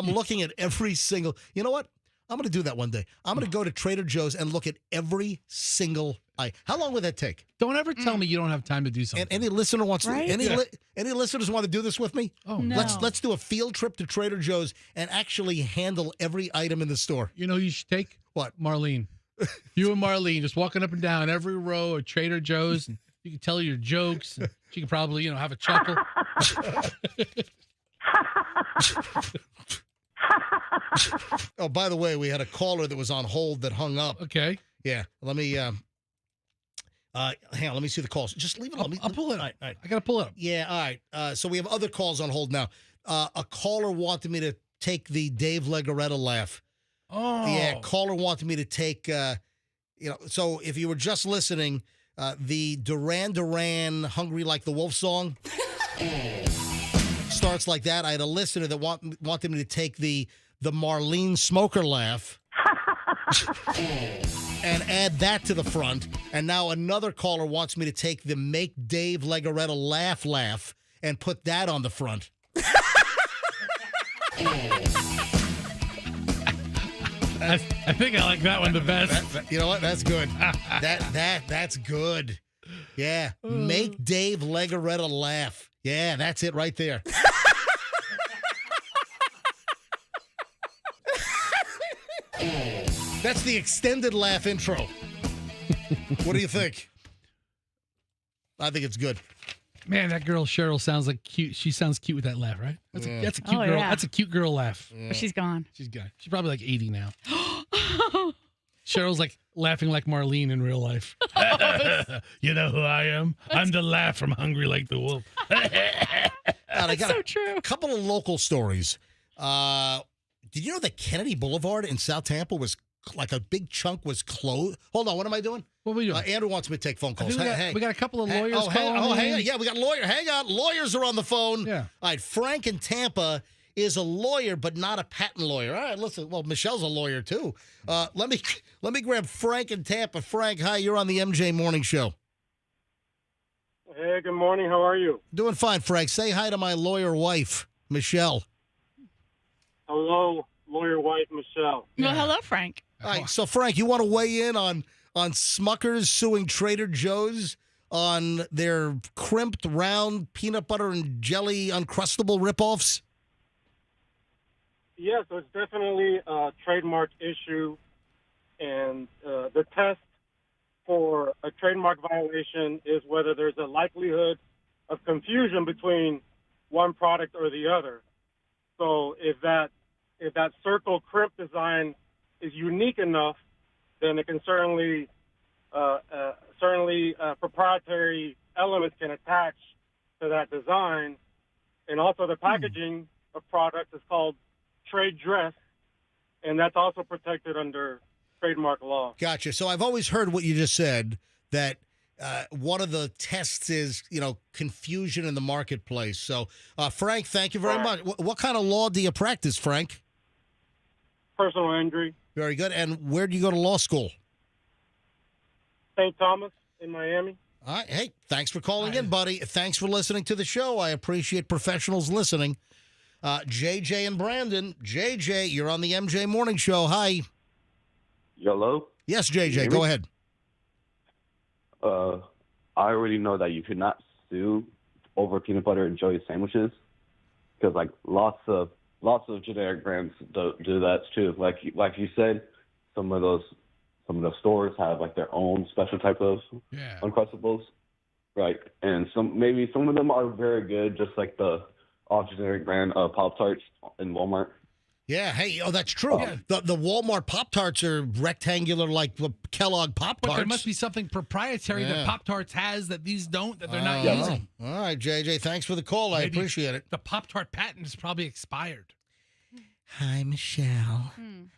looking at every single. You know what? I'm going to do that one day. I'm going to go to Trader Joe's and look at every single item. How long would that take? Don't ever tell me you don't have time to do something. And any listener wants Right? to. Any listeners want to do this with me? Oh, no. Let's do a field trip to Trader Joe's and actually handle every item in the store. You know who you should take? What? Marlene. You and Marlene just walking up and down every row of Trader Joe's. And you can tell her your jokes. And she can probably, have a chuckle. Oh, by the way, we had a caller that was on hold that hung up. Okay. Yeah. Let me hang on, let me see the calls. Just leave it on. I'll pull it up. All right. I got to pull it up. Yeah, all right. So we have other calls on hold now. A caller wanted me to take the Dave Legaretta laugh. Oh. Yeah, caller wanted me to take, so if you were just listening, the Duran Duran Hungry Like the Wolf song starts like that. I had a listener that wanted me to take the Marlene Smoker laugh and add that to the front. And now another caller wants me to take the Make Dave Legaretta laugh and put that on the front. I think I like that one the best. You know what? That's good. That's good. Yeah. Make Dave Legaretta laugh. Yeah, that's it right there. That's the extended laugh intro. What do you think? I think it's good. Man, that girl Cheryl sounds like cute. She sounds cute with that laugh, right? That's a cute girl. Yeah. That's a cute girl laugh. But she's gone. She's gone. She's probably like 80 now. Cheryl's like laughing like Marlene in real life. You know who I am? I'm the laugh from Hungry Like the Wolf. I got so true. a couple of local stories. Did you know that Kennedy Boulevard in South Tampa was like a big chunk was closed? Hold on, what am I doing? What were you doing? Andrew wants me to take phone calls. We got a couple of lawyers. Hang on. Yeah, we got lawyers. Hang on. Lawyers are on the phone. Yeah. All right, Frank in Tampa is a lawyer, but not a patent lawyer. All right, listen. Well, Michelle's a lawyer too. Let me grab Frank in Tampa. Frank, hi. You're on the MJ Morning Show. Hey, good morning. How are you? Doing fine, Frank. Say hi to my lawyer wife, Michelle. Hello, lawyer wife Michelle. Well, hello, Frank. All right, so Frank, you want to weigh in on Smucker's suing Trader Joe's on their crimped, round, peanut butter and jelly Uncrustable ripoffs? Yeah, so it's definitely a trademark issue, and the test for a trademark violation is whether there's a likelihood of confusion between one product or the other. So if that circle crimp design is unique enough, then it can certainly proprietary elements can attach to that design, and also the packaging of products is called trade dress, and that's also protected under trademark law. Gotcha. So I've always heard what you just said, that one of the tests is, confusion in the marketplace. So, Frank, thank you very much. What kind of law do you practice, Frank? Personal injury. Very good. And where do you go to law school? St. Thomas in Miami. All right. Hey, thanks for calling in, buddy. Thanks for listening to the show. I appreciate professionals listening. JJ and Brandon. JJ, you're on the MJ Morning Show. Hi. Hello? Yes, JJ, go ahead. I already know that you could not sue over peanut butter and jelly sandwiches because like lots of generic brands do that too. Like you said, some of those stores have like their own special type of Uncrustables, right? And some of them are very good, just like the all generic brand Pop-Tarts in Walmart. Yeah, hey, that's true. The Walmart Pop-Tarts are rectangular like the Kellogg Pop-Tarts. But there must be something proprietary that Pop-Tarts has that these don't, that they're not using. All right, JJ, thanks for the call. I appreciate it. The Pop-Tart patent is probably expired. Hi, Michelle.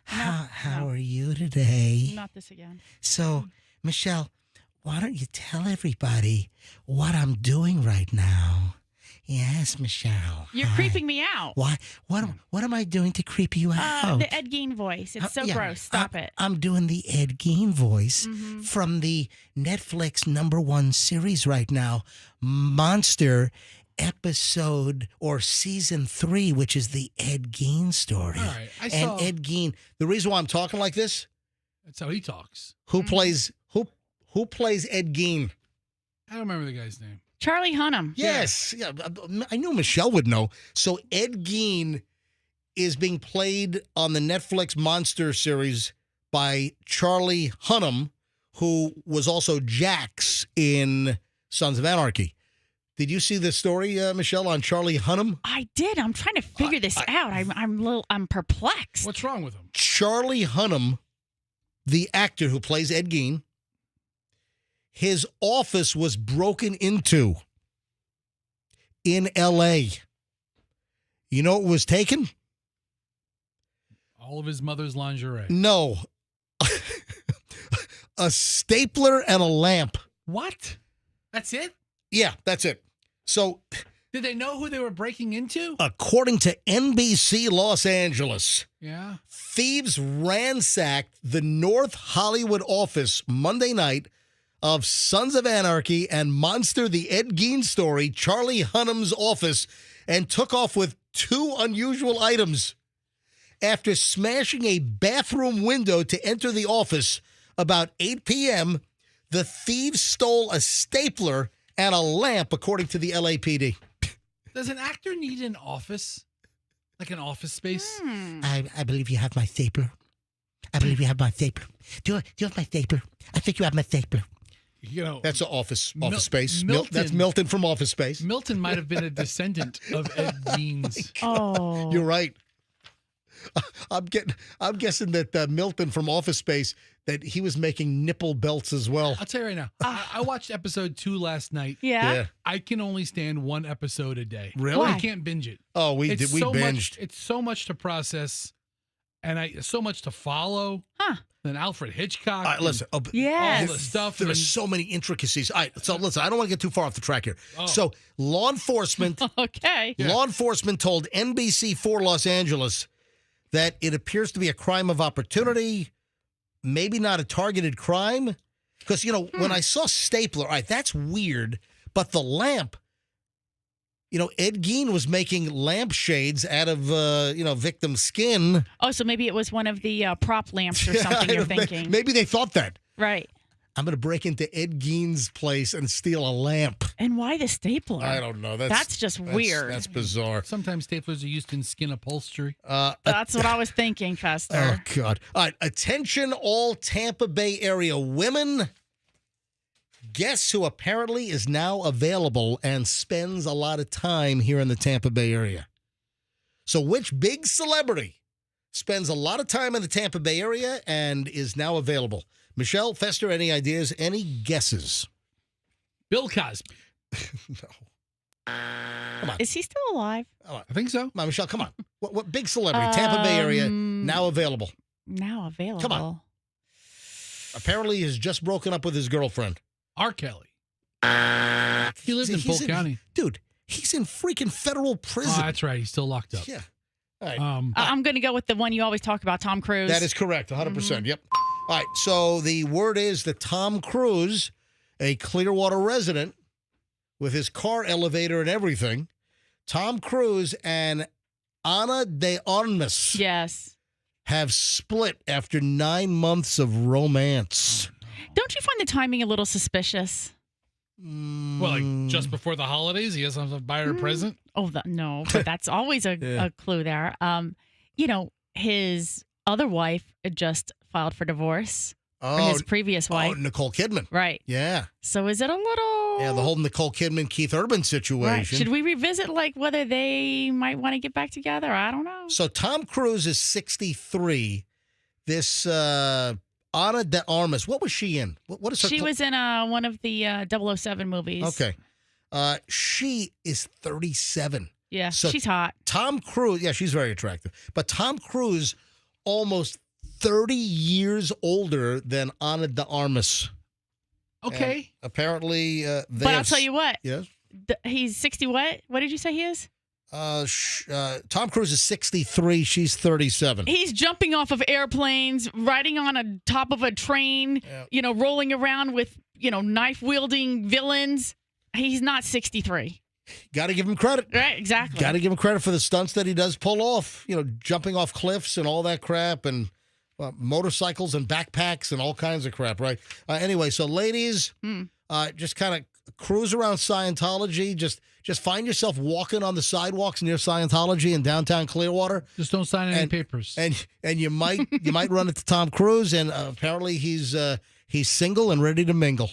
How are you today? Not this again. So, Michelle, why don't you tell everybody what I'm doing right now? Yes, Michelle. You're creeping me out. Why? What am I doing to creep you out? The Ed Gein voice. It's so gross. Stop it. I'm doing the Ed Gein voice from the Netflix #1 series right now, Monster episode or season 3, which is the Ed Gein story. All right, Ed Gein. The reason why I'm talking like this. That's how he talks. Who plays Ed Gein? I don't remember the guy's name. Charlie Hunnam. Yes. Yeah, I knew Michelle would know. So Ed Gein is being played on the Netflix Monster series by Charlie Hunnam, who was also Jax in Sons of Anarchy. Did you see the story, Michelle, on Charlie Hunnam? I did. I'm trying to figure this out. I'm perplexed. What's wrong with him? Charlie Hunnam, the actor who plays Ed Gein, his office was broken into in L.A. You know what was taken? All of his mother's lingerie. No. A stapler and a lamp. What? That's it? Yeah, that's it. So, did they know who they were breaking into? According to NBC Los Angeles, thieves ransacked the North Hollywood office Monday night of Sons of Anarchy and Monster, the Ed Gein story, Charlie Hunnam's office, and took off with 2 unusual items. After smashing a bathroom window to enter the office about 8 p.m., the thieves stole a stapler and a lamp, according to the LAPD. Does an actor need an office? Like an office space? I believe you have my stapler. I believe you have my stapler. Do you have my stapler? I think you have my stapler. You know, that's an office space. Milton, that's Milton from Office Space. Milton might have been a descendant of Ed Gein's. Oh, you're right. I'm guessing that Milton from Office Space, that he was making nipple belts as well. I'll tell you right now. I watched episode 2 last night. Yeah. I can only stand 1 episode a day. Really? Why? I can't binge it. Oh, we binged. It's so much to process, and so much to follow. Huh. Then Alfred Hitchcock. Listen. All the stuff. There are so many intricacies. All right. So listen, I don't want to get too far off the track here. So law enforcement. Okay. Law enforcement told NBC4 Los Angeles that it appears to be a crime of opportunity, maybe not a targeted crime. Because, when I saw stapler, all right, that's weird. But the lamp, Ed Gein was making lampshades out of, victim skin. Oh, so maybe it was one of the prop lamps or something you're thinking. Maybe they thought that. Right. I'm going to break into Ed Gein's place and steal a lamp. And why the stapler? I don't know. That's just weird. That's bizarre. Sometimes staplers are used in skin upholstery. That's what I was thinking, Fester. Oh, God. All right. Attention, all Tampa Bay area women. Guess who apparently is now available and spends a lot of time here in the Tampa Bay area? So which big celebrity spends a lot of time in the Tampa Bay area and is now available? Michelle, Fester, any ideas, any guesses? Bill Cosby. No. Come on. Is he still alive? I think so. Come on, Michelle, come on. What big celebrity, Tampa Bay area, now available? Now available. Come on. Apparently he's just broken up with his girlfriend. R. Kelly. He lived in Polk County. Dude, he's in freaking federal prison. Oh, that's right. He's still locked up. Yeah. All right. I'm going to go with the one you always talk about, Tom Cruise. That is correct, 100%. Yep. All right, so the word is that Tom Cruise, a Clearwater resident with his car elevator and everything, Tom Cruise and Ana de Armas have split after 9 months of romance. Don't you find the timing a little suspicious? Well, like just before the holidays, he has to buy her a present. Oh, no, but that's always a clue there. His other wife just filed for divorce from his previous wife. Oh, Nicole Kidman. Right. Yeah. So is it a little... Yeah, the whole Nicole Kidman, Keith Urban situation. Right. Should we revisit whether they might want to get back together? I don't know. So Tom Cruise is 63. This Ana de Armas, what was she in? What is her? She was in one of the 007 movies. Okay. She is 37. Yeah, so she's hot. Tom Cruise, yeah, she's very attractive. But Tom Cruise, almost 30 years older than Ana de Armas. Okay. And apparently, but I'll tell you what. Yes. He's 60. What did you say he is? Tom Cruise is 63. She's 37. He's jumping off of airplanes, riding on top of a train, rolling around with, knife wielding villains. He's not 63. Got to give him credit. Right, exactly. Got to give him credit for the stunts that he does pull off. Jumping off cliffs and all that crap, and motorcycles and backpacks and all kinds of crap, right? Anyway, so ladies, just kind of cruise around Scientology. Just find yourself walking on the sidewalks near Scientology in downtown Clearwater. Just don't sign any papers. And you might run into Tom Cruise, and apparently he's single and ready to mingle.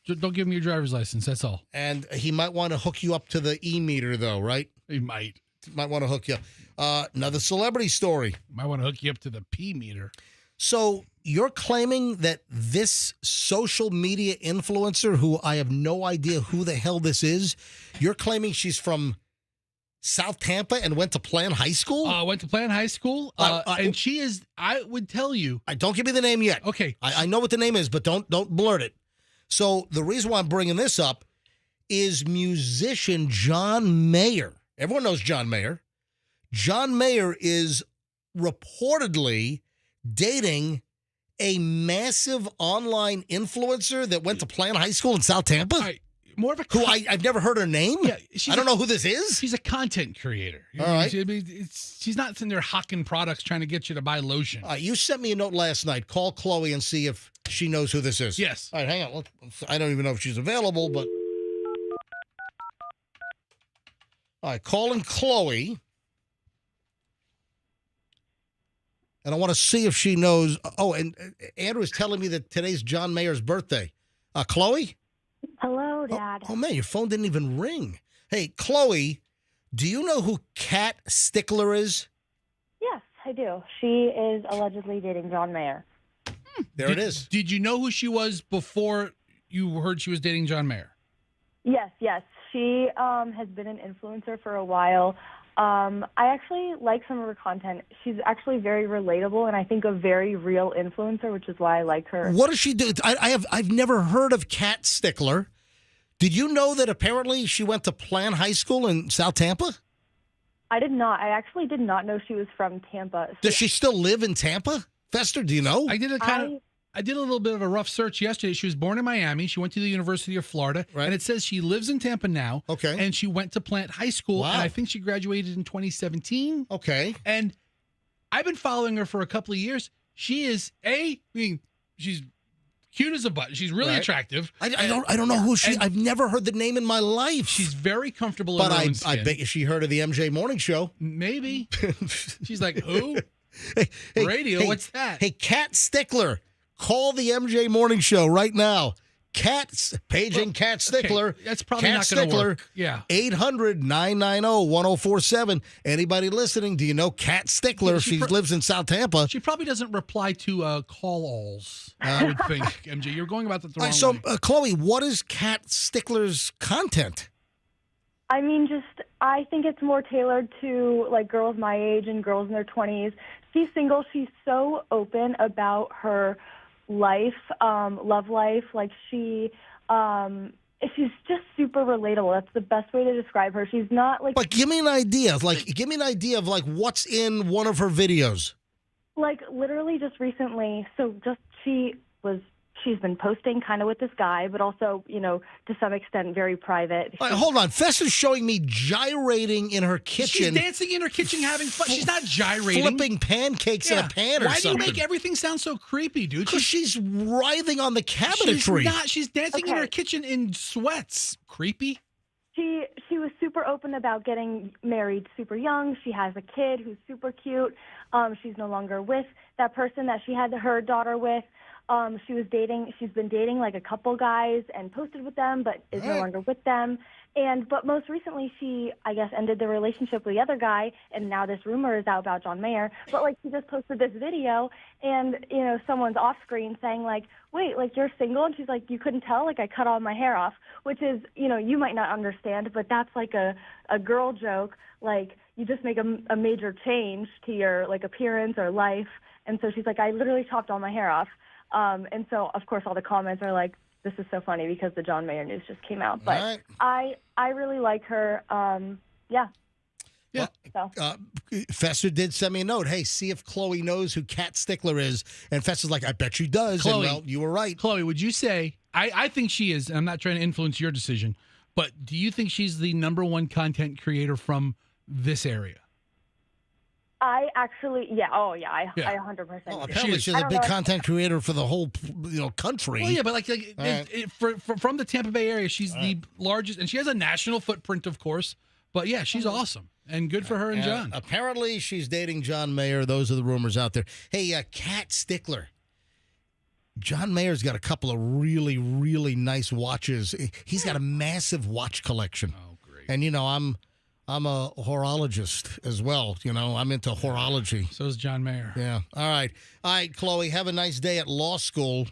Don't give him your driver's license. That's all. And he might want to hook you up to the e-meter, though, right? He might. Might want to hook you up. Another celebrity story. Might want to hook you up to the P meter. So you're claiming that this social media influencer, who I have no idea who the hell this is, you're claiming she's from South Tampa and went to Plan High School? Went to Plan High School. And she is, I would tell you. Don't give me the name yet. Okay. I know what the name is, but don't blurt it. So the reason why I'm bringing this up is musician John Mayer. Everyone knows John Mayer. John Mayer is reportedly dating a massive online influencer that went to Plan High School in South Tampa. More of a who I've never heard her name. Yeah, I don't know who this is. She's a content creator. All right. She's not sitting there hawking products trying to get you to buy lotion. You sent me a note last night. Call Chloe and see if she knows who this is. Yes. All right, hang on. I don't even know if she's available, but... All right, calling Chloe. And I want to see if she knows. Oh, and Andrew is telling me that today's John Mayer's birthday. Chloe? Hello, Dad. Oh, man, your phone didn't even ring. Hey, Chloe, do you know who Kat Stickler is? Yes, I do. She is allegedly dating John Mayer. There it is. Did you know who she was before you heard she was dating John Mayer? Yes. She has been an influencer for a while. I actually like some of her content. She's actually very relatable and I think a very real influencer, which is why I like her. What does she do? I've never heard of Kat Stickler. Did you know that apparently she went to Plan High School in South Tampa? I did not. I actually did not know she was from Tampa. Does she still live in Tampa? Fester, do you know? I did a little bit of a rough search yesterday. She was born in Miami. She went to the University of Florida. Right. And it says she lives in Tampa now. Okay. And she went to Plant High School. Wow. And I think she graduated in 2017. Okay. And I've been following her for a couple of years. She is, she's cute as a button. She's really attractive. I don't know who she is. I've never heard the name in my life. She's very comfortable in her own skin. I bet you she heard of the MJ Morning Show. Maybe. She's like, who? Hey, Radio? What's that? Hey, Kat Stickler. Call the MJ Morning Show right now. Paging Kat Stickler. Okay. That's probably Kat not going to Stickler, work. Yeah. 800-990-1047. Anybody listening, do you know Kat Stickler? She lives in South Tampa. She probably doesn't reply to call-alls, I would think, MJ. You're going about the wrong way. So, Chloe, what is Kat Stickler's content? I mean, I think it's more tailored to, like, girls my age and girls in their 20s. She's single. She's so open about her life, love life. Like, she's just super relatable. That's the best way to describe her. She's not, like... But give me an idea. Give me an idea of, what's in one of her videos. Like, literally just recently, she was she's been posting kind of with this guy, but also, to some extent, very private. All right, hold on. Fess is showing me gyrating in her kitchen. She's dancing in her kitchen having fun. She's not gyrating. Flipping pancakes in a pan or Why something. do you make everything sound so creepy, dude? Because she's writhing on the cabinetry. She's not. She's dancing in her kitchen in sweats. Creepy. She was super open about getting married super young. She has a kid who's super cute. She's no longer with that person that she had her daughter with. She's been dating like a couple guys and posted with them, but is no longer with them. But most recently, she, I guess, ended the relationship with the other guy, and now this rumor is out about John Mayer. But, she just posted this video, and, someone's off screen saying, wait, you're single? And she's like, you couldn't tell? I cut all my hair off, which is, you might not understand, but that's a girl joke. You just make a major change to your, appearance or life. And so she's like, I literally chopped all my hair off. And so, of course, all the comments are like, this is so funny because the John Mayer news just came out. But I really like her. Yeah. Well, Fester did send me a note. Hey, see if Chloe knows who Kat Stickler is. And Fester's like, I bet she does. Chloe, and, well, you were right. Chloe, would you say, I think she is, and I'm not trying to influence your decision, but do you think she's the #1 content creator from this area? I actually, I 100%. Well, apparently she's a big content creator for the whole, country. Well, yeah, but from the Tampa Bay area, she's the largest, and she has a national footprint, of course. But yeah, she's awesome, and good for her and John. Apparently, she's dating John Mayer. Those are the rumors out there. Hey, Kat Stickler. John Mayer's got a couple of really, really nice watches. He's got a massive watch collection. Oh, great! And I'm a horologist as well. I'm into horology. So is John Mayer. Yeah. All right, Chloe. Have a nice day at law school.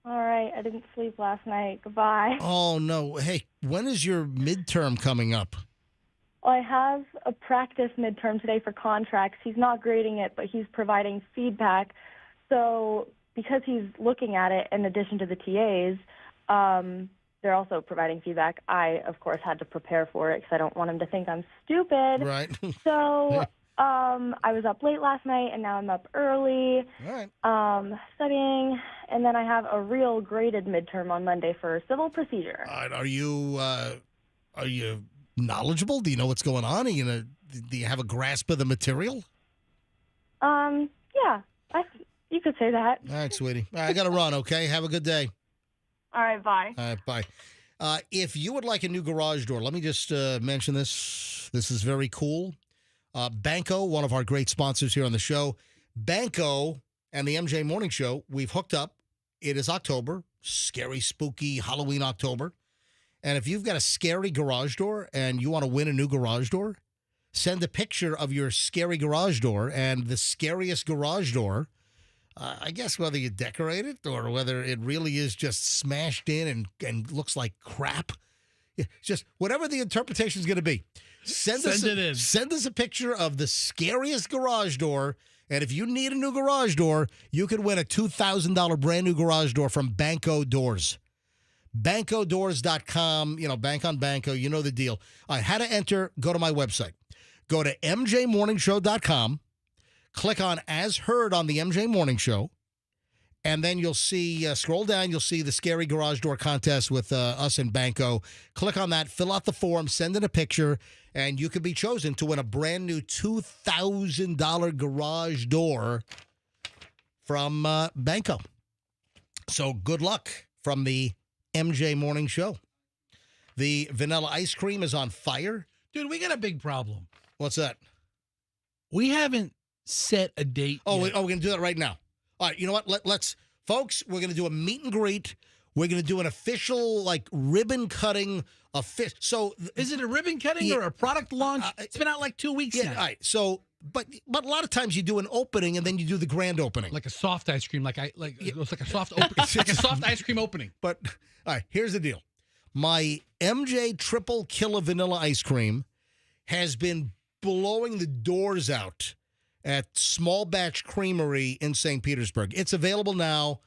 All right. I didn't sleep last night. Goodbye. Oh no. Hey, when is your midterm coming up? Well, I have a practice midterm today for contracts. He's not grading it, but he's providing feedback. So because he's looking at it in addition to the TAs, they're also providing feedback. I, of course, had to prepare for it because I don't want him to think I'm stupid. Right. So I was up late last night, and now I'm up early studying. And then I have a real graded midterm on Monday for civil procedure. Are you knowledgeable? Do you know what's going on? Do you have a grasp of the material? Yeah, you could say that. All right, sweetie. All right, I got to run, okay? Have a good day. All right, bye. All right, bye. If you would like a new garage door, let me just mention this. This is very cool. Banco, one of our great sponsors here on the show. Banco and the MJ Morning Show, we've hooked up. It is October, scary, spooky Halloween October. And if you've got a scary garage door and you want to win a new garage door, send a picture of your scary garage door, and the scariest garage door, I guess whether you decorate it or whether it really is just smashed in and looks like crap, just whatever the interpretation is going to be, send us a picture of the scariest garage door. And if you need a new garage door, you could win a $2,000 brand new garage door from Banco Doors. BancoDoors.com, bank on Banco, you know the deal. All right, how to enter, go to my website. Go to MJMorningshow.com, click on As Heard on the MJ Morning Show, and then you'll see, scroll down, you'll see the Scary Garage Door Contest with us and Banco. Click on that, fill out the form, send in a picture, and you could be chosen to win a brand new $2,000 garage door from Banco. So good luck from the MJ Morning Show. The vanilla ice cream is on fire. Dude, we got a big problem. What's that? We haven't set a date yet. We're going to do that right now. All right, you know what? Let's, folks, we're going to do a meet and greet. We're going to do an official, ribbon cutting. So, is it a ribbon cutting or a product launch? It's been out 2 weeks now. All right, so, but a lot of times you do an opening and then you do the grand opening. Like a soft ice cream, it's like a soft like a soft ice cream opening. But, all right, here's the deal. My MJ Triple Killer Vanilla Ice Cream has been blowing the doors out at Small Batch Creamery in St. Petersburg. It's available now.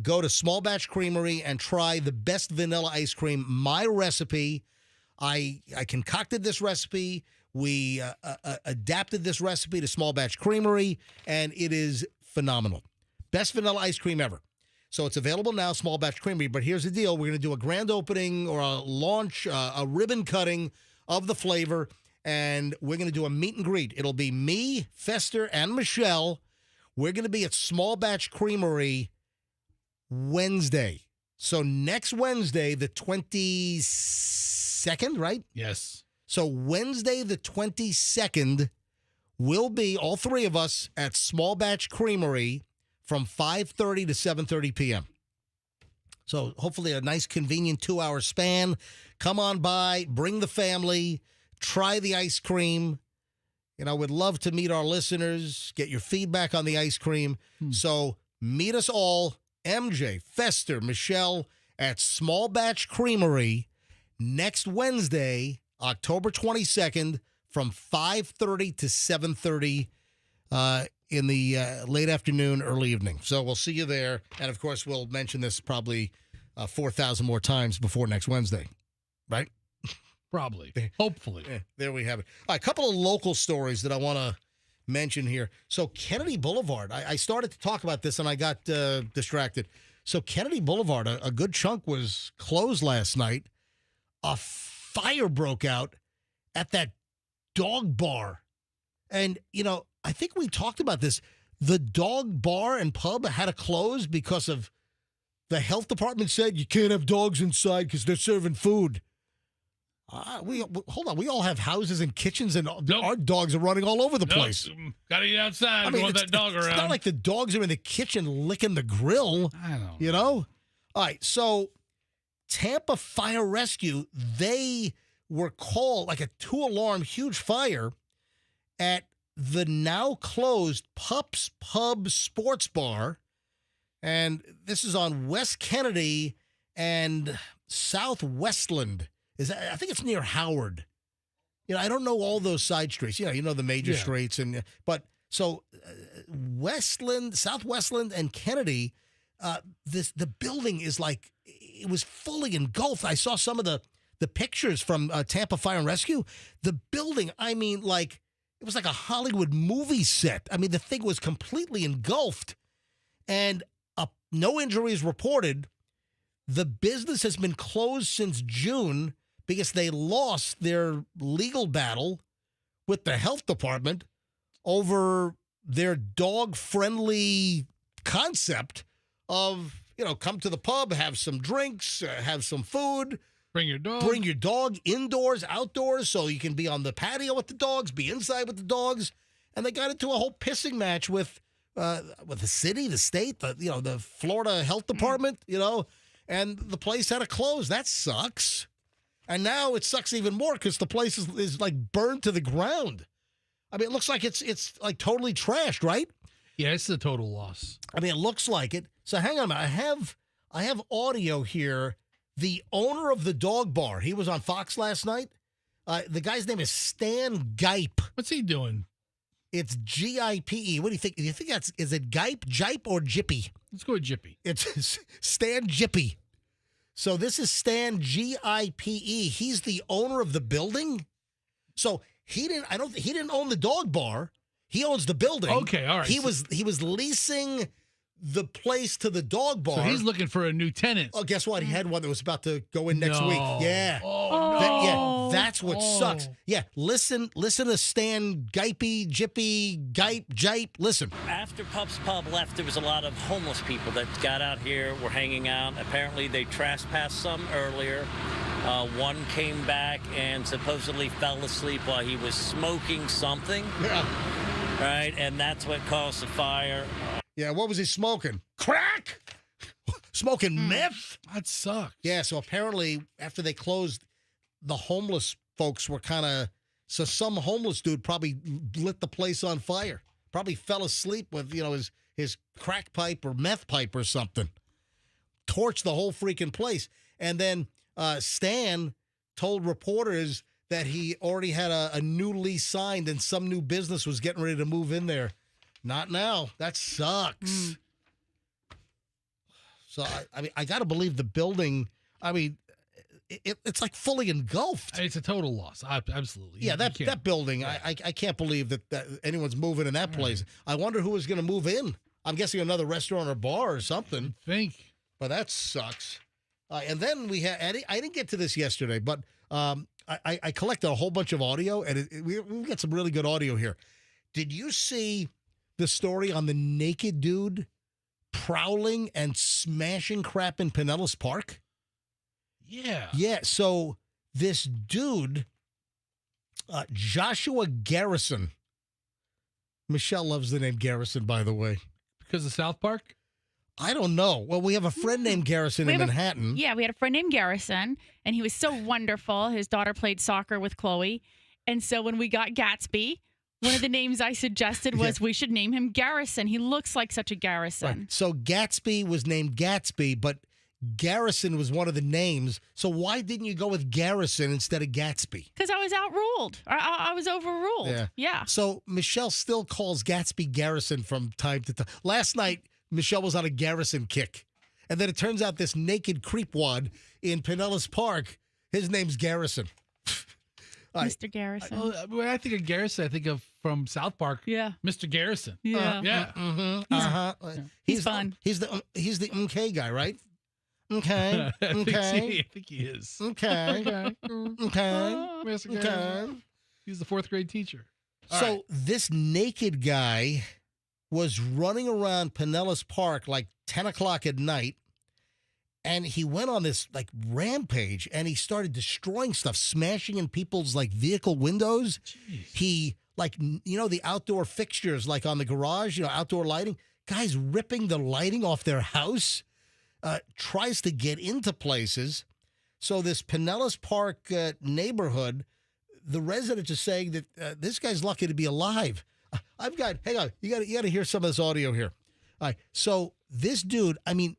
Go to Small Batch Creamery and try the best vanilla ice cream. My recipe. I concocted this recipe. We adapted this recipe to Small Batch Creamery, and it is phenomenal. Best vanilla ice cream ever. So it's available now, Small Batch Creamery. But here's the deal. We're going to do a grand opening or a launch, a ribbon cutting of the flavor, and we're going to do a meet and greet. It'll be me, Fester, and Michelle. We're going to be at Small Batch Creamery Wednesday. So next Wednesday, the 22nd, right? Yes. So Wednesday, the 22nd, we'll be, all three of us, at Small Batch Creamery from 5:30 to 7:30 p.m. So hopefully a nice, convenient 2-hour span. Come on by, bring the family, try the ice cream. You know, we'd love to meet our listeners, get your feedback on the ice cream. So meet us all, MJ, Fester, Michelle, at Small Batch Creamery next Wednesday, October 22nd, from 5:30 to 7:30 in the late afternoon, early evening. So we'll see you there. And, of course, we'll mention this probably 4,000 more times before next Wednesday, right? Probably. Hopefully. Yeah, there we have it. All right, a couple of local stories that I want to mention here. So Kennedy Boulevard, I started to talk about this and I got distracted. So Kennedy Boulevard, a good chunk was closed last night. A fire broke out at that dog bar. And, you know, I think we talked about this. The dog bar and pub had to close because of the health department said you can't have dogs inside because they're serving food. Hold on. We all have houses and kitchens, and our dogs are running all over the place. Got to eat outside. I mean, want that dog around. It's not like the dogs are in the kitchen licking the grill. I know. You know? All right. So Tampa Fire Rescue, they were called like a 2-alarm huge fire at the now closed Pups Pub Sports Bar. And this is on West Kennedy and South Westland. I think it's near Howard. You know, I don't know all those side streets. You know the major streets, but so Westland, South Westland, and Kennedy. The building is like it was fully engulfed. I saw some of the pictures from Tampa Fire and Rescue. The building, I mean, like it was like a Hollywood movie set. I mean, the thing was completely engulfed, and no injuries reported. The business has been closed since June because they lost their legal battle with the health department over their dog-friendly concept of, you know, come to the pub, have some drinks, have some food. Bring your dog. Bring your dog indoors, outdoors, so you can be on the patio with the dogs, be inside with the dogs. And they got into a whole pissing match with the city, the state, the Florida Health Department, and the place had to close. That sucks. And now it sucks even more because the place is like burned to the ground. I mean, it looks like it's like totally trashed, right? Yeah, it's a total loss. I mean, it looks like it. So hang on a minute. I have audio here. The owner of the dog bar, he was on Fox last night. The guy's name is Stan Gipe. What's he doing? It's Gipe. What do you think? Do you think is it Gipe, or Jippy? Let's go with Jippy. It's Stan Jippy. So this is Stan Gipe. He's the owner of the building. So he didn't own the dog bar. He owns the building. Okay, all right. He was leasing the place to the dog bar. So he's looking for a new tenant. Oh, guess what? He had one that was about to go in next week. Yeah. Oh, no. That's what sucks. Yeah, listen to Stan Gipe, Jippy, Gipe. Listen. After Pup's Pub left, there was a lot of homeless people that got out here, were hanging out. Apparently, they trespassed some earlier. One came back and supposedly fell asleep while he was smoking something. Yeah. Right, and that's what caused the fire. Yeah, what was he smoking? Crack? Smoking meth? That sucks. Yeah, so apparently after they closed, the homeless folks were so some homeless dude probably lit the place on fire. Probably fell asleep with, his crack pipe or meth pipe or something. Torched the whole freaking place. And then Stan told reporters that he already had a new lease signed and some new business was getting ready to move in there. Not now. That sucks. So, I got to believe the building, it's like fully engulfed. It's a total loss. Absolutely. Yeah, that building, I can't believe that anyone's moving in that place. I wonder who is going to move in. I'm guessing another restaurant or bar or something. I think. But that sucks. And then we had, I didn't get to this yesterday, but I collected a whole bunch of audio, and we've got some really good audio here. Did you see the story on the naked dude prowling and smashing crap in Pinellas Park? Yeah. Yeah, so this dude, Joshua Garrison. Michelle loves the name Garrison, by the way. Because of South Park? I don't know. Well, we have a friend named Garrison in Manhattan. Yeah, we had a friend named Garrison, and he was so wonderful. His daughter played soccer with Chloe. And so when we got Gatsby, one of the names I suggested was we should name him Garrison. He looks like such a Garrison. Right. So Gatsby was named Gatsby, but Garrison was one of the names. So why didn't you go with Garrison instead of Gatsby? Because I was outruled. I was overruled. Yeah. So Michelle still calls Gatsby Garrison from time to time. Last night, Michelle was on a Garrison kick. And then it turns out this naked creepwad in Pinellas Park, his name's Garrison. Mr. Garrison. When I think of Garrison, I think of from South Park. Yeah. Mr. Garrison. Yeah. Yeah. He's fun. He's the MK guy, right? Okay. I think he is. Okay. Okay. Mr. Garrison. He's the 4th grade teacher. So this naked guy was running around Pinellas Park like 10 o'clock at night, and he went on this like rampage, and he started destroying stuff, smashing in people's like vehicle windows. Jeez. He the outdoor fixtures like on the garage, outdoor lighting. Guy's ripping the lighting off their house, tries to get into places. So this Pinellas Park neighborhood, the residents are saying that this guy's lucky to be alive. Hang on, you got to hear some of this audio here. All right, so this dude, I mean,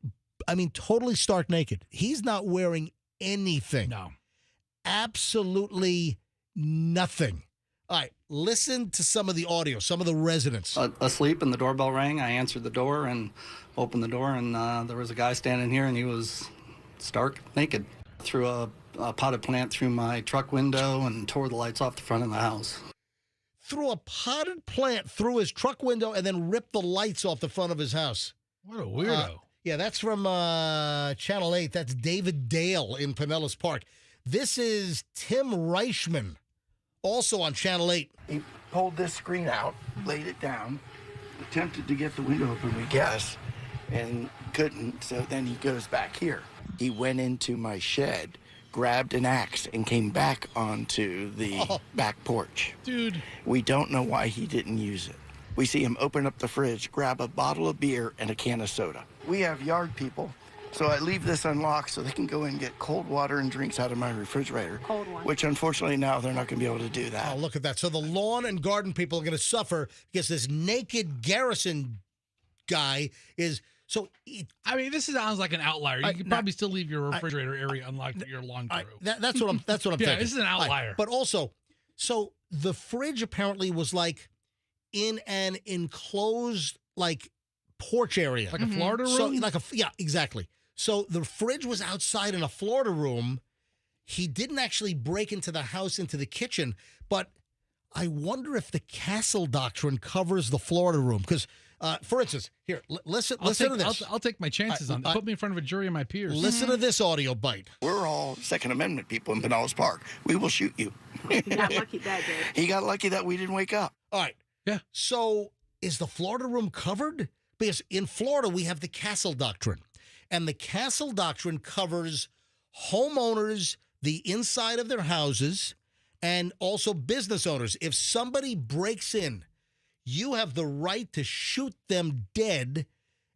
totally stark naked. He's not wearing anything. No. Absolutely nothing. All right, listen to some of the audio, some of the residents. Asleep, and the doorbell rang. I answered the door and opened the door, and there was a guy standing here, and he was stark naked. Threw a potted plant through my truck window and tore the lights off the front of the house. Threw a potted plant through his truck window and then ripped the lights off the front of his house. What a weirdo. Yeah, that's from Channel 8. That's David Dale in Pinellas Park. This is Tim Reichman, also on Channel 8. He pulled this screen out, laid it down, attempted to get the window open, we guess, and couldn't, so then he goes back here. He went into my shed, grabbed an axe, and came back onto the back porch. Dude. We don't know why he didn't use it. We see him open up the fridge, grab a bottle of beer and a can of soda. We have yard people, so I leave this unlocked so they can go and get cold water and drinks out of my refrigerator. Cold one. Which, unfortunately, now they're not going to be able to do that. Oh, look at that. So the lawn and garden people are going to suffer because this naked Garrison guy is... I mean, this sounds like an outlier. You could probably still leave your refrigerator area unlocked for your lawn crew. That's what I'm thinking. Yeah, this is an outlier. But also, so the fridge apparently was like in an enclosed like porch area, like a Florida room. So yeah, exactly. So the fridge was outside in a Florida room. He didn't actually break into the house, into the kitchen, but I wonder if the Castle Doctrine covers the Florida room because. For instance, here, listen to this. I'll take my chances on that. Put me in front of a jury of my peers. Listen to this audio bite. We're all Second Amendment people in Pinellas Park. We will shoot you. He got lucky that day. He got lucky that we didn't wake up. All right. Yeah. So is the Florida room covered? Because in Florida, we have the Castle Doctrine. And the Castle Doctrine covers homeowners, the inside of their houses, and also business owners. If somebody breaks in, you have the right to shoot them dead,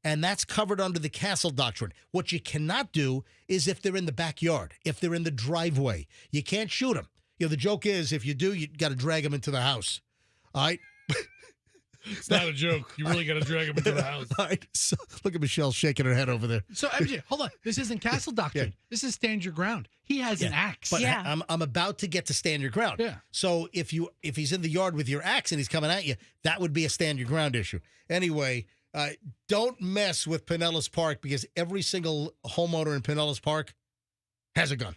and that's covered under the Castle Doctrine. What you cannot do is if they're in the backyard, if they're in the driveway, you can't shoot them. The joke is if you do, you got to drag them into the house. All right? It's not a joke. You really got to drag them into the house. All right. So, look at Michelle shaking her head over there. So, MJ, hold on. This isn't Castle Doctrine. This is Stand Your Ground. He has an axe. But I'm about to get to Stand Your Ground. Yeah. So if he's in the yard with your axe and he's coming at you, that would be a Stand Your Ground issue. Anyway, don't mess with Pinellas Park because every single homeowner in Pinellas Park has a gun.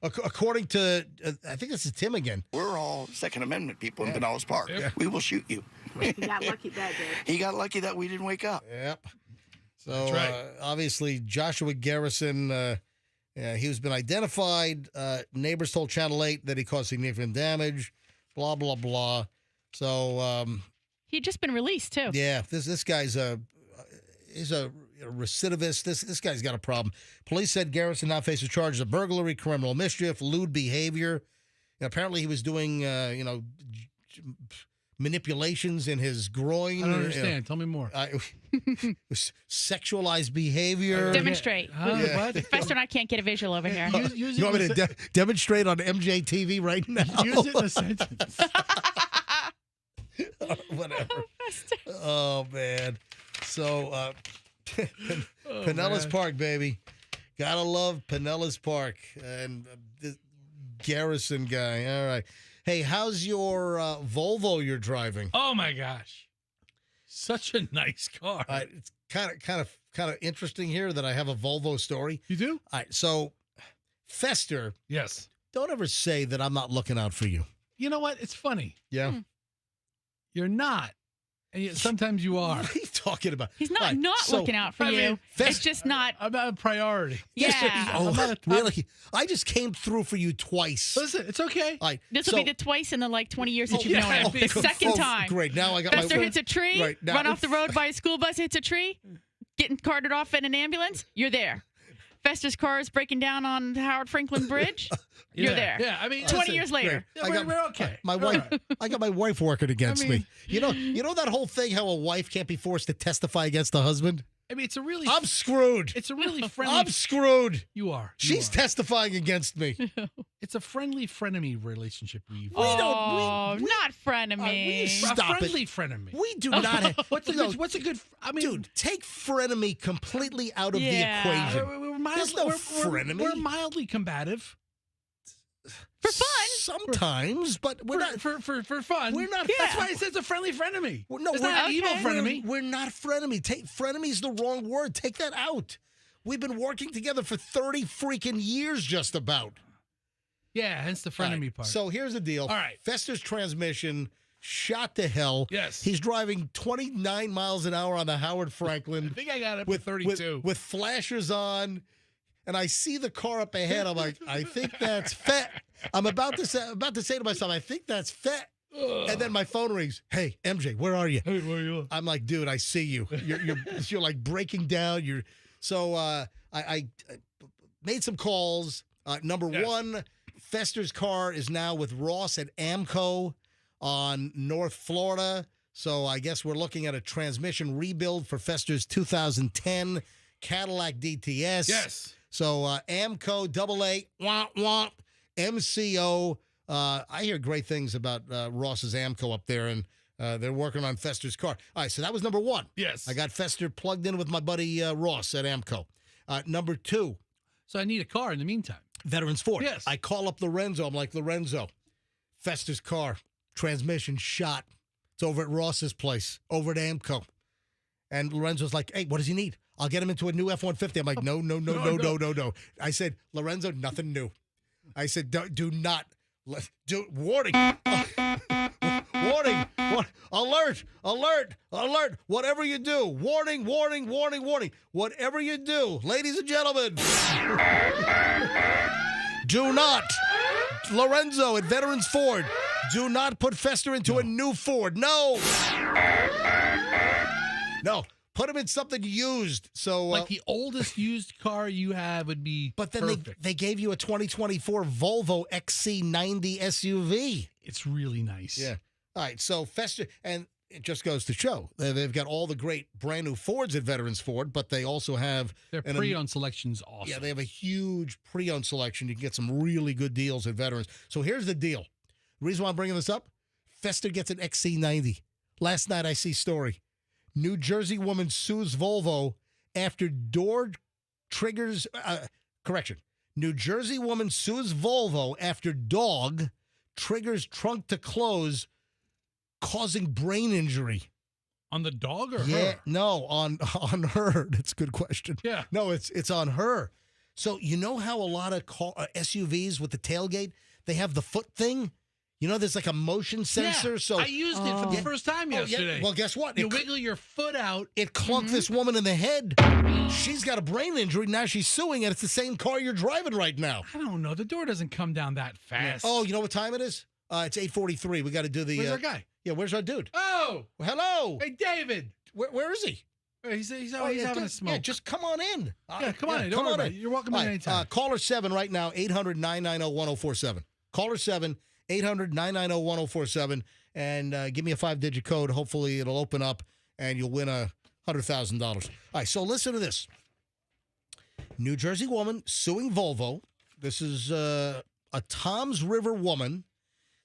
According to, I think this is Tim again. We're all Second Amendment people in Pinellas Park. Yeah. We will shoot you. He got lucky that day. He got lucky that we didn't wake up. Yep. So That's right. Obviously, Joshua Garrison, he's been identified. Neighbors told Channel 8 that he caused significant damage. Blah blah blah. So He'd just been released too. yeah, this guy's he's a recidivist. This guy's got a problem. Police said Garrison now faces charges of burglary, criminal mischief, lewd behavior. And apparently, he was doing manipulations in his groin. I don't understand. Tell me more. Sexualized behavior. Demonstrate. Yeah. Fester and I can't get a visual over here. You want me to demonstrate on MJ TV right now? Use it in a sentence. Whatever. Oh, man. So, Pinellas Park, baby. Gotta love Pinellas Park. And the Garrison guy. All right. Hey, how's your Volvo you're driving? Oh, my gosh. Such a nice car. It's kind of interesting here that I have a Volvo story. You do? All right. So, Fester. Yes. Don't ever say that I'm not looking out for you. You know what? It's funny. Yeah. You're not. And yet sometimes you are. What are you talking about? He's not looking out for you. It's just not. I'm not a priority. Yeah. Oh, really? I just came through for you twice. Listen, it's okay. This will be the twice in the 20 years that you've known him. The second time. Great. Now I got Fester my hits a tree, Right, now- run off the road by a school bus, hits a tree, getting carted off in an ambulance. You're there. Fester's car is breaking down on the Howard Franklin Bridge. You're there. Yeah, I mean, 20 years later. Yeah, we're okay. My wife. I got my wife working against me. You know that whole thing how a wife can't be forced to testify against the husband. I mean, it's a really. I'm screwed. It's a really friendly. I'm screwed. You are. She's testifying against me. It's a friendly frenemy relationship we've. Not frenemy. Stop a friendly it. frenemy. We do not have. What's a good? I mean, dude, take frenemy completely out of the Yeah. equation. There's no frenemy. We're mildly combative. For fun. Sometimes, but we're not for fun. We're not. That's why it says a friendly frenemy. No, it's we're not an evil frenemy. We're not frenemy. Frenemy's the wrong word. Take that out. We've been working together for 30 freaking years, just about. Yeah, hence the frenemy part. So here's the deal. All right. Fester's transmission shot to hell. Yes. He's driving 29 miles an hour on the Howard Franklin. I think I got it with 32. With flashers on. And I see the car up ahead. I'm like, I think that's fet. I'm about to say to myself, I think that's fet. And then my phone rings. Hey, MJ, where are you? Hey, where are you? I'm like, dude, I see you. You're like breaking down. So I made some calls. Number one, Fester's car is now with Ross at Amco on North Florida. So I guess we're looking at a transmission rebuild for Fester's 2010 Cadillac DTS. Yes. So Amco, AA, womp, womp, MCO. I hear great things about Ross's Amco up there, and they're working on Fester's car. All right, so that was number one. Yes. I got Fester plugged in with my buddy Ross at Amco. Number two. So I need a car in the meantime. Veterans Ford. Yes. I call up Lorenzo. I'm like, Lorenzo, Fester's car, transmission shot. It's over at Ross's place, over at Amco. And Lorenzo's like, hey, what does he need? I'll get him into a new F-150. I'm like, no. I said, Lorenzo, nothing new. I said, do not. Warning. Warning. Alert. Whatever you do. Warning. Whatever you do. Ladies and gentlemen. Do not. Lorenzo at Veterans Ford. Do not put Fester into a new Ford. No. Put him in something used. So like the oldest used car you have would be But then perfect. they gave you a 2024 Volvo XC90 SUV. It's really nice. Yeah. All right. So Fester, and it just goes to show they've got all the great brand new Fords at Veterans Ford, but they also have their pre-owned selection's awesome. Yeah, they have a huge pre-owned selection. You can get some really good deals at Veterans. So here's the deal. The reason why I'm bringing this up, Fester gets an XC90. Last night I see story. New Jersey woman sues Volvo after door triggers. New Jersey woman sues Volvo after dog triggers trunk to close, causing brain injury. On the dog or Yeah, her? no, on her. That's a good question. Yeah. No, it's on her. So you know how a lot of SUVs with the tailgate, they have the foot thing? You know, there's like a motion sensor. Yeah, so I used it for the first time yesterday. Yeah. Well, guess what? You wiggle your foot out. It clunked this woman in the head. She's got a brain injury. Now she's suing, and it's the same car you're driving right now. I don't know. The door doesn't come down that fast. Oh, you know what time it is? It's 8:43. We got to do the... Where's our guy? Yeah, where's our dude? Oh! Well, hello! Hey, David! Where is he? He's having a smoke. Yeah, just come on in. Yeah, come on in. Don't worry about it. You're welcome in anytime. Caller 7 right now, 800-990-1047. Caller 7, 800-990-1047. And give me a 5-digit code. Hopefully it'll open up and you'll win $100,000. All right, so listen to this. New Jersey woman suing Volvo. This is a Toms River woman.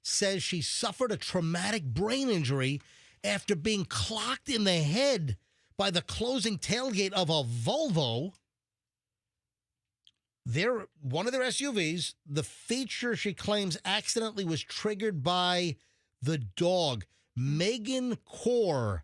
Says she suffered a traumatic brain injury after being clocked in the head by the closing tailgate of a Volvo. One of their SUVs, the feature she claims accidentally was triggered by the dog. Megan Kaur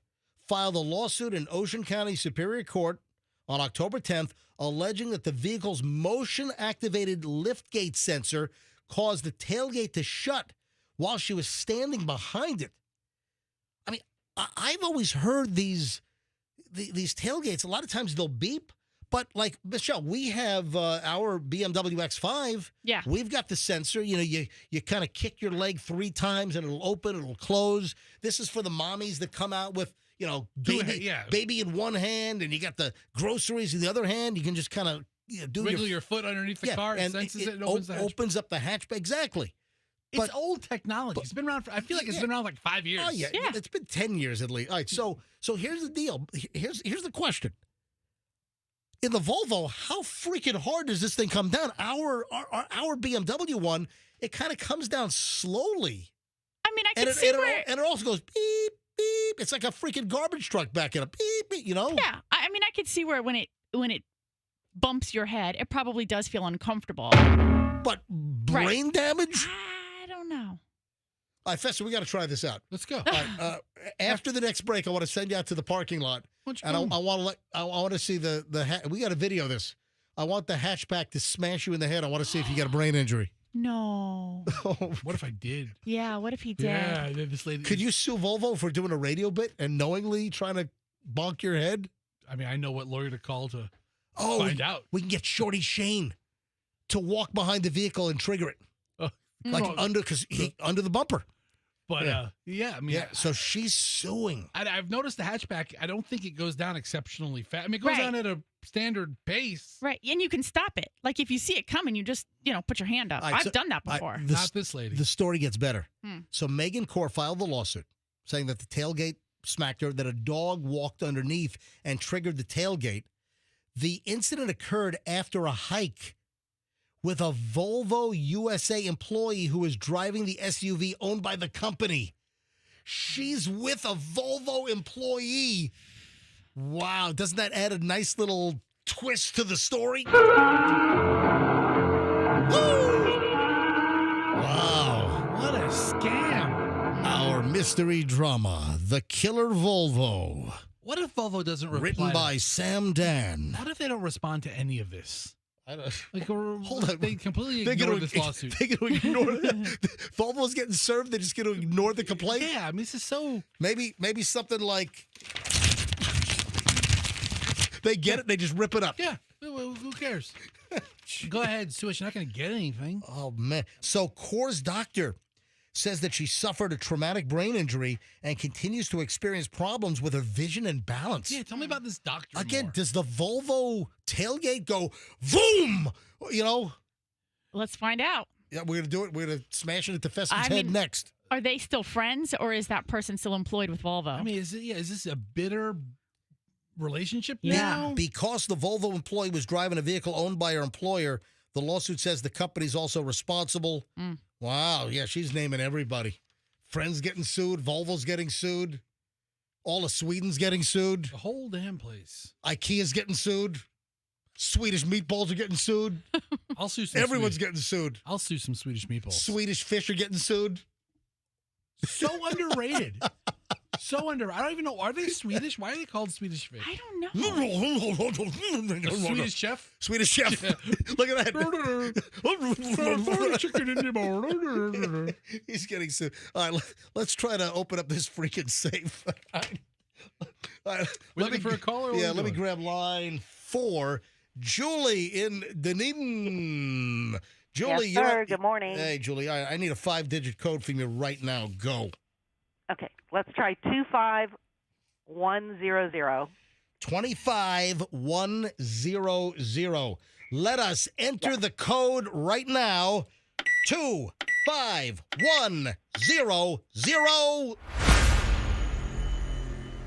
filed a lawsuit in Ocean County Superior Court on October 10th, alleging that the vehicle's motion-activated liftgate sensor caused the tailgate to shut while she was standing behind it. I mean, I've always heard these tailgates, a lot of times they'll beep, but like, Michelle, we have our BMW X5. Yeah. We've got the sensor. You know, you kind of kick your leg 3 times and it'll open, it'll close. This is for the mommies that come out with, you know, baby in one hand and you got the groceries in the other hand. You can just kind of wiggle your foot underneath the car and senses it and opens up the hatchback. Exactly. It's old technology. It's been around I feel like it's been around like 5 years. Oh, yeah. It's been 10 years at least. All right, so here's the deal. Here's the question. In the Volvo, how freaking hard does this thing come down? Our BMW one, it kind of comes down slowly. I mean, I can see where... And it also goes beep, beep. It's like a freaking garbage truck backing up. Beep, beep, you know? Yeah. I mean, I could see where when it bumps your head, it probably does feel uncomfortable. But brain damage? I don't know. All right, Fester, we got to try this out. Let's go. All right, after the next break, I want to send you out to the parking lot, and I want to see we got to video this. I want the hatchback to smash you in the head. I want to see if you got a brain injury. No. What if I did? Yeah, what if he did? Yeah, this lady. Could you sue Volvo for doing a radio bit and knowingly trying to bonk your head? I mean, I know what lawyer to call to find out. We can get Shorty Shane to walk behind the vehicle and trigger it, under the bumper. But I mean, so she's suing. I've noticed the hatchback. I don't think it goes down exceptionally fast. I mean, it goes down at a standard pace. Right, and you can stop it. Like if you see it coming, you just put your hand up. I've done that before. Not this lady. The story gets better. So Megan Kaur filed the lawsuit saying that the tailgate smacked her, that a dog walked underneath and triggered the tailgate. The incident occurred after a hike with a Volvo USA employee who was driving the SUV owned by the company. She's with a Volvo employee. Wow, doesn't that add a nice little twist to the story? Woo! Wow. What a scam. Our mystery drama, The Killer Volvo. What if Volvo doesn't reply? Written by Sam Dan. What if they don't respond to any of this? I don't. Hold on. They completely ignore this lawsuit. They're going to ignore Volvo's getting served. They're just going to ignore the complaint. Yeah, I mean, this is so. Maybe something like they get it. They just rip it up. Yeah. Well, who cares? Go ahead, sue us. You're not going to get anything. Oh man. So Kaur's doctor says that she suffered a traumatic brain injury and continues to experience problems with her vision and balance. Yeah, tell me about this doctor. Again, more. does the Volvo tailgate go boom? Let's find out. Yeah, we're gonna do it. We're gonna smash it at the Fester's head next. Are they still friends, or is that person still employed with Volvo? I mean, is this a bitter relationship Yeah. now? Because the Volvo employee was driving a vehicle owned by her employer, the lawsuit says the company's also responsible. Wow, yeah, she's naming everybody. Friends getting sued, Volvo's getting sued, all of Sweden's getting sued. The whole damn place. IKEA's getting sued. Swedish meatballs are getting sued. I'll sue some Everyone's getting sued. I'll sue some Swedish meatballs. Swedish fish are getting sued. So underrated. So under. I don't even know. Are they Swedish? Why are they called Swedish fish? I don't know. Swedish chef. Swedish chef. Look at that. Chicken in the bowl. He's getting sick. All right, let's try to open up this freaking safe. All right. We're looking for a caller? Yeah, let me grab line 4. Julie in Dunedin. Julie, yes, sir. Good morning. Hey, Julie, I need a 5-digit code from you right now. Go. Okay, let's try 25100. 25100. Let us enter the code right now. 25100.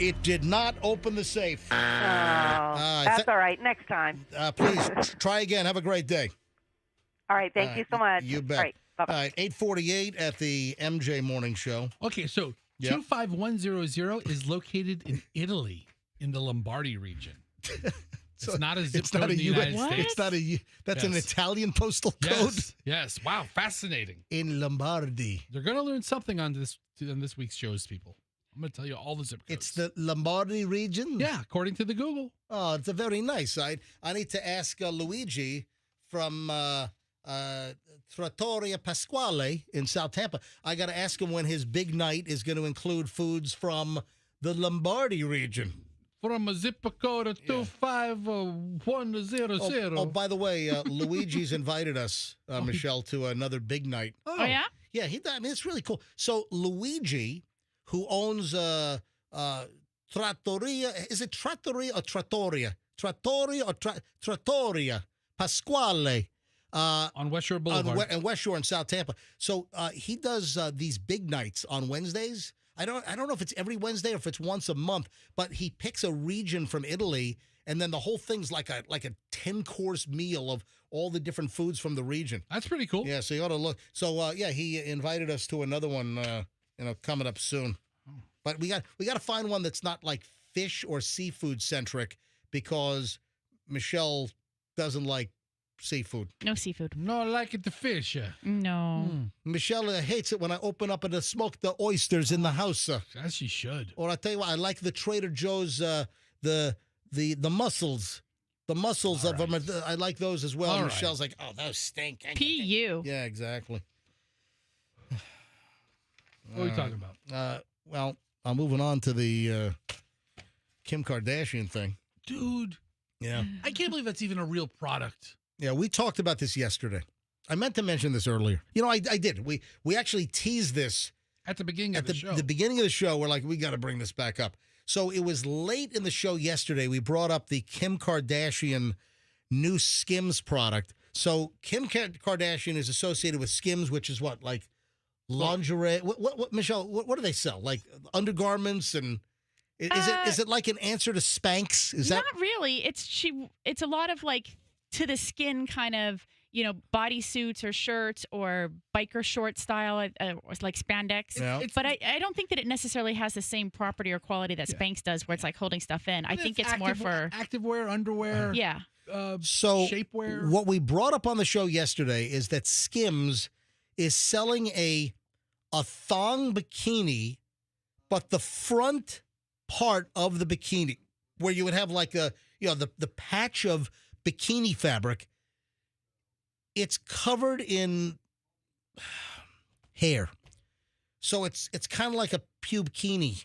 It did not open the safe. That's all right. Next time. Please try again. Have a great day. All right. Thank you so much. You bet. All right. Bye-bye. All right. 8:48 at the MJ Morning Show. Okay, so 25100 is located in Italy, in the Lombardy region. It's not a zip code in the United States. It's not a. That's an Italian postal code. Yes. Wow. Fascinating. In Lombardy. They're going to learn something on this week's shows, people. I'm going to tell you all the zip codes. It's the Lombardy region? Yeah, according to the Google. Oh, it's a very nice. I need to ask Luigi from Trattoria Pasquale in South Tampa. I got to ask him when his big night is going to include foods from the Lombardy region. From a zip code of 25100. Oh, by the way, Luigi's invited us, Michelle, to another big night. Oh yeah? Yeah, I mean, it's really cool. So Luigi, who owns Trattoria, is it Trattoria or Trattoria? Trattoria or Trattoria Pasquale. On West Shore Boulevard. And West Shore in South Tampa. So he does these big nights on Wednesdays. I don't know if it's every Wednesday or if it's once a month, but he picks a region from Italy, and then the whole thing's like a 10-course meal of all the different foods from the region. That's pretty cool. Yeah, so you ought to look. So he invited us to another one, coming up soon. But we got to find one that's not like fish or seafood centric, because Michelle doesn't like seafood. No seafood. No, I like it to fish. No. Michelle hates it when I open up and smoke the oysters in the house. As she should. Or I tell you what, I like the Trader Joe's the mussels. The mussels of them. I like those as well. All Michelle's like, oh, those stink. P.U. Yeah, exactly. What are we talking about? Well, I'm moving on to the Kim Kardashian thing. Dude. Yeah. I can't believe that's even a real product. Yeah, we talked about this yesterday. I meant to mention this earlier. You know, I did. We actually teased this at the beginning of the show. The beginning of the show, we're like, we got to bring this back up. So it was late in the show yesterday. We brought up the Kim Kardashian new Skims product. So Kim Kardashian is associated with Skims, which is what, like lingerie? What Michelle? What do they sell? Like undergarments and. Is it like an answer to Spanx? Is that not really? It's a lot of like to the skin kind of, bodysuits or shirts or biker short style, like spandex. Yeah. But I don't think that it necessarily has the same property or quality that Spanx does, where it's like holding stuff in. I think it's more for activewear, underwear. Yeah. So shapewear. What we brought up on the show yesterday is that Skims is selling a thong bikini, but the front part of the bikini, where you would have like the patch of bikini fabric, it's covered in hair. So it's kind of like a pubikini.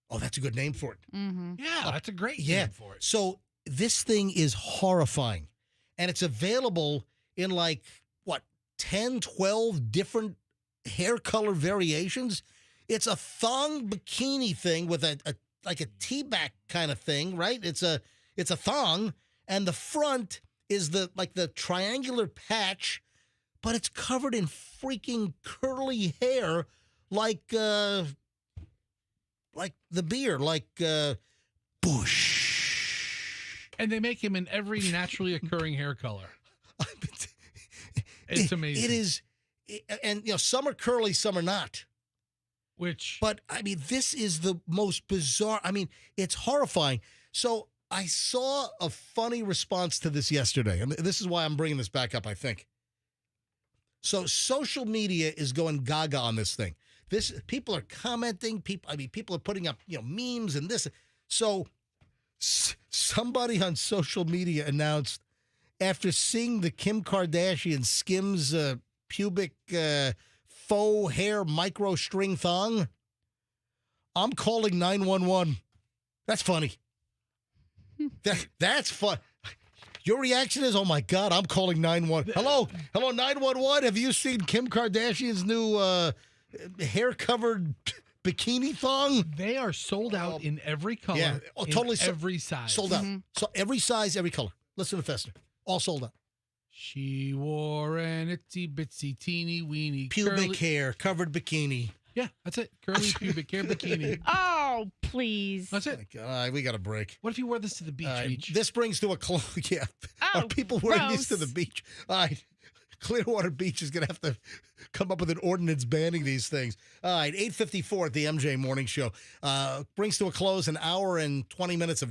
Oh, that's a good name for it. Mm-hmm. Yeah, that's a great name for it. So this thing is horrifying. And it's available in 10, 12 different hair color variations. It's a thong bikini thing with a T-back kind of thing, right? It's a thong, and the front is the triangular patch, but it's covered in freaking curly hair, like the beard, Bush. And they make him in every naturally occurring hair color. It's amazing. It is, and some are curly, some are not. But I mean, this is the most bizarre. I mean, it's horrifying. So I saw a funny response to this yesterday, and this is why I'm bringing this back up, I think. So social media is going gaga on this thing. this people are commenting. People are putting up memes and this. So somebody on social media announced after seeing the Kim Kardashian Skims pubic faux hair micro string thong, I'm calling 911. That's funny. That's fun. Your reaction is, oh my God, I'm calling 911. Hello, 911. Have you seen Kim Kardashian's new hair-covered bikini thong? They are sold out in every color. Yeah, totally. Every size. Sold out. So every size, every color. Listen to Fester. All sold out. She wore an itsy bitsy teeny weeny pubic hair covered bikini. Yeah, that's it. Curly pubic hair bikini. Oh, please. That's it. We got a break. What if you wore this to the beach? This brings to a close. Yeah. Oh, are people wearing gross. these to the beach? All right. Clearwater Beach is going to have to come up with an ordinance banning these things. All right, 8:54 at the MJ Morning Show. Brings to a close an hour and 20 minutes of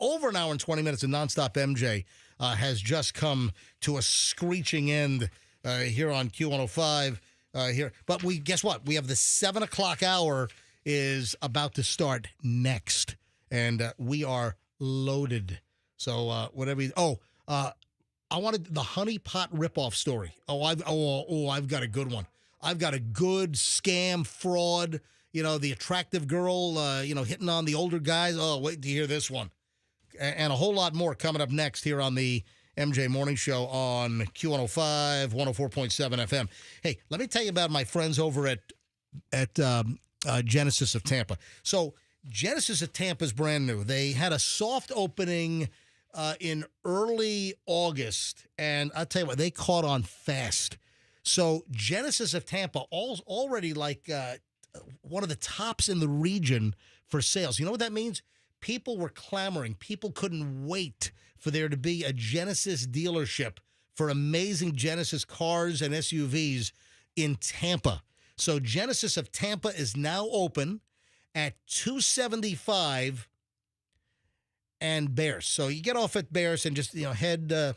over an hour and 20 minutes of nonstop MJ has just come to a screeching end here on Q105. Here, but guess what? We have the 7 o'clock hour is about to start next, and we are loaded. So whatever. I wanted the honey pot ripoff story. I've got a good one. I've got a good scam fraud. The attractive girl, hitting on the older guys. Oh, wait to hear this one, and a whole lot more coming up next here on the MJ Morning Show on Q105, 104.7 FM. Hey, let me tell you about my friends over at Genesis of Tampa. So Genesis of Tampa is brand new. They had a soft opening in early August, and I'll tell you what, they caught on fast. So Genesis of Tampa already like one of the tops in the region for sales. You know what that means? People were clamoring. People couldn't wait for there to be a Genesis dealership for amazing Genesis cars and SUVs in Tampa. So Genesis of Tampa is now open at 275 and Bears. So you get off at Bears and just head to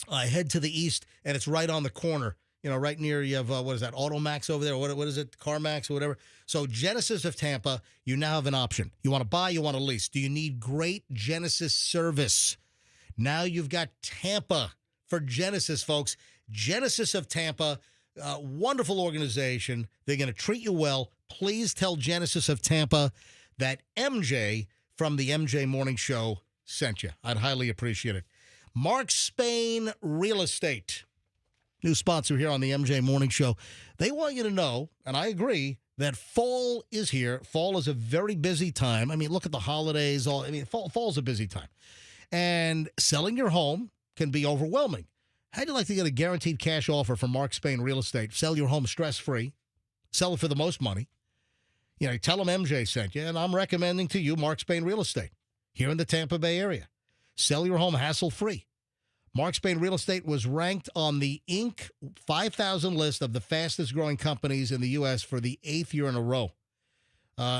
the east, and it's right on the corner. Right near you have what is that, Automax over there? What is it, CarMax or whatever? So Genesis of Tampa, you now have an option. You want to buy, you want to lease. Do you need great Genesis service? Now you've got Tampa for Genesis, folks. Genesis of Tampa, wonderful organization. They're going to treat you well. Please tell Genesis of Tampa that MJ from the MJ Morning Show sent you. I'd highly appreciate it. Mark Spain Real Estate, new sponsor here on the MJ Morning Show. They want you to know, and I agree, that fall is here. Fall is a very busy time. I mean, look at the holidays. Fall's a busy time. And selling your home can be overwhelming. How'd you like to get a guaranteed cash offer from Mark Spain Real Estate? Sell your home stress-free. Sell it for the most money. Tell them MJ sent you, and I'm recommending to you Mark Spain Real Estate here in the Tampa Bay area. Sell your home hassle-free. Mark Spain Real Estate was ranked on the Inc. 5,000 list of the fastest-growing companies in the U.S. for the 8th year in a row.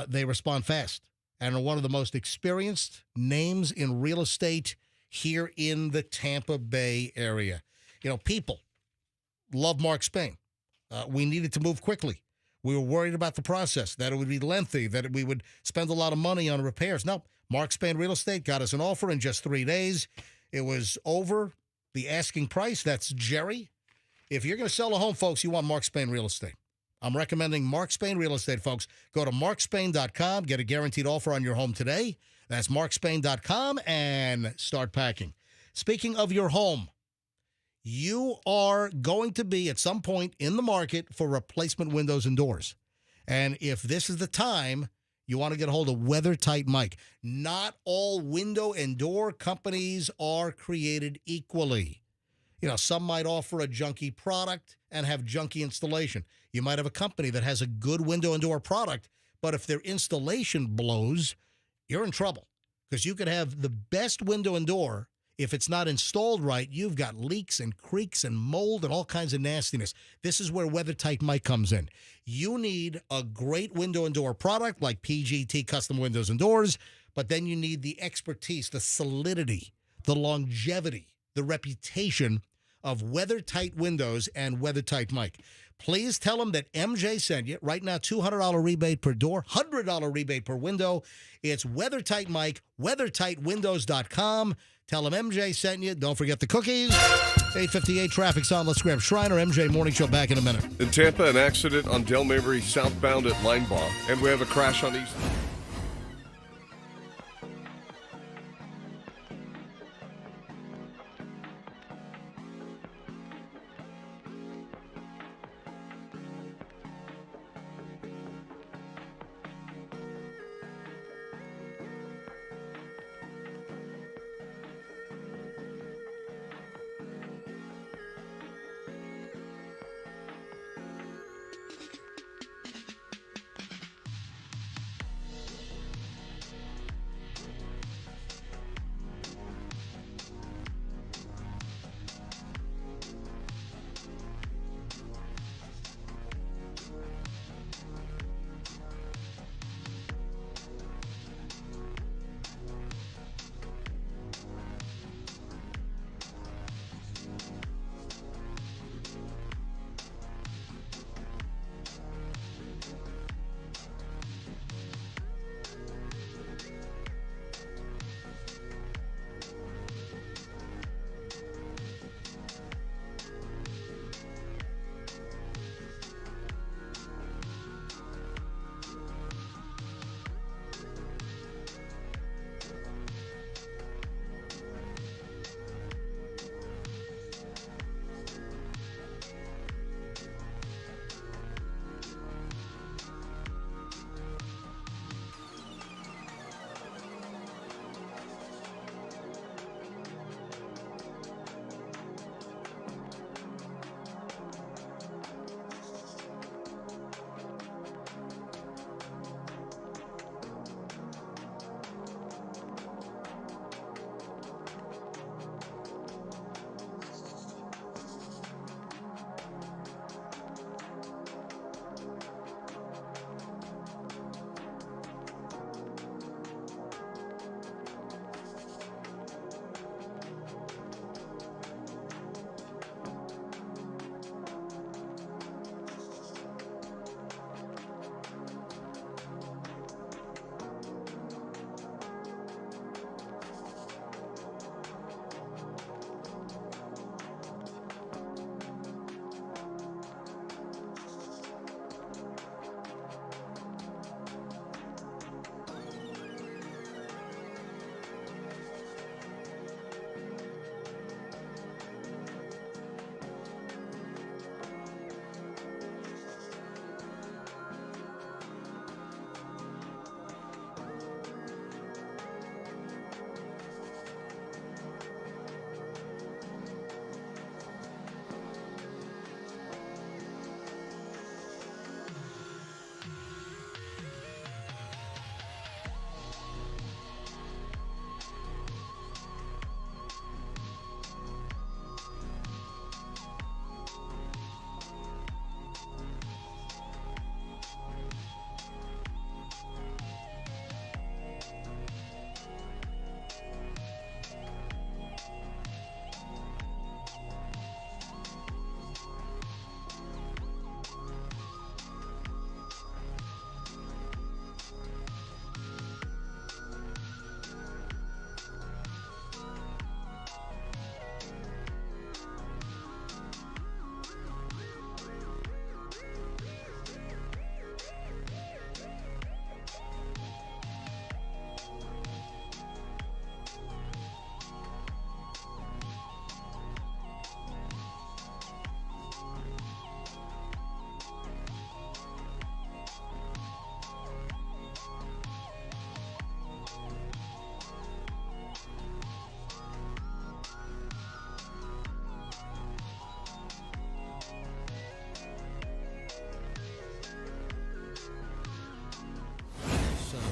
They respond fast and are one of the most experienced names in real estate here in the Tampa Bay area. People love Mark Spain. We needed to move quickly. We were worried about the process, that it would be lengthy, that we would spend a lot of money on repairs. No, Mark Spain Real Estate got us an offer in just 3 days. It was over the asking price. That's Jerry. If you're going to sell a home, folks, you want Mark Spain Real Estate. I'm recommending Mark Spain Real Estate, folks. Go to markspain.com, get a guaranteed offer on your home today. That's markspain.com, and start packing. Speaking of your home, you are going to be at some point in the market for replacement windows and doors. And if this is the time, you want to get a hold of WeatherTight Mike. Not all window and door companies are created equally. Some might offer a junky product and have junky installation. You might have a company that has a good window and door product, but if their installation blows, you're in trouble, because you could have the best window and door. If it's not installed right, you've got leaks and creaks and mold and all kinds of nastiness. This is where WeatherTight Mike comes in. You need a great window and door product like PGT Custom Windows and Doors, but then you need the expertise, the solidity, the longevity, the reputation of WeatherTight Windows and WeatherTight Mike. Please tell them that MJ sent you. Right now, $200 rebate per door, $100 rebate per window. It's WeatherTight Mike, WeatherTightWindows.com. Tell them MJ sent you. Don't forget the cookies. 8:58 traffic's on. Let's grab Shriner. MJ Morning Show back in a minute. In Tampa, an accident on Del Mabry southbound at Linebaugh, and we have a crash on East.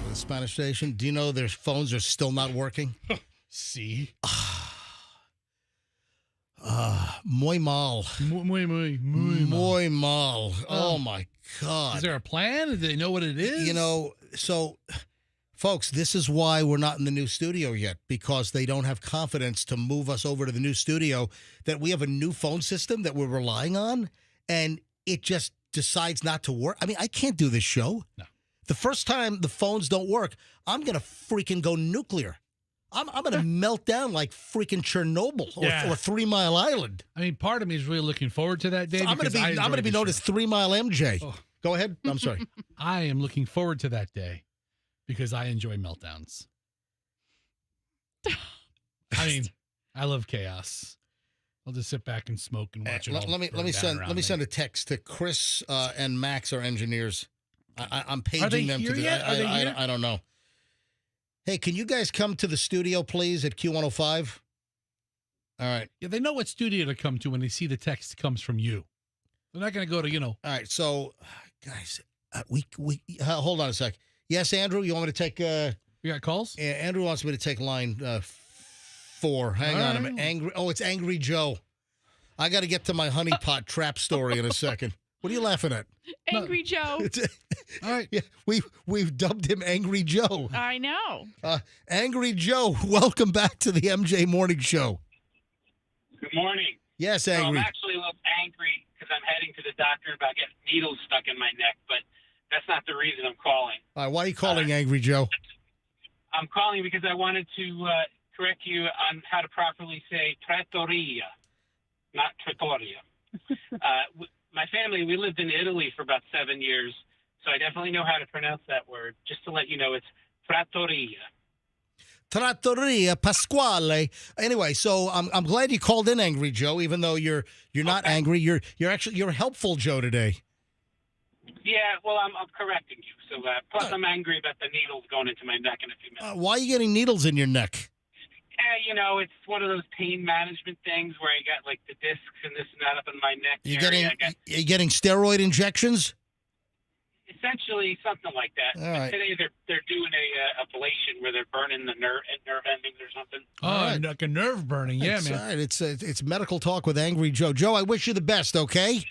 The Spanish station. Do you know their phones are still not working? See? Muy mal. Muy mal. Oh, my God. Is there a plan? Do they know what it is? You know, so, folks, this is why we're not in the new studio yet, because they don't have confidence to move us over to the new studio, that we have a new phone system that we're relying on, and it just decides not to work. I mean, I can't do this show. No. The first time the phones don't work, I'm going to freaking go nuclear. I'm going to melt down like freaking Chernobyl or 3 Mile Island. I mean, part of me is really looking forward to that day. So I'm going to be known as 3 Mile MJ. Oh. Go ahead. I'm sorry. I am looking forward to that day because I enjoy meltdowns. I mean, I love chaos. I'll just sit back and smoke and watch it. Let me send a text to Chris and Max, our engineers. I'm paging them to the. I don't know. Hey, can you guys come to the studio, please, at Q105? All right. Yeah, they know what studio to come to when they see the text comes from you. They're not going to go to, All right, so, guys, we hold on a sec. Yes, Andrew, you want me to take... You got calls? Yeah, Andrew wants me to take line 4. Hang on a minute. Angry. Oh, it's Angry Joe. I got to get to my honeypot trap story in a second. What are you laughing at? Angry Joe. All right. Yeah, we've dubbed him Angry Joe. I know. Angry Joe, welcome back to the MJ Morning Show. Good morning. Yes, So Angry. I'm actually a little angry because I'm heading to the doctor about getting needles stuck in my neck, but that's not the reason I'm calling. All right, why are you calling Angry Joe? I'm calling because I wanted to correct you on how to properly say trattoria, not trattoria. My family, we lived in Italy for about 7 years, so I definitely know how to pronounce that word. Just to let you know, it's trattoria. Trattoria Pasquale. Anyway, so I'm glad you called in, Angry Joe, even though you're not angry. You're helpful, Joe, today. Yeah, well, I'm correcting you. So plus, I'm angry about the needles going into my neck in a few minutes. Why are you getting needles in your neck? It's one of those pain management things where I got like the discs and this and that up in my neck. You getting steroid injections? Essentially, something like that. All right. Today they're doing a ablation where they're burning the nerve endings or something. Oh, like a nerve burning. Yeah, It's, man. all right. It's medical talk with Angry Joe. Joe, I wish you the best, okay?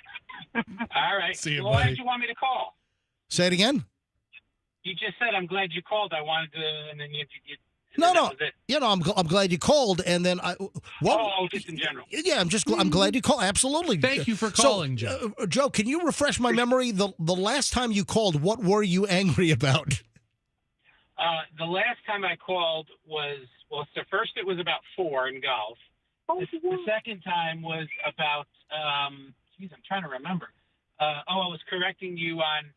All right. See you, well, why buddy. did you want me to call? Say it again? You just said, I'm glad you called. I wanted to, and then you No. that was it. I'm glad you called, and then just in general. Yeah, I'm glad you called. Absolutely. Thank you for calling, Joe. Joe, can you refresh my memory? The last time you called, what were you angry about? The last time I called was, so first it was about 4 in golf. The second time was about, I'm trying to remember. I was correcting you on,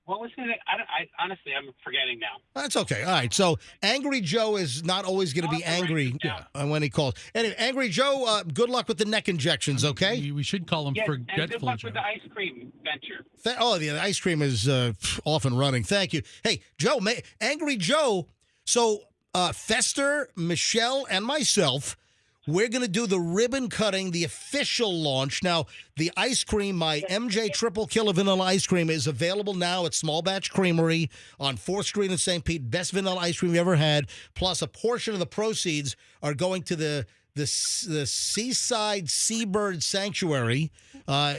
what was it? I honestly, I'm forgetting now. That's okay. All right. So Angry Joe is not always going to be angry when he calls. Anyway, Angry Joe, good luck with the neck injections, okay? We should call him Forgetful. And good luck Joe. with the ice cream venture. The ice cream is off and running. Thank you. Hey, Joe, Angry Joe. So Fester, Michelle, and myself, we're going to do the ribbon cutting, the official launch. Now, the ice cream, my MJ Triple Killer Vanilla Ice Cream, is available now at Small Batch Creamery on 4th Street in St. Pete. Best vanilla ice cream you ever had. Plus, a portion of the proceeds are going to the Seaside Seabird Sanctuary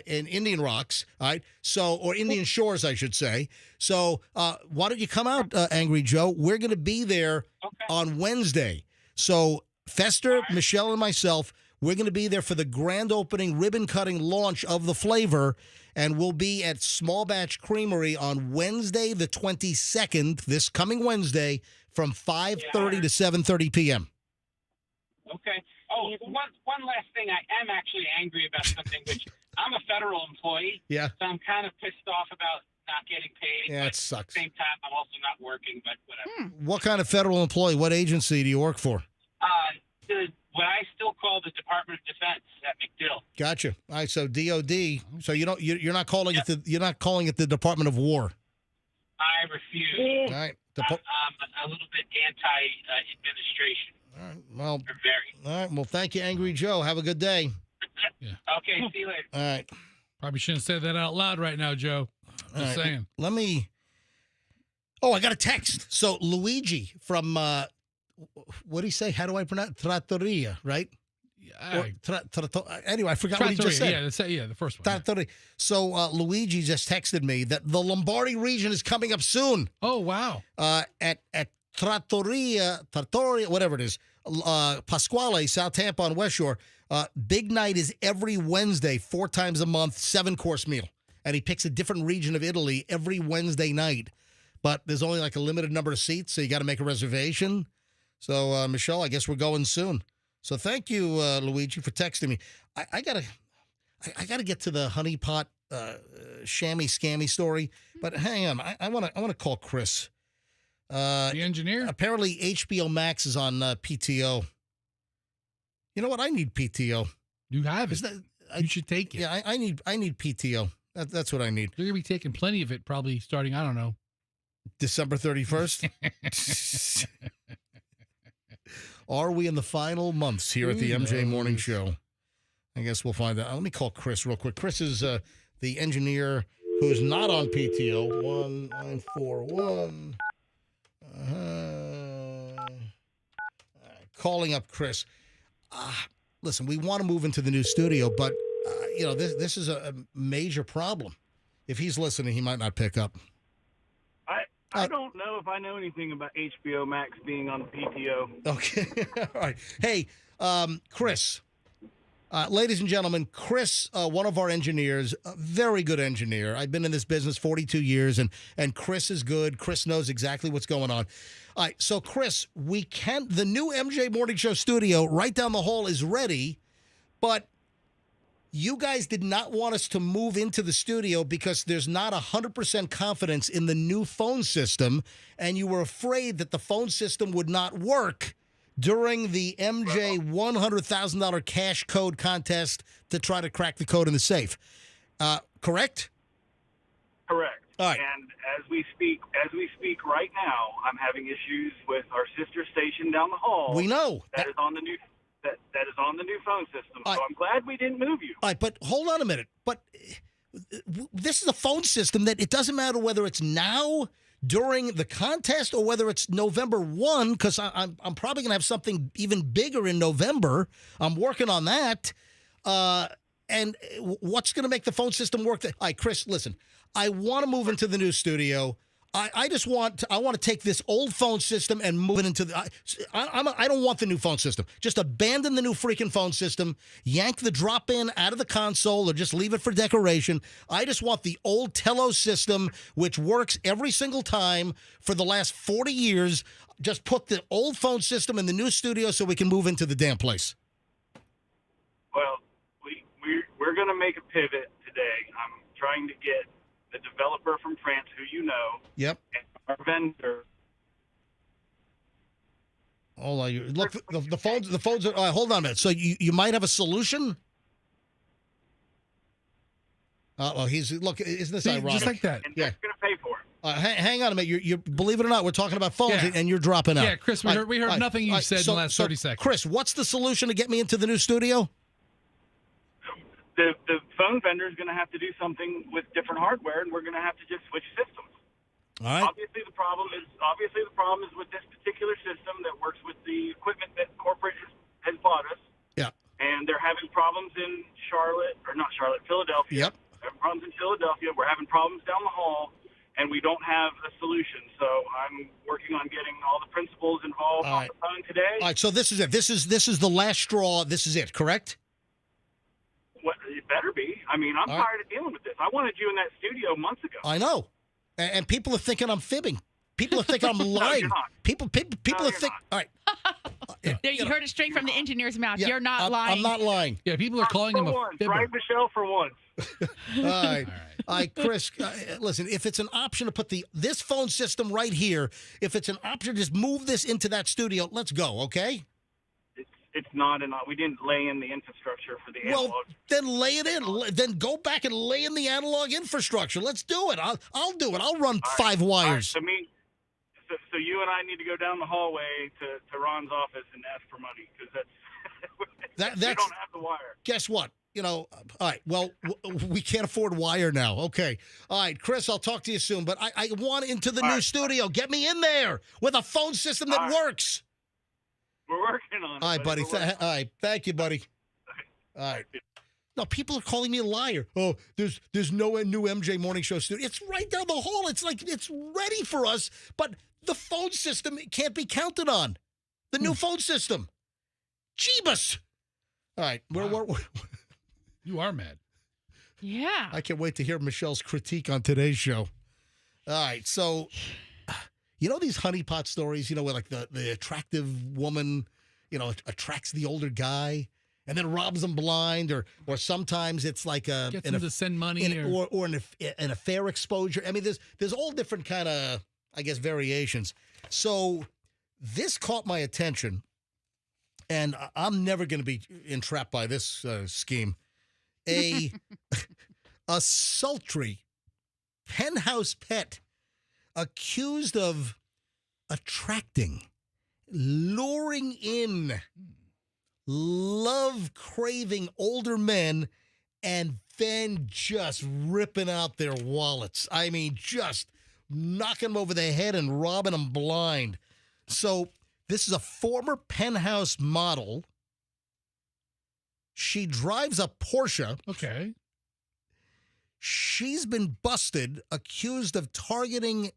in Indian Rocks, all right? So, or Indian Shores, I should say. So, why don't you come out, Angry Joe? We're going to be there on Wednesday. So, Fester, Michelle, and myself, we're going to be there for the grand opening ribbon cutting launch of the flavor, and we'll be at Small Batch Creamery on Wednesday, the 22nd, this coming Wednesday, from 5:30 to 7:30 p.m. Okay. Oh, one last thing. I am actually angry about something, which I'm a federal employee. Yeah. So I'm kind of pissed off about not getting paid. Yeah, but it sucks. At the same time, I'm also not working, but whatever. What kind of federal employee? What agency do you work for? What I still call the Department of Defense at McDill. Gotcha. All right, so DOD. So you're not calling it the Department of War. I refuse. All right. I'm a little bit anti-administration. All right. Well. Very. All right. Well, thank you, Angry Joe. Have a good day. Okay. See you later. All right. Probably shouldn't say that out loud right now, Joe. Just saying. Let me. Oh, I got a text. So Luigi from. What do you say? How do I pronounce Trattoria? Right? Anyway, I forgot what he just said. Yeah, the first one. Trattoria. So Luigi just texted me that the Lombardy region is coming up soon. Oh wow! At Trattoria, whatever it is, Pasquale, South Tampa on West Shore. Big night is every Wednesday, 4 times a month, 7-course meal. And he picks a different region of Italy every Wednesday night. But there's only like a limited number of seats, so you got to make a reservation. So, Michelle, I guess we're going soon. So thank you, Luigi, for texting me. I gotta get to the honeypot shammy scammy story, but hang on. I want to call Chris. The engineer? Apparently HBO Max is on PTO. You know what? I need PTO. You have it. You should take it. Yeah, I need PTO. That's what I need. You're going to be taking plenty of it probably starting, I don't know. December 31st? Are we in the final months here at the MJ Morning Show? I guess we'll find out. Let me call Chris real quick. Chris is the engineer who's not on PTO. 1941. Calling up Chris. Listen, we want to move into the new studio, but this is a major problem. If he's listening, he might not pick up. I don't know if I know anything about HBO Max being on PTO. Okay. All right. Hey, Chris. Ladies and gentlemen, Chris, one of our engineers, a very good engineer. I've been in this business 42 years, and Chris is good. Chris knows exactly what's going on. All right, so Chris, the new MJ Morning Show studio right down the hall is ready, but you guys did not want us to move into the studio because there's not 100% confidence in the new phone system, and you were afraid that the phone system would not work during the MJ $100,000 cash code contest to try to crack the code in the safe. Correct? Correct. All right. And as we speak right now, I'm having issues with our sister station down the hall. We know. That is on the new phone system. So I'm glad we didn't move you. All right, but hold on a minute. But this is a phone system that it doesn't matter whether it's now during the contest or whether it's November 1, because I'm probably going to have something even bigger in November. I'm working on that. And what's going to make the phone system work? All right, Chris, listen, I want to move into the new studio. I want to take this old phone system and move it into the. I don't want the new phone system. Just abandon the new freaking phone system. Yank the drop-in out of the console, or just leave it for decoration. I just want the old Telos system, which works every single time for the last 40 years. Just put the old phone system in the new studio so we can move into the damn place. Well, we're going to make a pivot today. I'm trying to get the developer from France, who you know. Yep. And our vendor. Hold on. Look, the phones are. Hold on a minute. So you might have a solution? Look, isn't this ironic? Just like that. And they're going to pay for it. Hang on a minute. You believe it or not, we're talking about phones, and you're dropping out. Yeah, Chris, we heard nothing you said in the last 30 seconds. Chris, what's the solution to get me into the new studio? The phone vendor is going to have to do something with different hardware, and we're going to have to just switch systems. All right. Obviously, the problem is with this particular system that works with the equipment that corporate has bought us. Yeah. And they're having problems in Philadelphia. Yep. They're having problems in Philadelphia. We're having problems down the hall, and we don't have a solution. So I'm working on getting all the principals involved on the phone today. All right. So this is it. This is the last straw. This is it. Correct? What, it better be. I mean, I'm tired of dealing with this. I wanted you in that studio months ago. I know, and people are thinking I'm fibbing. People are thinking I'm lying. You're not. People are thinking. All right. There, you heard it straight from the engineer's mouth. Yeah, You're not lying. I'm not lying. Yeah, people are calling him a fibber. Right, Michelle, for once. All right. All right, Chris, listen, if it's an option to put this phone system right here, if it's an option to just move this into that studio, let's go, okay? It's not enough. We didn't lay in the infrastructure for the analog. Well, then lay it in. Then go back and lay in the analog infrastructure. Let's do it. I'll do it. I'll run 5 wires. Right, so you and I need to go down the hallway to Ron's office and ask for money, because that's we don't have the wire. Guess what? All right, well, we can't afford wire now. Okay. All right, Chris, I'll talk to you soon, but I want into the new studio. Get me in there with a phone system that works. We're working on it. All right, buddy. All right, thank you, buddy. All right. No, people are calling me a liar. Oh, there's no new MJ Morning Show studio. It's right down the hall. It's like it's ready for us, but the phone system can't be counted on. The new phone system. Jeebus. All right. Wow. You are mad. Yeah. I can't wait to hear Michelle's critique on today's show. All right. So, you know these honeypot stories, where like the attractive woman, attracts the older guy and then robs them blind, or sometimes it's like Gets them to send money or an affair exposure. I mean, there's all different kind of, I guess, variations. So this caught my attention, and I'm never going to be entrapped by this scheme. A sultry penthouse pet accused of attracting, luring in love-craving older men and then just ripping out their wallets. I mean, just knocking them over the head and robbing them blind. So this is a former penthouse model. She drives a Porsche. Okay. She's been busted, accused of targeting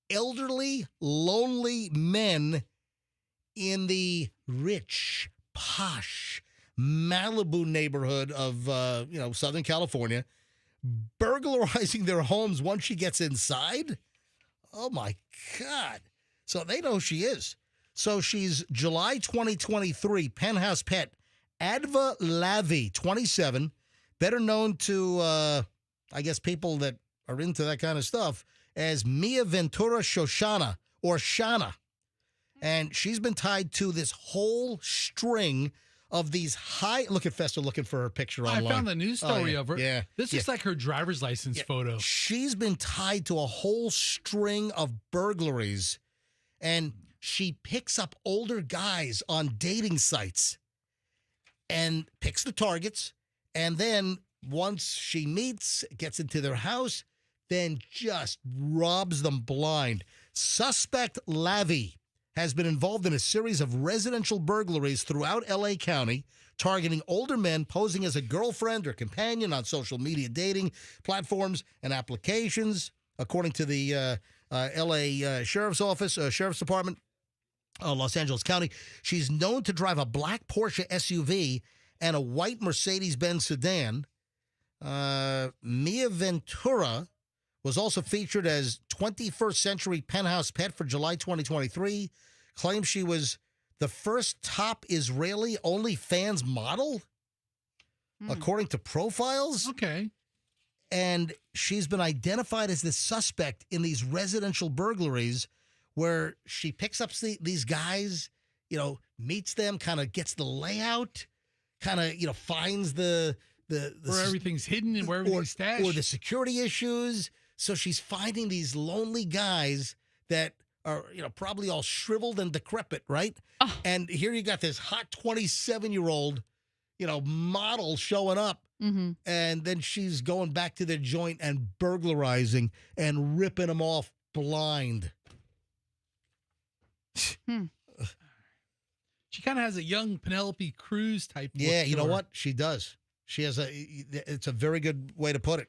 elderly, lonely men in the rich, posh Malibu neighborhood of, Southern California, burglarizing their homes once she gets inside. Oh, my God. So they know who she is. So she's July 2023 penthouse pet, Adva Lavi, 27, better known to, I guess, people that are into that kind of stuff as Mia Ventura Shoshana, or Shana. And she's been tied to this whole string of these look at Fester looking for her picture online. I found the news story of her. Yeah. This is like her driver's license photo. She's been tied to a whole string of burglaries, and she picks up older guys on dating sites and picks the targets. And then once she gets into their house, then just robs them blind. Suspect Lavi has been involved in a series of residential burglaries throughout L.A. County, targeting older men posing as a girlfriend or companion on social media dating platforms and applications. According to the L.A. Sheriff's Department, Los Angeles County, she's known to drive a black Porsche SUV and a white Mercedes-Benz sedan. Mia Ventura was also featured as 21st Century Penthouse Pet for July 2023, claims she was the first top Israeli OnlyFans model, according to profiles. Okay. And she's been identified as the suspect in these residential burglaries where she picks up these guys, meets them, kind of gets the layout, kind of, finds the where everything's hidden and where everything's stashed. Or the security issues. So she's finding these lonely guys that are, probably all shriveled and decrepit, right? Oh. And here you got this hot 27-year-old, model showing up. Mm-hmm. And then she's going back to the joint and burglarizing and ripping them off blind. She kind of has a young Penelope Cruz type look. Yeah, you know what? She does. She has it's a very good way to put it.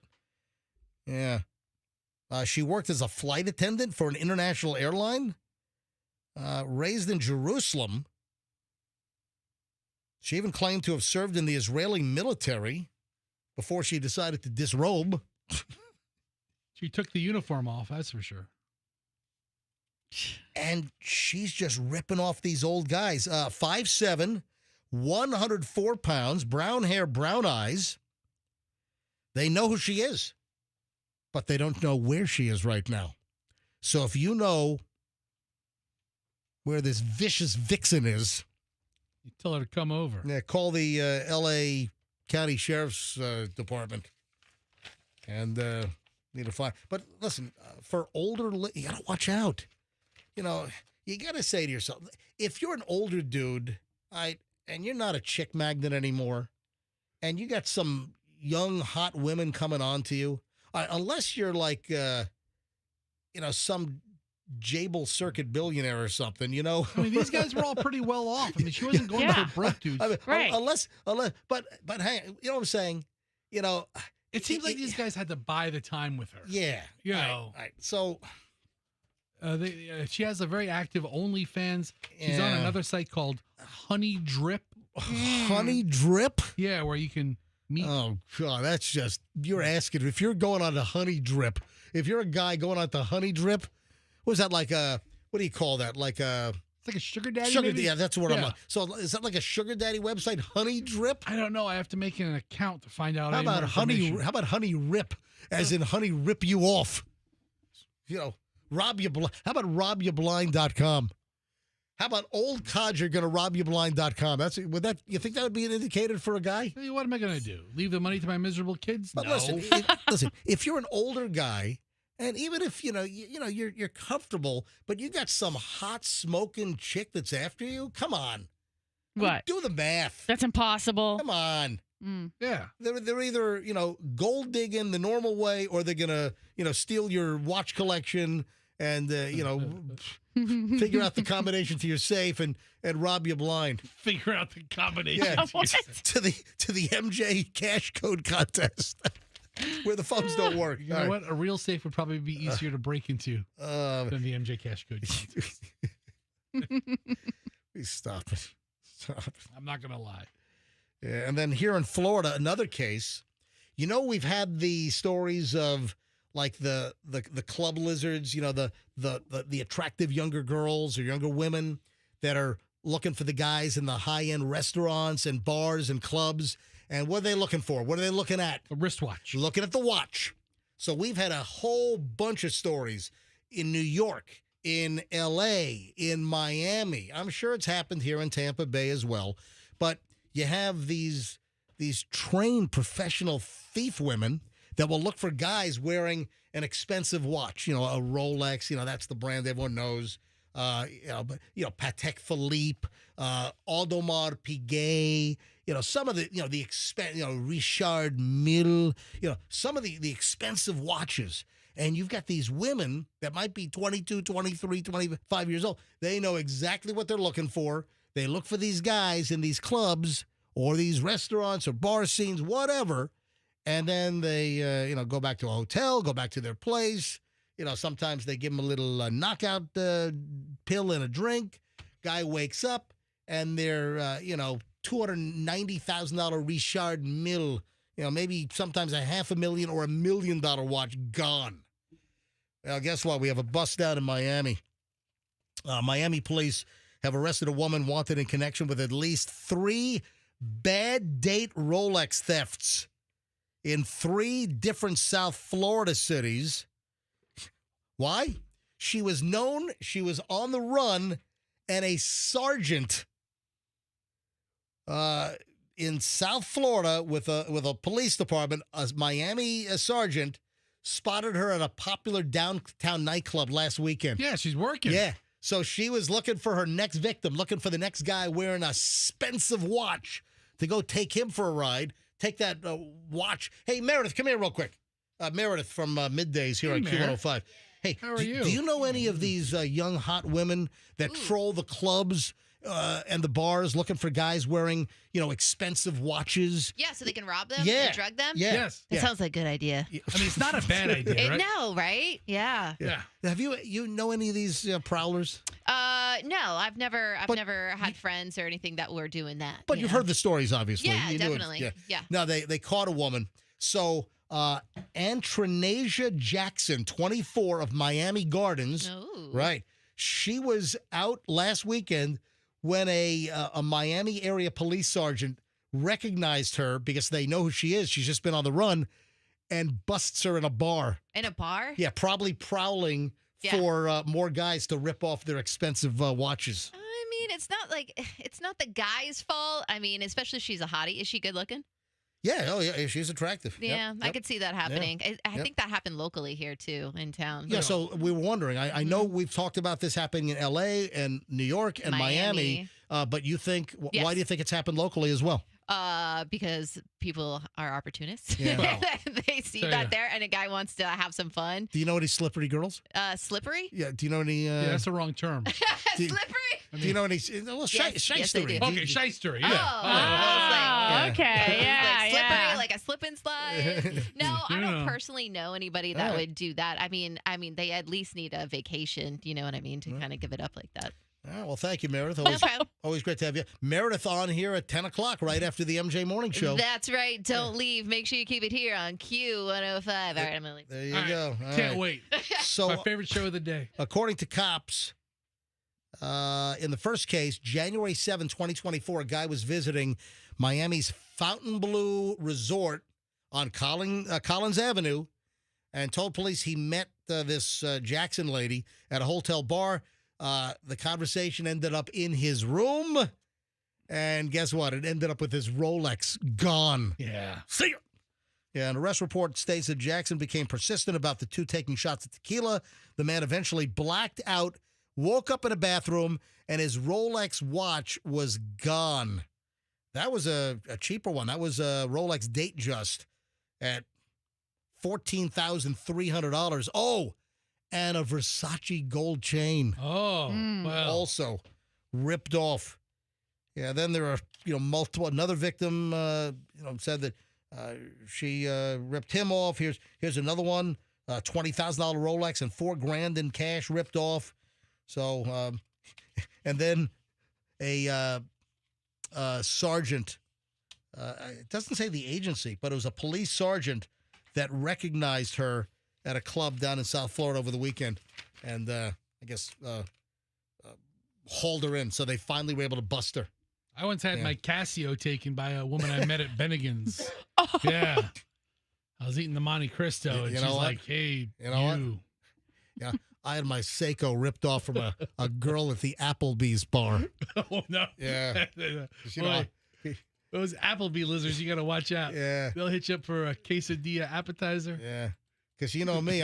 Yeah. She worked as a flight attendant for an international airline. Raised in Jerusalem. She even claimed to have served in the Israeli military before she decided to disrobe. She took the uniform off, that's for sure. And she's just ripping off these old guys. 5'7", 104 pounds, brown hair, brown eyes. They know who she is, but they don't know where she is right now. So if you know where this vicious vixen is, you tell her to come over. Yeah, call the L.A. County Sheriff's Department and need to find. But listen, for older, you got to watch out. You got to say to yourself, if you're an older dude, and you're not a chick magnet anymore, and you got some young, hot women coming on to you, unless you're like, some Jable circuit billionaire or something, I mean, these guys were all pretty well off. I mean, she wasn't going for broke dudes. Right. Unless, but hey, you know what I'm saying? It seems like these guys had to buy the time with her. Yeah. Right. So, She has a very active OnlyFans. She's on another site called Honey Drip. Honey Drip? Yeah, where you can meet. Oh, God, that's just, you're asking. If you're going on the Honey Drip, if you're a guy going on the Honey Drip, what is that like what do you call that? Like it's like a sugar daddy, maybe? Yeah, that's what I'm like. So is that like a sugar daddy website, Honey Drip? I don't know. I have to make an account to find out. How about Honey Rip, as in Honey Rip you off? You know, rob you. How about robyourblind.com? How about old codger going to robyourblind.com? You think that would be an indicator for a guy? Hey, what am I going to do? Leave the money to my miserable kids? But no. Listen, if you're an older guy, and even if you're comfortable, but you got some hot smoking chick that's after you, come on. What? Do the math. That's impossible. Come on. Yeah. They're either, gold digging the normal way, or they're going to, steal your watch collection and, figure out the combination to your safe and rob you blind. Figure out the combination. Yeah, to the MJ cash code contest where the phones don't work. You know what? A real safe would probably be easier to break into than the MJ cash code contest. Please stop it. Stop it. I'm not going to lie. Yeah, and then here in Florida, another case. We've had the stories of like the club lizards, the attractive younger girls or younger women that are looking for the guys in the high-end restaurants and bars and clubs. And what are they looking for? What are they looking at? A wristwatch. Looking at the watch. So we've had a whole bunch of stories in New York, in L.A., in Miami. I'm sure it's happened here in Tampa Bay as well. But you have these trained professional thief women that will look for guys wearing an expensive watch, a Rolex, that's the brand everyone knows. Patek Philippe, Audemars Piguet, some of the Richard Mille, some of the expensive watches. And you've got these women that might be 22, 23, 25 years old. They know exactly what they're looking for. They look for these guys in these clubs or these restaurants or bar scenes, whatever. And then they, go back to a hotel, go back to their place. Sometimes they give them a little knockout pill and a drink. Guy wakes up and they're, $290,000 Richard Mille, maybe sometimes $500,000 or $1 million watch gone. Well, guess what? We have a bust down in Miami. Miami police have arrested a woman wanted in connection with at least 3 bad date Rolex thefts in 3 different South Florida cities. Why? She was known, she was on the run, and a sergeant in South Florida with a police department, a Miami sergeant, spotted her at a popular downtown nightclub last weekend. Yeah, she's working. Yeah. So she was looking for her next victim, looking for the next guy wearing a expensive watch to go take him for a ride. Take that watch. Hey, Meredith, come here real quick. Meredith from Middays here on Q105. Hey, how are you? Do you know any of these young, hot women that troll the clubs and the bars looking for guys wearing, expensive watches? Yeah, so they can rob them Yeah. and drug them? Yeah. Yes. That sounds like a good idea. I mean, it's not a bad idea, right? No, right? Yeah. Yeah. Have you know any of these prowlers? No, I've never had friends or anything that were doing that. But you've heard the stories, obviously. Yeah, You knew it. definitely. Yeah. Now, they caught a woman. So, Antronasia Jackson, 24 of Miami Gardens. Oh. Right. She was out last weekend when a Miami area police sergeant recognized her because they know who she is. She's just been on the run and busts her in a bar. In a bar? Yeah, probably prowling for more guys to rip off their expensive watches. I mean, it's not the guy's fault. I mean, especially if she's a hottie. Is she good looking? Yeah, oh yeah, she's attractive. Yeah, Yep, I yep. could see that happening. Yep. I think that happened locally here too, in town. Yeah, so we were wondering. I know we've talked about this happening in L.A. and New York and Miami, but you think Yes. why do you think it's happened locally as well? Because people are opportunists. Yeah. Well, they see so, that yeah. there, and a guy wants to have some fun. Do you know any slippery girls? Slippery? Yeah. Do you know any? Yeah, that's the wrong term. Slippery? Do you know any? Well, Yes, I shystery. do. Okay, shystery. Oh, Yeah. Okay, yeah, like slippery, yeah. like a slip and slide. No, I Yeah. don't personally know anybody that would do that. I mean, they at least need a vacation. You know what I mean? To kind of give it up like that. Oh, well, thank you, Meredith. No Always, problem. always great to have you. Meredith on here at 10 o'clock, right after the MJ Morning Show. That's right. Don't leave. Make sure you keep it here on Q105. All right, I'm gonna leave. There you All right. go. All Can't right. wait. So, My favorite show of the day. according to cops, in the first case, January 7, 2024, a guy was visiting Miami's Fontainebleau Resort on Collins Avenue and told police he met this Jackson lady at a hotel bar. The conversation ended up in his room. And guess what? It ended up with his Rolex gone. Yeah. See ya. Yeah, an arrest report states that Jackson became persistent about the two taking shots of tequila. The man eventually blacked out, woke up in a bathroom, and his Rolex watch was gone. That was a cheaper one. That was a Rolex Datejust at $14,300. Oh, and a Versace gold chain. Oh, well. Also ripped off. Yeah, then there are, multiple. Another victim, said that she ripped him off. Here's another one, $20,000 Rolex and $4,000 in cash ripped off. So, and then a sergeant. It doesn't say the agency, but it was a police sergeant that recognized her at a club down in South Florida over the weekend, and I guess hauled her in. So they finally were able to bust her. I once had my Casio taken by a woman I met at Bennigan's. Yeah. I was eating the Monte Cristo, and You she's know what? like, hey, You know what? Yeah, I had my Seiko ripped off from a girl at the Applebee's bar. Oh, no. Yeah. Boy, those Applebee lizards, you got to watch out. Yeah. They'll hit you up for a quesadilla appetizer. Yeah. Because you know me,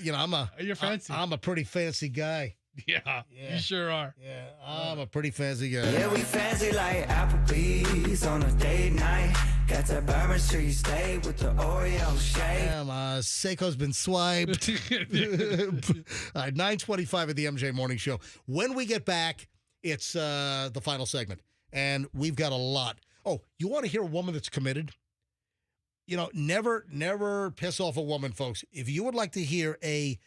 You're fancy. I'm a pretty fancy guy. Yeah, you sure are. Yeah, I'm a pretty fancy guy. Yeah, we fancy like Applebee's on a date night. Got that Bourbon Street steak with the Oreo shake. Yeah, my Seiko's been swiped. All right, 9:25 at the MJ Morning Show. When we get back, it's the final segment, and we've got a lot. Oh, you want to hear a woman that's committed? Never piss off a woman, folks. If you would like to hear a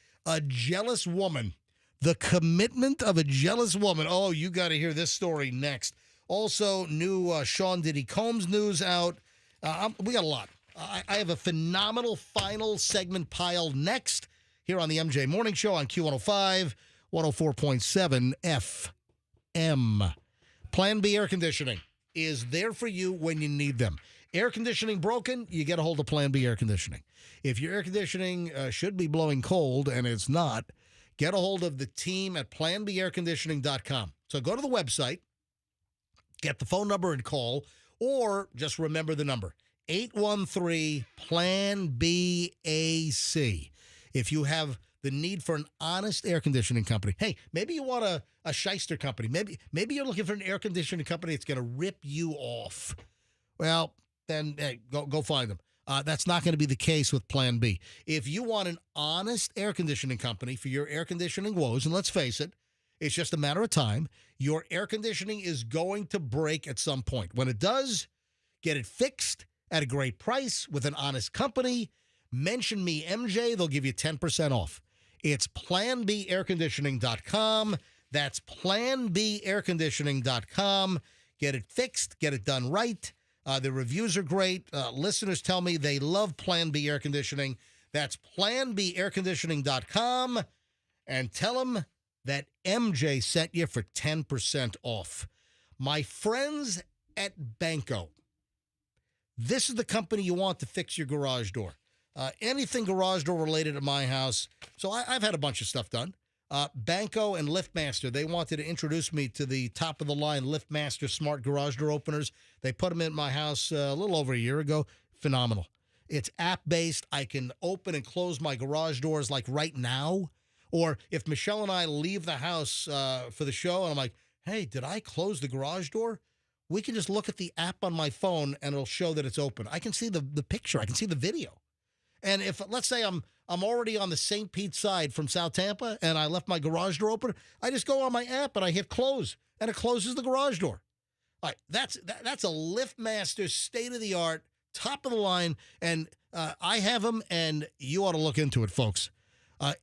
jealous woman, the commitment of a jealous woman, oh, you got to hear this story next. Also, new Sean Diddy Combs news out. We got a lot. I have a phenomenal final segment piled next here on the MJ Morning Show on Q105, 104.7 FM. Plan B Air Conditioning is there for you when you need them. Air conditioning broken, you get a hold of Plan B Air Conditioning. If your air conditioning should be blowing cold and it's not, get a hold of the team at planbairconditioning.com. So go to the website, get the phone number and call, or just remember the number, 813-PLAN-BAC. If you have the need for an honest air conditioning company, hey, maybe you want a shyster company. Maybe you're looking for an air conditioning company that's going to rip you off. Well, then hey, go find them. That's not going to be the case with Plan B. If you want an honest air conditioning company for your air conditioning woes, and let's face it, it's just a matter of time, your air conditioning is going to break at some point. When it does, get it fixed at a great price with an honest company. Mention me, MJ. They'll give you 10% off. It's planbairconditioning.com. That's planbairconditioning.com. Get it fixed. Get it done right. The reviews are great. Listeners tell me they love Plan B Air Conditioning. That's planbairconditioning.com. And tell them that MJ sent you for 10% off. My friends at Banco. This is the company you want to fix your garage door. Anything garage door related at my house. So I've had a bunch of stuff done. Banco and LiftMaster, they wanted to introduce me to the top-of-the-line LiftMaster smart garage door openers. They put them in my house a little over a year ago. Phenomenal. It's app-based. I can open and close my garage doors like right now. Or if Michelle and I leave the house for the show and I'm like, hey, did I close the garage door? We can just look at the app on my phone and it'll show that it's open. I can see the picture. I can see the video. And if, let's say I'm I'm already on the St. Pete side from South Tampa, and I left my garage door open, I just go on my app and I hit close, and it closes the garage door. All right, that's a LiftMaster state-of-the-art, top-of-the-line, and I have them, and you ought to look into it, folks.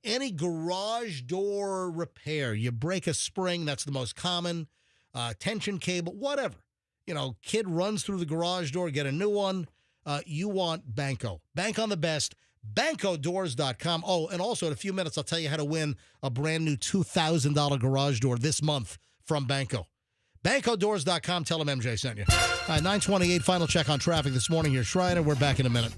Any garage door repair, you break a spring, that's the most common, tension cable, whatever. Kid runs through the garage door, get a new one. You want Banco. Bank on the best. BancoDoors.com. Oh, and also in a few minutes, I'll tell you how to win a brand new $2,000 garage door this month from Banco. BancoDoors.com. Tell them MJ sent you. 9:28, final check on traffic this morning here. Schreiner, we're back in a minute.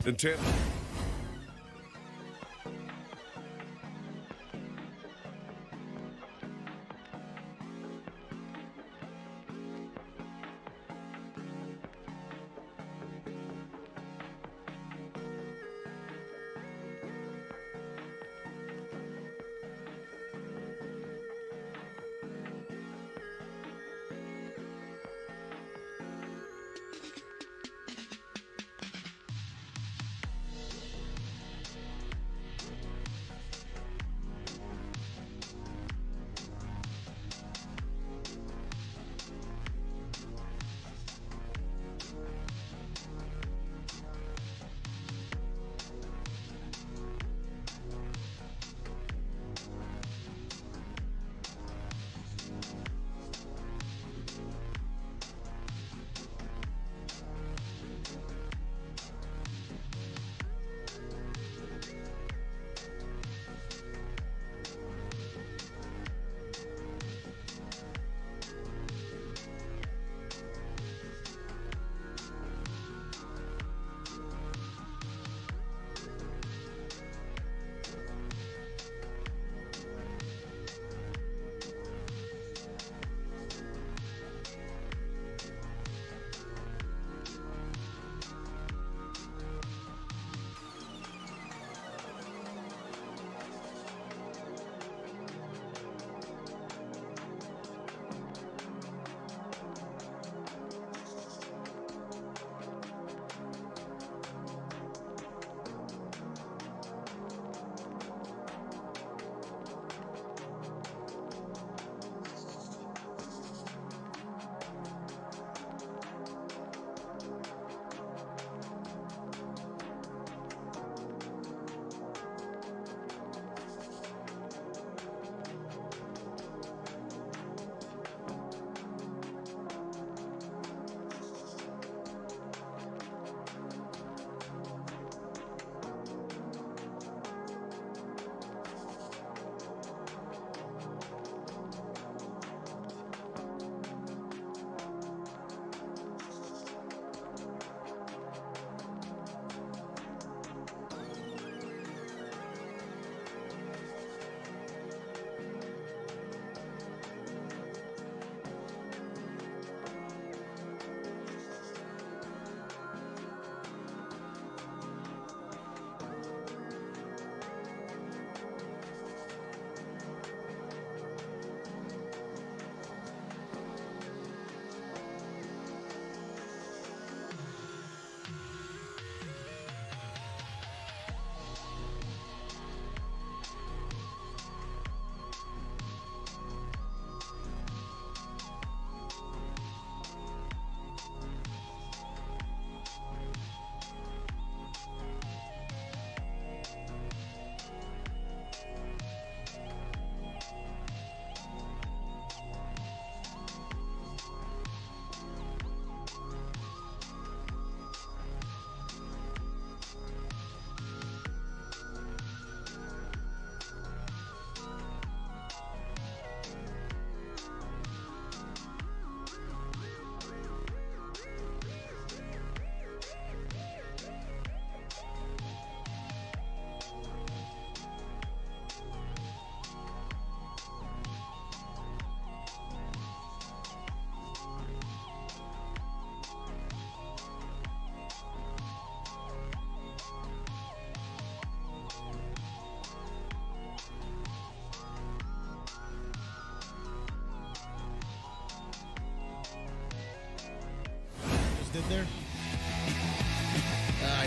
did there?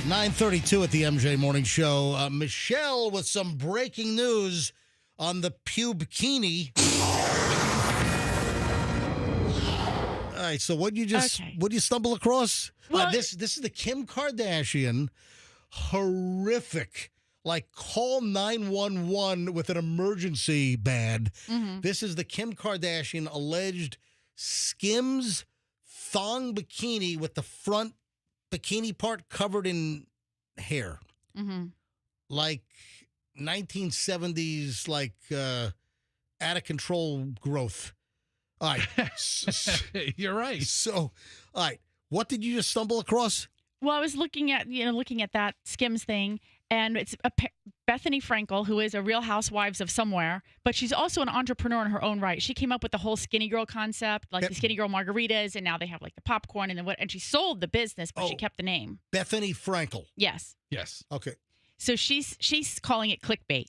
9:32 at the MJ Morning Show. Michelle with some breaking news on the pubikini. All right, so what you stumble across? Well, this is the Kim Kardashian horrific, like call 911 with an emergency band. Mm-hmm. This is the Kim Kardashian alleged Skims thong bikini with the front bikini part covered in hair. Mm-hmm. Like 1970s, like out of control growth. All right. You're right. So, all right. What did you just stumble across? Well, I was looking at that Skims thing, and it's Bethany Frankel, who is a Real Housewives of somewhere, but she's also an entrepreneur in her own right. She came up with the whole skinny girl concept, like the skinny girl margaritas, and now they have like the popcorn and she sold the business, but she kept the name. Bethany Frankel. Yes. Yes. Okay. So she's calling it clickbait.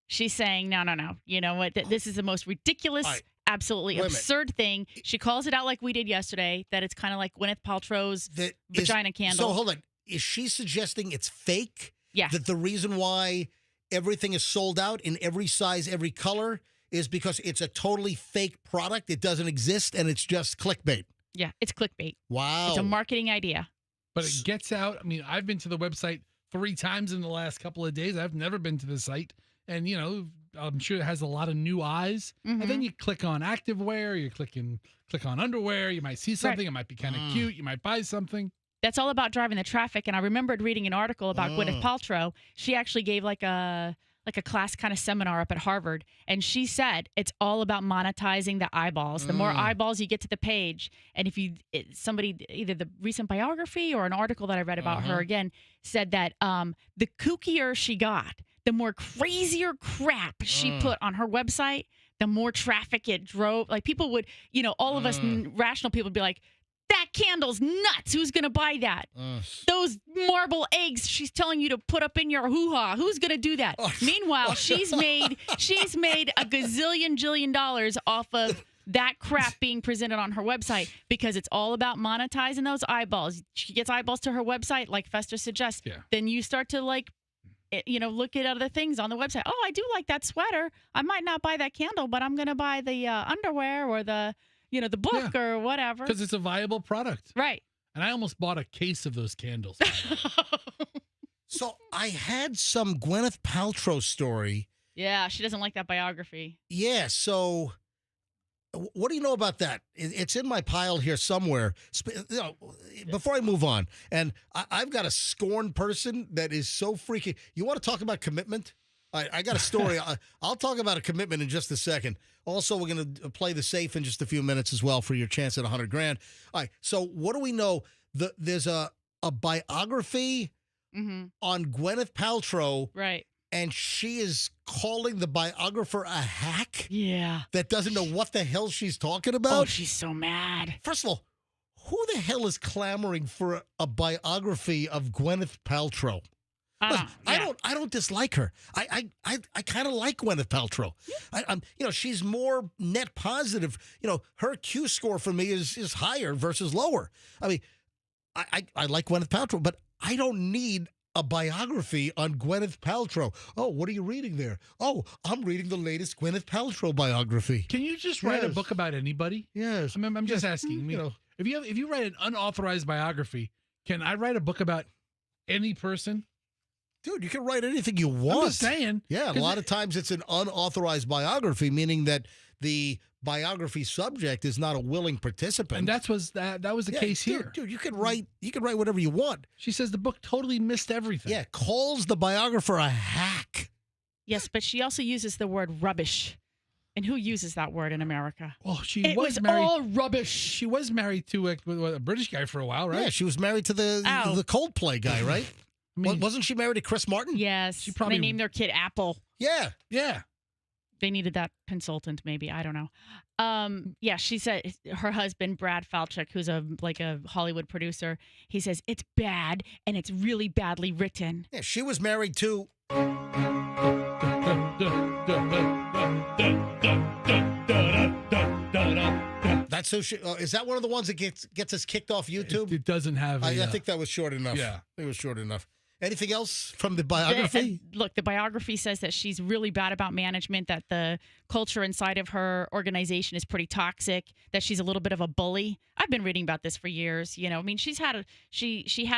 She's saying, no. You know what? This is the most ridiculous, absolutely absurd thing. She calls it out like we did yesterday, that it's kind of like Gwyneth Paltrow's vagina candle. So hold on. Is she suggesting it's fake? Yeah. That the reason why everything is sold out in every size, every color is because it's a totally fake product. It doesn't exist, and it's just clickbait. Yeah, it's clickbait. Wow. It's a marketing idea. But it gets out. I mean, I've been to the website 3 times in the last couple of days. I've never been to the site. And, I'm sure it has a lot of new eyes. Mm-hmm. And then you click on activewear, you click on underwear. You might see something. It might be kind of cute. You might buy something. That's all about driving the traffic. And I remembered reading an article about Gwyneth Paltrow. She actually gave like a class kind of seminar up at Harvard. And she said it's all about monetizing the eyeballs. The more eyeballs you get to the page. And if somebody, either the recent biography or an article that I read about her again, said that the kookier she got, the more crazier crap she put on her website, the more traffic it drove. Like people would, all of us rational people would be like, that candle's nuts. Who's going to buy that? Those marble eggs she's telling you to put up in your hoo-ha. Who's going to do that? Meanwhile, she's made a gazillion dollars off of that crap being presented on her website because it's all about monetizing those eyeballs. She gets eyeballs to her website, like Fester suggests. Yeah. Then you start to look at other things on the website. Oh, I do like that sweater. I might not buy that candle, but I'm going to buy the underwear or the book or whatever. Because it's a viable product. Right. And I almost bought a case of those candles. So I had some Gwyneth Paltrow story. Yeah, she doesn't like that biography. Yeah, so what do you know about that? It's in my pile here somewhere. Before I move on, and I've got a scorned person that is so freaky. You want to talk about commitment? I got a story. I'll talk about a commitment in just a second. Also, we're going to play the safe in just a few minutes as well for your chance at $100,000. All right. So what do we know? There's a biography on Gwyneth Paltrow. Right. And she is calling the biographer a hack? Yeah. That doesn't know what the hell she's talking about? Oh, she's so mad. First of all, who the hell is clamoring for a biography of Gwyneth Paltrow? I don't dislike her. I kind of like Gwyneth Paltrow. She's more net positive. Her Q score for me is higher versus lower. I mean, I like Gwyneth Paltrow, but I don't need a biography on Gwyneth Paltrow. Oh, what are you reading there? Oh, I'm reading the latest Gwyneth Paltrow biography. Can you just write a book about anybody? Yes. I'm just asking. If you write an unauthorized biography, can I write a book about any person? Dude, you can write anything you want. I'm just saying. Yeah, a lot of times it's an unauthorized biography, meaning that the biography subject is not a willing participant. And that was the case here. Dude, you can write whatever you want. She says the book totally missed everything. Yeah, calls the biographer a hack. Yes, but she also uses the word rubbish. And who uses that word in America? Well, it was married, all rubbish. She was married to a British guy for a while, right? Yeah, she was married to the Coldplay guy, right? I mean, wasn't she married to Chris Martin? Yes. They named their kid Apple. Yeah. Yeah. They needed that consultant, maybe. I don't know. Yeah, she said her husband, Brad Falchuk, who's a Hollywood producer, he says it's bad and it's really badly written. Yeah, she was married to... That's who she... is that one of the ones that gets us kicked off YouTube? It doesn't have... I think that was short enough. Yeah. It was short enough. Anything else from the biography? Look, the biography says that she's really bad about management, that the culture inside of her organization is pretty toxic, that she's a little bit of a bully. I've been reading about this for years. You know, I mean, she had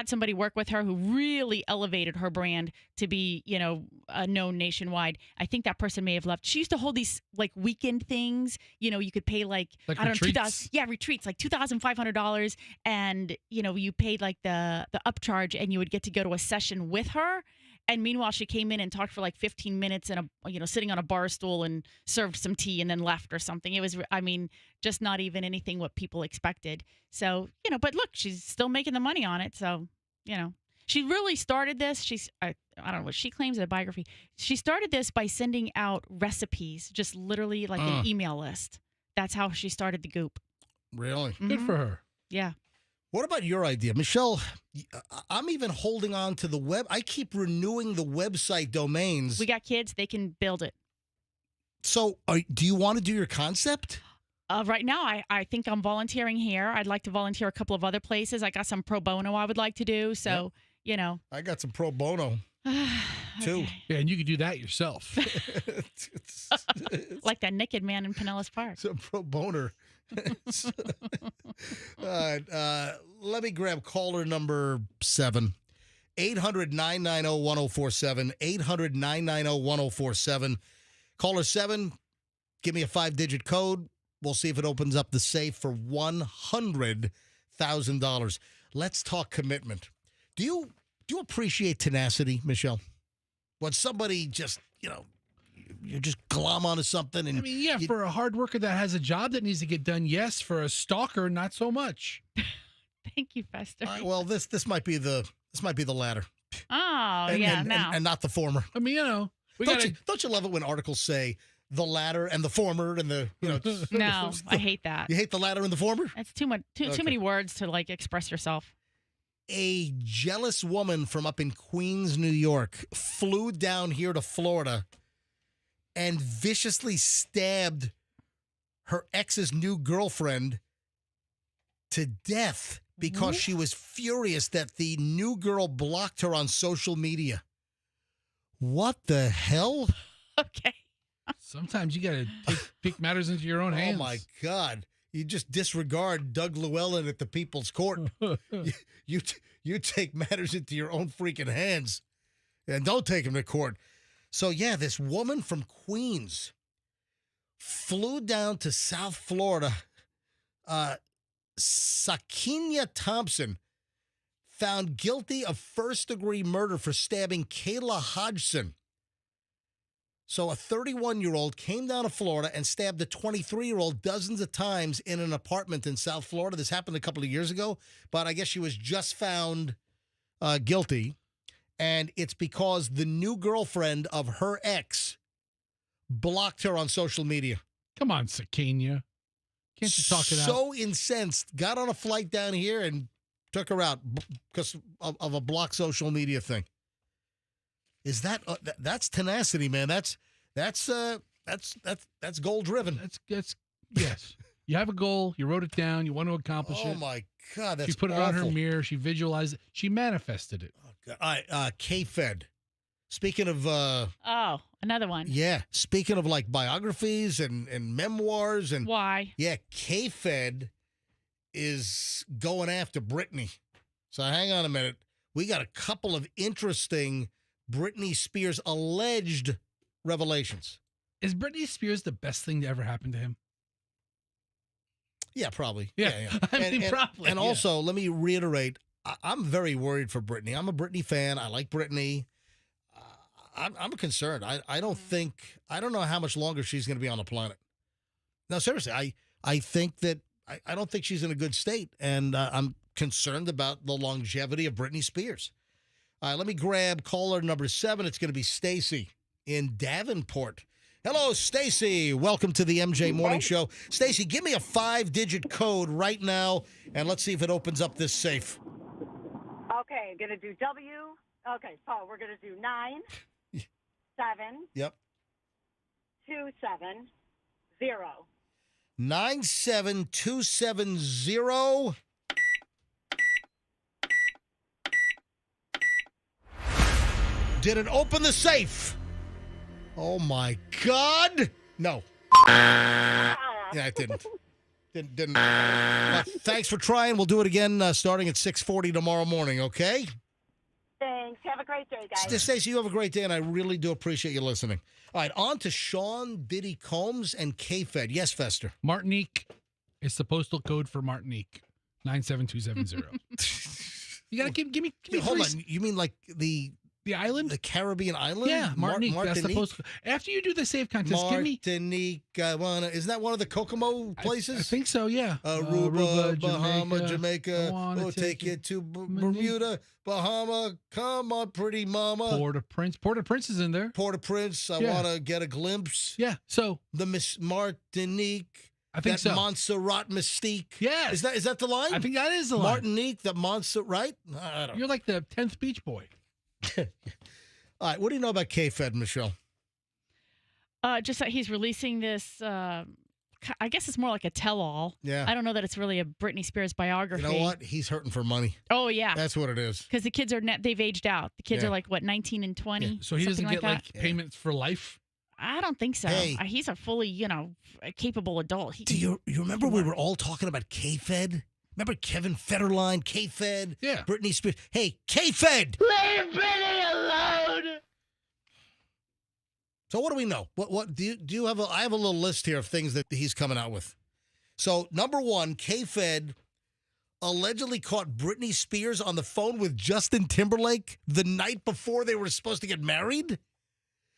somebody work with her who really elevated her brand to be, known nationwide. I think that person may have left. She used to hold these like weekend things. You know, you could pay like I don't retreats? know, retreats, like $2,500, and you paid like the upcharge, and you would get to go to a session with her. And meanwhile, she came in and talked for like 15 minutes and sitting on a bar stool and served some tea and then left or something. It was, just not even anything what people expected. So, but look, she's still making the money on it. So, she really started this. I don't know what she claims in the biography. She started this by sending out recipes, just literally like an email list. That's how she started the Goop. Really? Good for her. Yeah. What about your idea? Michelle, I'm even holding on to the web. I keep renewing the website domains. We got kids. They can build it. So do you want to do your concept? Right now, I think I'm volunteering here. I'd like to volunteer a couple of other places. I got some pro bono I would like to do. So, I got some pro bono, too. Yeah, and you could do that yourself. Like that naked man in Pinellas Park. Some pro boner. All right, let me grab caller number 7. 800-990-1047. 800-990-1047. Caller 7, give me a 5-digit code. We'll see if it opens up the safe for $100,000. Let's talk commitment. Do you appreciate tenacity, Michelle? When somebody just, you just glom onto something. And for a hard worker that has a job that needs to get done, yes. For a stalker, not so much. Thank you, Fester. Well, this might be the latter. Oh, and not the former. I mean, don't you love it when articles say the latter and the former and the No, I hate that. You hate the latter and the former? That's too much. Too many words to like express yourself. A jealous woman from up in Queens, New York, flew down here to Florida and viciously stabbed her ex's new girlfriend to death because she was furious that the new girl blocked her on social media. What the hell? Okay. Sometimes you got to take matters into your own hands. Oh, my God. You just disregard Doug Llewellyn at the People's Court. You take matters into your own freaking hands and don't take them to court. So, yeah, this woman from Queens flew down to South Florida. Sakinia Thompson found guilty of first-degree murder for stabbing Kayla Hodgson. So a 31-year-old came down to Florida and stabbed a 23-year-old dozens of times in an apartment in South Florida. This happened a couple of years ago, but I guess she was just found guilty. And it's because the new girlfriend of her ex blocked her on social media. Come on, Sakinia. Can't you talk it out? So incensed, got on a flight down here and took her out because of a blocked social media thing. Is that's tenacity, man? That's goal driven. That's yes. You have a goal. You wrote it down. You want to accomplish it. Oh my God, that's she put it on her mirror. She visualized it. She manifested it. Oh God. All right, K-Fed. Speaking of another one. Yeah, speaking of like biographies and memoirs and why? Yeah, K-Fed is going after Britney. So hang on a minute. We got a couple of interesting Britney Spears alleged revelations. Is Britney Spears the best thing to ever happen to him? Yeah, probably. Yeah. Probably. And also, let me reiterate, I'm very worried for Britney. I'm a Britney fan. I like Britney. I'm concerned. I don't know how much longer she's going to be on the planet. No, seriously, I think that I don't think she's in a good state, and I'm concerned about the longevity of Britney Spears. Let me grab caller number 7. It's going to be Stacy in Davenport. Hello, Stacy. Welcome to the MJ Morning Show. Stacy, give me a 5-digit code right now, and let's see if it opens up this safe. Okay, going to do W. Okay, Paul, we're going to do 9, 7. Yep. 2, 7, 0. 97270. Did it open the safe? Oh, my God. No. Yeah, it didn't. Didn't. Thanks for trying. We'll do it again starting at 6:40 tomorrow morning, okay? Thanks. Have a great day, guys. Stacey, you have a great day, and I really do appreciate you listening. All right, on to Sean Diddy Combs and K-Fed. Yes, Fester. Martinique is the postal code for Martinique, 97270. You got to give me Hold on. You mean like the island? The Caribbean island? Yeah, Martinique. That's the postal. After you do the save contest, give me Martinique. Isn't that one of the Kokomo places? I think so, yeah. Aruba, Bahama, Jamaica. We'll take you to Bermuda, Bahama. Come on, pretty mama. Port-au-Prince. Port-au-Prince is in there. Port-au-Prince. I want to get a glimpse. Yeah, so. The Miss Martinique. I think so. Montserrat Mystique. Yes. Is that the line? I think that is the line. Martinique, the Montserrat, right? I don't know. You're like the 10th Beach Boy. All right, what do you know about K-Fed, Michelle? Just that he's releasing this, I guess it's more like a tell-all. Yeah. I don't know that it's really a Britney Spears biography. You know what? He's hurting for money. Oh, yeah. That's what it is. Because the kids they've aged out. The kids are like, what, 19 and 20? Yeah. So he doesn't get like payments for life? I don't think so. Hey. He's a fully, capable adult. Do you remember we were all talking about K-Fed? Remember Kevin Federline, K-Fed? Yeah. Britney Spears. Hey, K-Fed! Leave Britney alone! So what do we know? What do you have? I have a little list here of things that he's coming out with. So number one, K-Fed allegedly caught Britney Spears on the phone with Justin Timberlake the night before they were supposed to get married.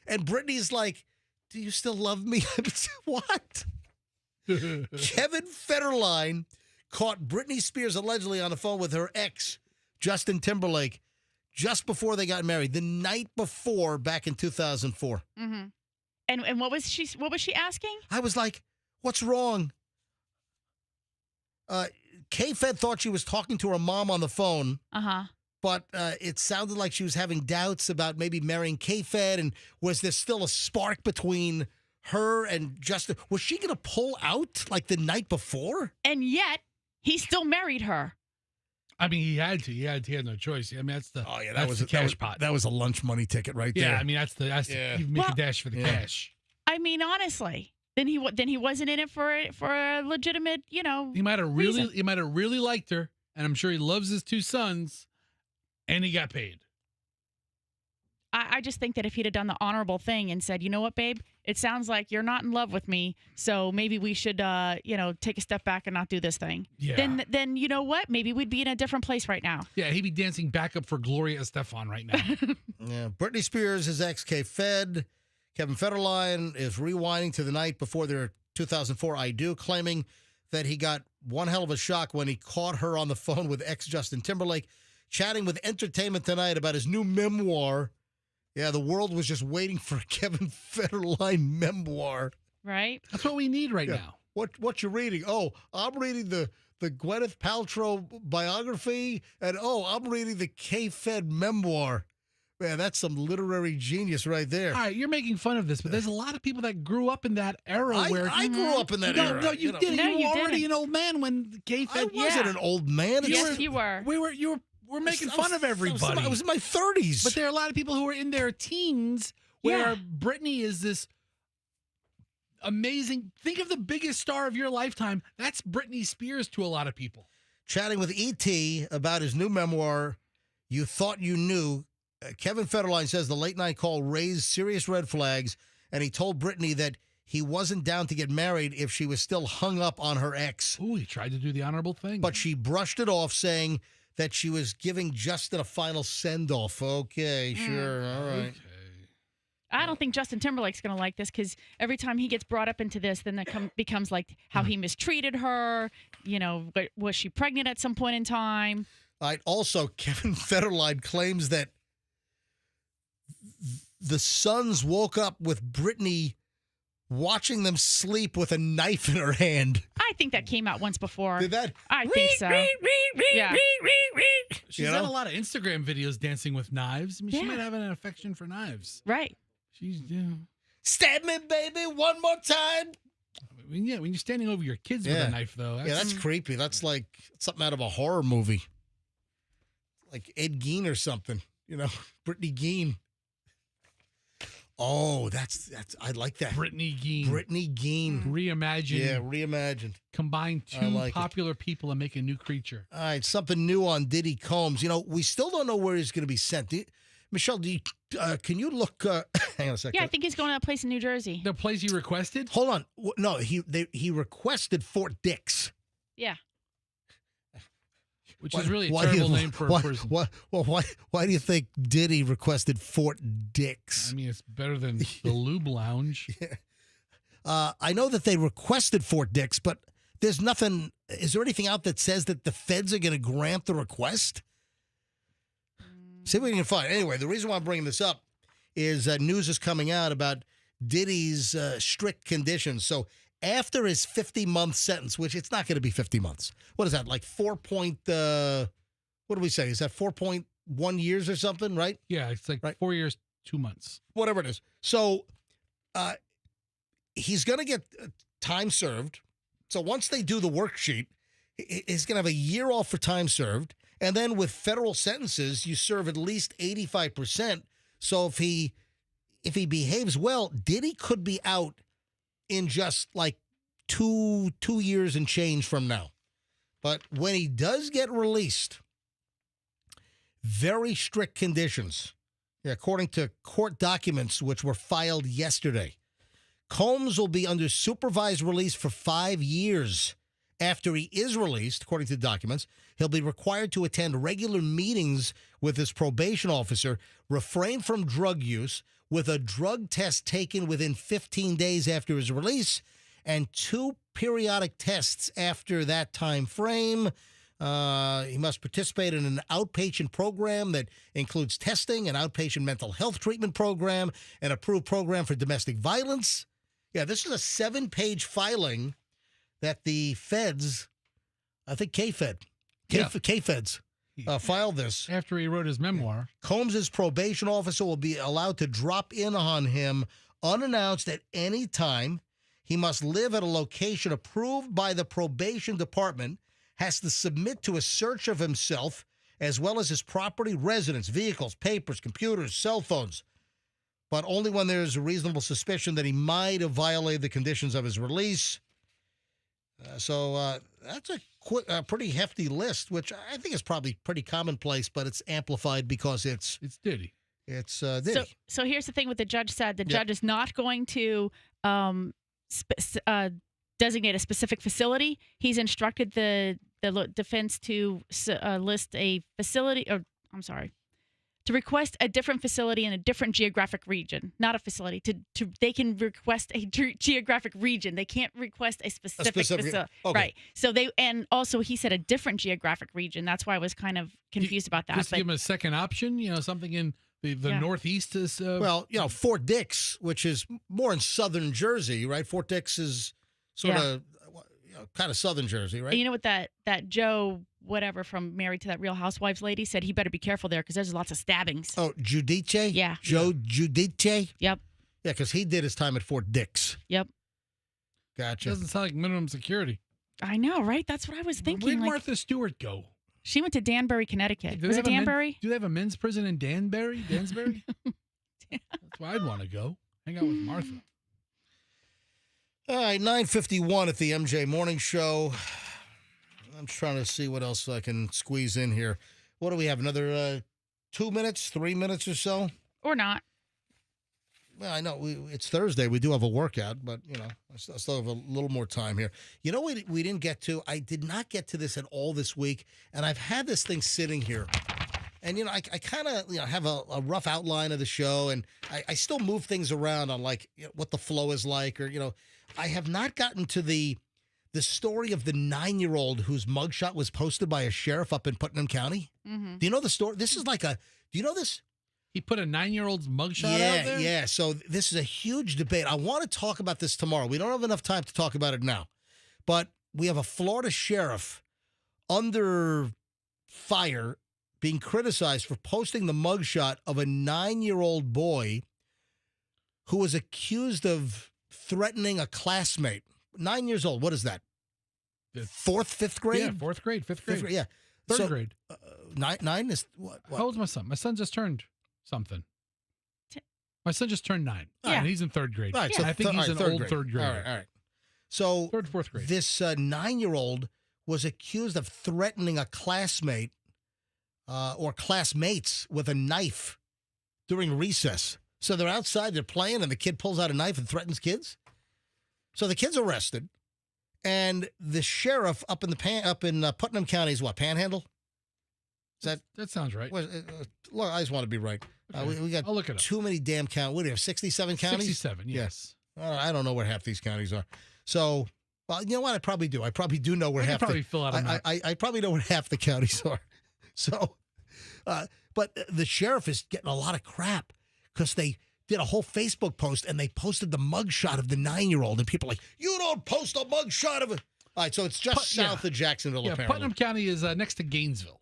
And Britney's like, do you still love me? What? Kevin Federline caught Britney Spears allegedly on the phone with her ex, Justin Timberlake, just before they got married, the night before, back in 2004. Mm-hmm. And what was she asking? I was like, what's wrong? K-Fed thought she was talking to her mom on the phone. Uh-huh. But it sounded like she was having doubts about maybe marrying K-Fed, and was there still a spark between her and Justin? Was she going to pull out like the night before? And yet, he still married her. I mean, he had to. He had no choice. I mean, that's the that was the cash pot. That was a lunch money ticket right there. Yeah, I mean, that's you make a dash for the cash. I mean, honestly, then he wasn't in it for a legitimate, He might have really liked her, and I'm sure he loves his two sons, and he got paid. I just think that if he'd have done the honorable thing and said, you know what, babe, it sounds like you're not in love with me, so maybe we should, take a step back and not do this thing. Yeah. Then you know what? Maybe we'd be in a different place right now. Yeah, he'd be dancing backup for Gloria Estefan right now. Yeah, Britney Spears, his ex, K-Fed. Kevin Federline is rewinding to the night before their 2004 I Do, claiming that he got one hell of a shock when he caught her on the phone with ex Justin Timberlake, chatting with Entertainment Tonight about his new memoir. Yeah, the world was just waiting for a Kevin Federline memoir. Right? That's what we need right now. What you reading? Oh, I'm reading the Gwyneth Paltrow biography, and I'm reading the K-Fed memoir. Man, that's some literary genius right there. All right, you're making fun of this, but there's a lot of people that grew up in that era where I grew up in that era. No, you didn't. No, you you were already didn't. an old man when K-Fed. I wasn't an old man. Yes, you were. We're making fun of everybody. I was in my 30s. But there are a lot of people who are in their teens where Britney is this amazing. Think of the biggest star of your lifetime. That's Britney Spears to a lot of people. Chatting with E.T. about his new memoir, You Thought You Knew, Kevin Federline says the late night call raised serious red flags, and he told Britney that he wasn't down to get married if she was still hung up on her ex. Ooh, he tried to do the honorable thing. But she brushed it off, saying that she was giving Justin a final send-off. Okay, sure, all right. Okay. I don't think Justin Timberlake's going to like this, because every time he gets brought up into this, then that becomes like how he mistreated her. Was she pregnant at some point in time? All right. Also, Kevin Federline claims that the sons woke up with Britney watching them sleep with a knife in her hand. I think that came out once before. Did that? I think so. Yeah. She's done a lot of Instagram videos dancing with knives. I mean, she might have an affection for knives. Right. She's, Stab me, baby, one more time. I mean, when you're standing over your kids with a knife, though. That's creepy. That's like something out of a horror movie. Like Ed Gein or something. Brittany Gein. Oh, that's I like that. Brittany Gein. Brittany Gein. Reimagined. Yeah, reimagined. Combine I two like it. popular people and make a new creature. All right, something new on Diddy Combs. You know, we still don't know where he's going to be sent. Michelle, can you look? Hang on a second. Yeah, I think he's going to that place in New Jersey. The place he requested? Hold on. No, he requested Fort Dix. Yeah. Which is really a terrible name for a person. Why do you think Diddy requested Fort Dix? I mean, it's better than the Lube Lounge. I know that they requested Fort Dix, but there's nothing. Is there anything out that says that the feds are going to grant the request? See what we can find. Anyway, the reason why I'm bringing this up is that news is coming out about Diddy's strict conditions. So after his 50-month sentence, which it's not going to be 50 months. What is that, like 4 point, what do we say? Is that 4.1 years or something, right? Yeah, it's like 4 years, 2 months. Whatever it is. So he's going to get time served. So once they do the worksheet, he's going to have a year off for time served. And then with federal sentences, you serve at least 85%. So if he behaves well, Diddy could be out in just like two years and change from now. But when he does get released, very strict conditions, according to court documents which were filed yesterday. Combs will be under supervised release for 5 years. After he is released, according to the documents, he'll be required to attend regular meetings with his probation officer, refrain from drug use, with a drug test taken within 15 days after his release, and 2 periodic tests after that time frame. He must participate in an outpatient program that includes testing, an outpatient mental health treatment program, an approved program for domestic violence. Yeah, this is a 7-page filing that the feds, I think K-Feds, filed this. After he wrote his memoir. Combs' probation officer will be allowed to drop in on him unannounced at any time. He must live at a location approved by the probation department, has to submit to a search of himself, as well as his property, residence, vehicles, papers, computers, cell phones, but only when there's a reasonable suspicion that he might have violated the conditions of his release. So that's a pretty hefty list, which I think is probably pretty commonplace, but it's amplified because it's Diddy. It's Diddy. So here's the thing: what the judge said. The judge is not going to designate a specific facility. He's instructed the defense to list a facility, to request a different facility in a different geographic region, not a facility. They can request a geographic region. They can't request a specific facility. Okay. Right. So and also he said a different geographic region. That's why I was kind of confused about that. Just to give him a second option, something in the Northeast is. Fort Dix, which is more in southern Jersey, right? Fort Dix is sort of kind of southern Jersey, right? And you know what that Joe whatever from Married to That Real Housewives lady said? He better be careful there because there's lots of stabbings. Oh, Giudice? Yeah. Joe Giudice? Yep. Yeah, because he did his time at Fort Dix. Yep. Gotcha. Doesn't sound like minimum security. I know, right? That's what I was thinking. Where'd Martha Stewart go? She went to Danbury, Connecticut. Was it Danbury? Do they have a men's prison in Dansbury? That's where I'd want to go. Hang out with Martha. All right, 9:51 at the MJ Morning Show. I'm trying to see what else I can squeeze in here. What do we have? Another 2 minutes, 3 minutes or so? Or not. Well, I know it's Thursday. We do have a workout, but, I still have a little more time here. You know what we didn't get to? I did not get to this at all this week, and I've had this thing sitting here. And, I kind of, have a rough outline of the show, and I still move things around on, what the flow is like, or, I have not gotten to the story of the 9-year-old whose mugshot was posted by a sheriff up in Putnam County. Mm-hmm. Do you know the story? This is do you know this? He put a 9-year-old's mugshot out there? Yeah. So this is a huge debate. I want to talk about this tomorrow. We don't have enough time to talk about it now. But we have a Florida sheriff under fire being criticized for posting the mugshot of a 9-year-old boy who was accused of threatening a classmate. 9 years old. What is that? Fourth, fifth grade? Yeah, fourth grade, fifth grade. Yeah. Third grade. Nine is what? How old's my son? My son just turned something. My son just turned 9. Yeah. And he's in 3rd grade. All right, so I think he's an old 3rd grader. All right. So 3rd, 4th grade. this 9-year-old was accused of threatening a classmate or classmates with a knife during recess. So they're outside, they're playing, and the kid pulls out a knife and threatens kids. So the kid's arrested, and the sheriff up in Putnam County is what, Panhandle? Is that sounds right? Look, I just want to be right. Okay. We got I'll look it up. too many damn counties. What do you have, 67 counties? 67, yes. I don't know where half these counties are. So, well, you know what? I probably do. I probably do know where I half. could probably fill out a map. I probably know where half the counties are. So, but the sheriff is getting a lot of crap because they did a whole Facebook post and they posted the mugshot of the 9-year-old, and people are like, you don't post a mugshot of it. All right, so it's just south of Jacksonville. Yeah, apparently. Putnam County is next to Gainesville.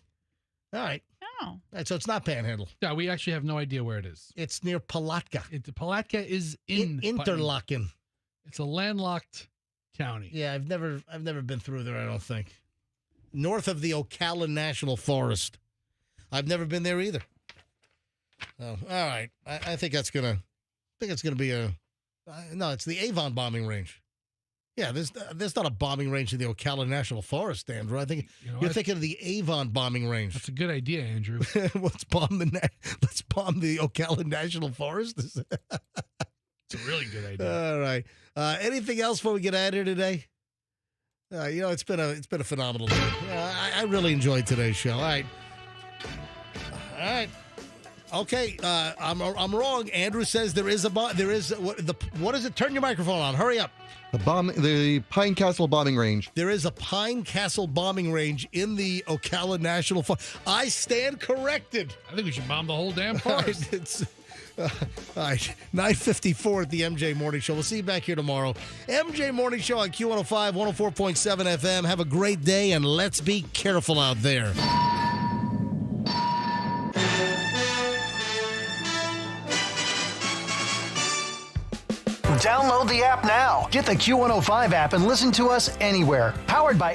All right. Oh. All right, so it's not Panhandle. Yeah, we actually have no idea where it is. It's near Palatka. Palatka is in Interlaken. It's a landlocked county. Yeah, I've never been through there, I don't think. North of the Ocala National Forest. I've never been there either. Oh, all right. I think it's gonna be no, it's the Avon bombing range. Yeah, there's not a bombing range in the Ocala National Forest, Andrew. I think you're thinking of the Avon bombing range. That's a good idea, Andrew. Let's bomb the Ocala National Forest. It's a really good idea. All right. Anything else before we get out of here today? It's been a phenomenal day. I really enjoyed today's show. All right. Okay. I'm wrong. Andrew says there is what is it? Turn your microphone on. Hurry up. The Pine Castle bombing range. There is a Pine Castle bombing range in the Ocala National Forest. I stand corrected. I think we should bomb the whole damn forest. All right, 9:54 at the MJ Morning Show. We'll see you back here tomorrow. MJ Morning Show on Q105, 104.7 FM. Have a great day, and let's be careful out there. Download the app now. Get the Q105 app and listen to us anywhere. Powered by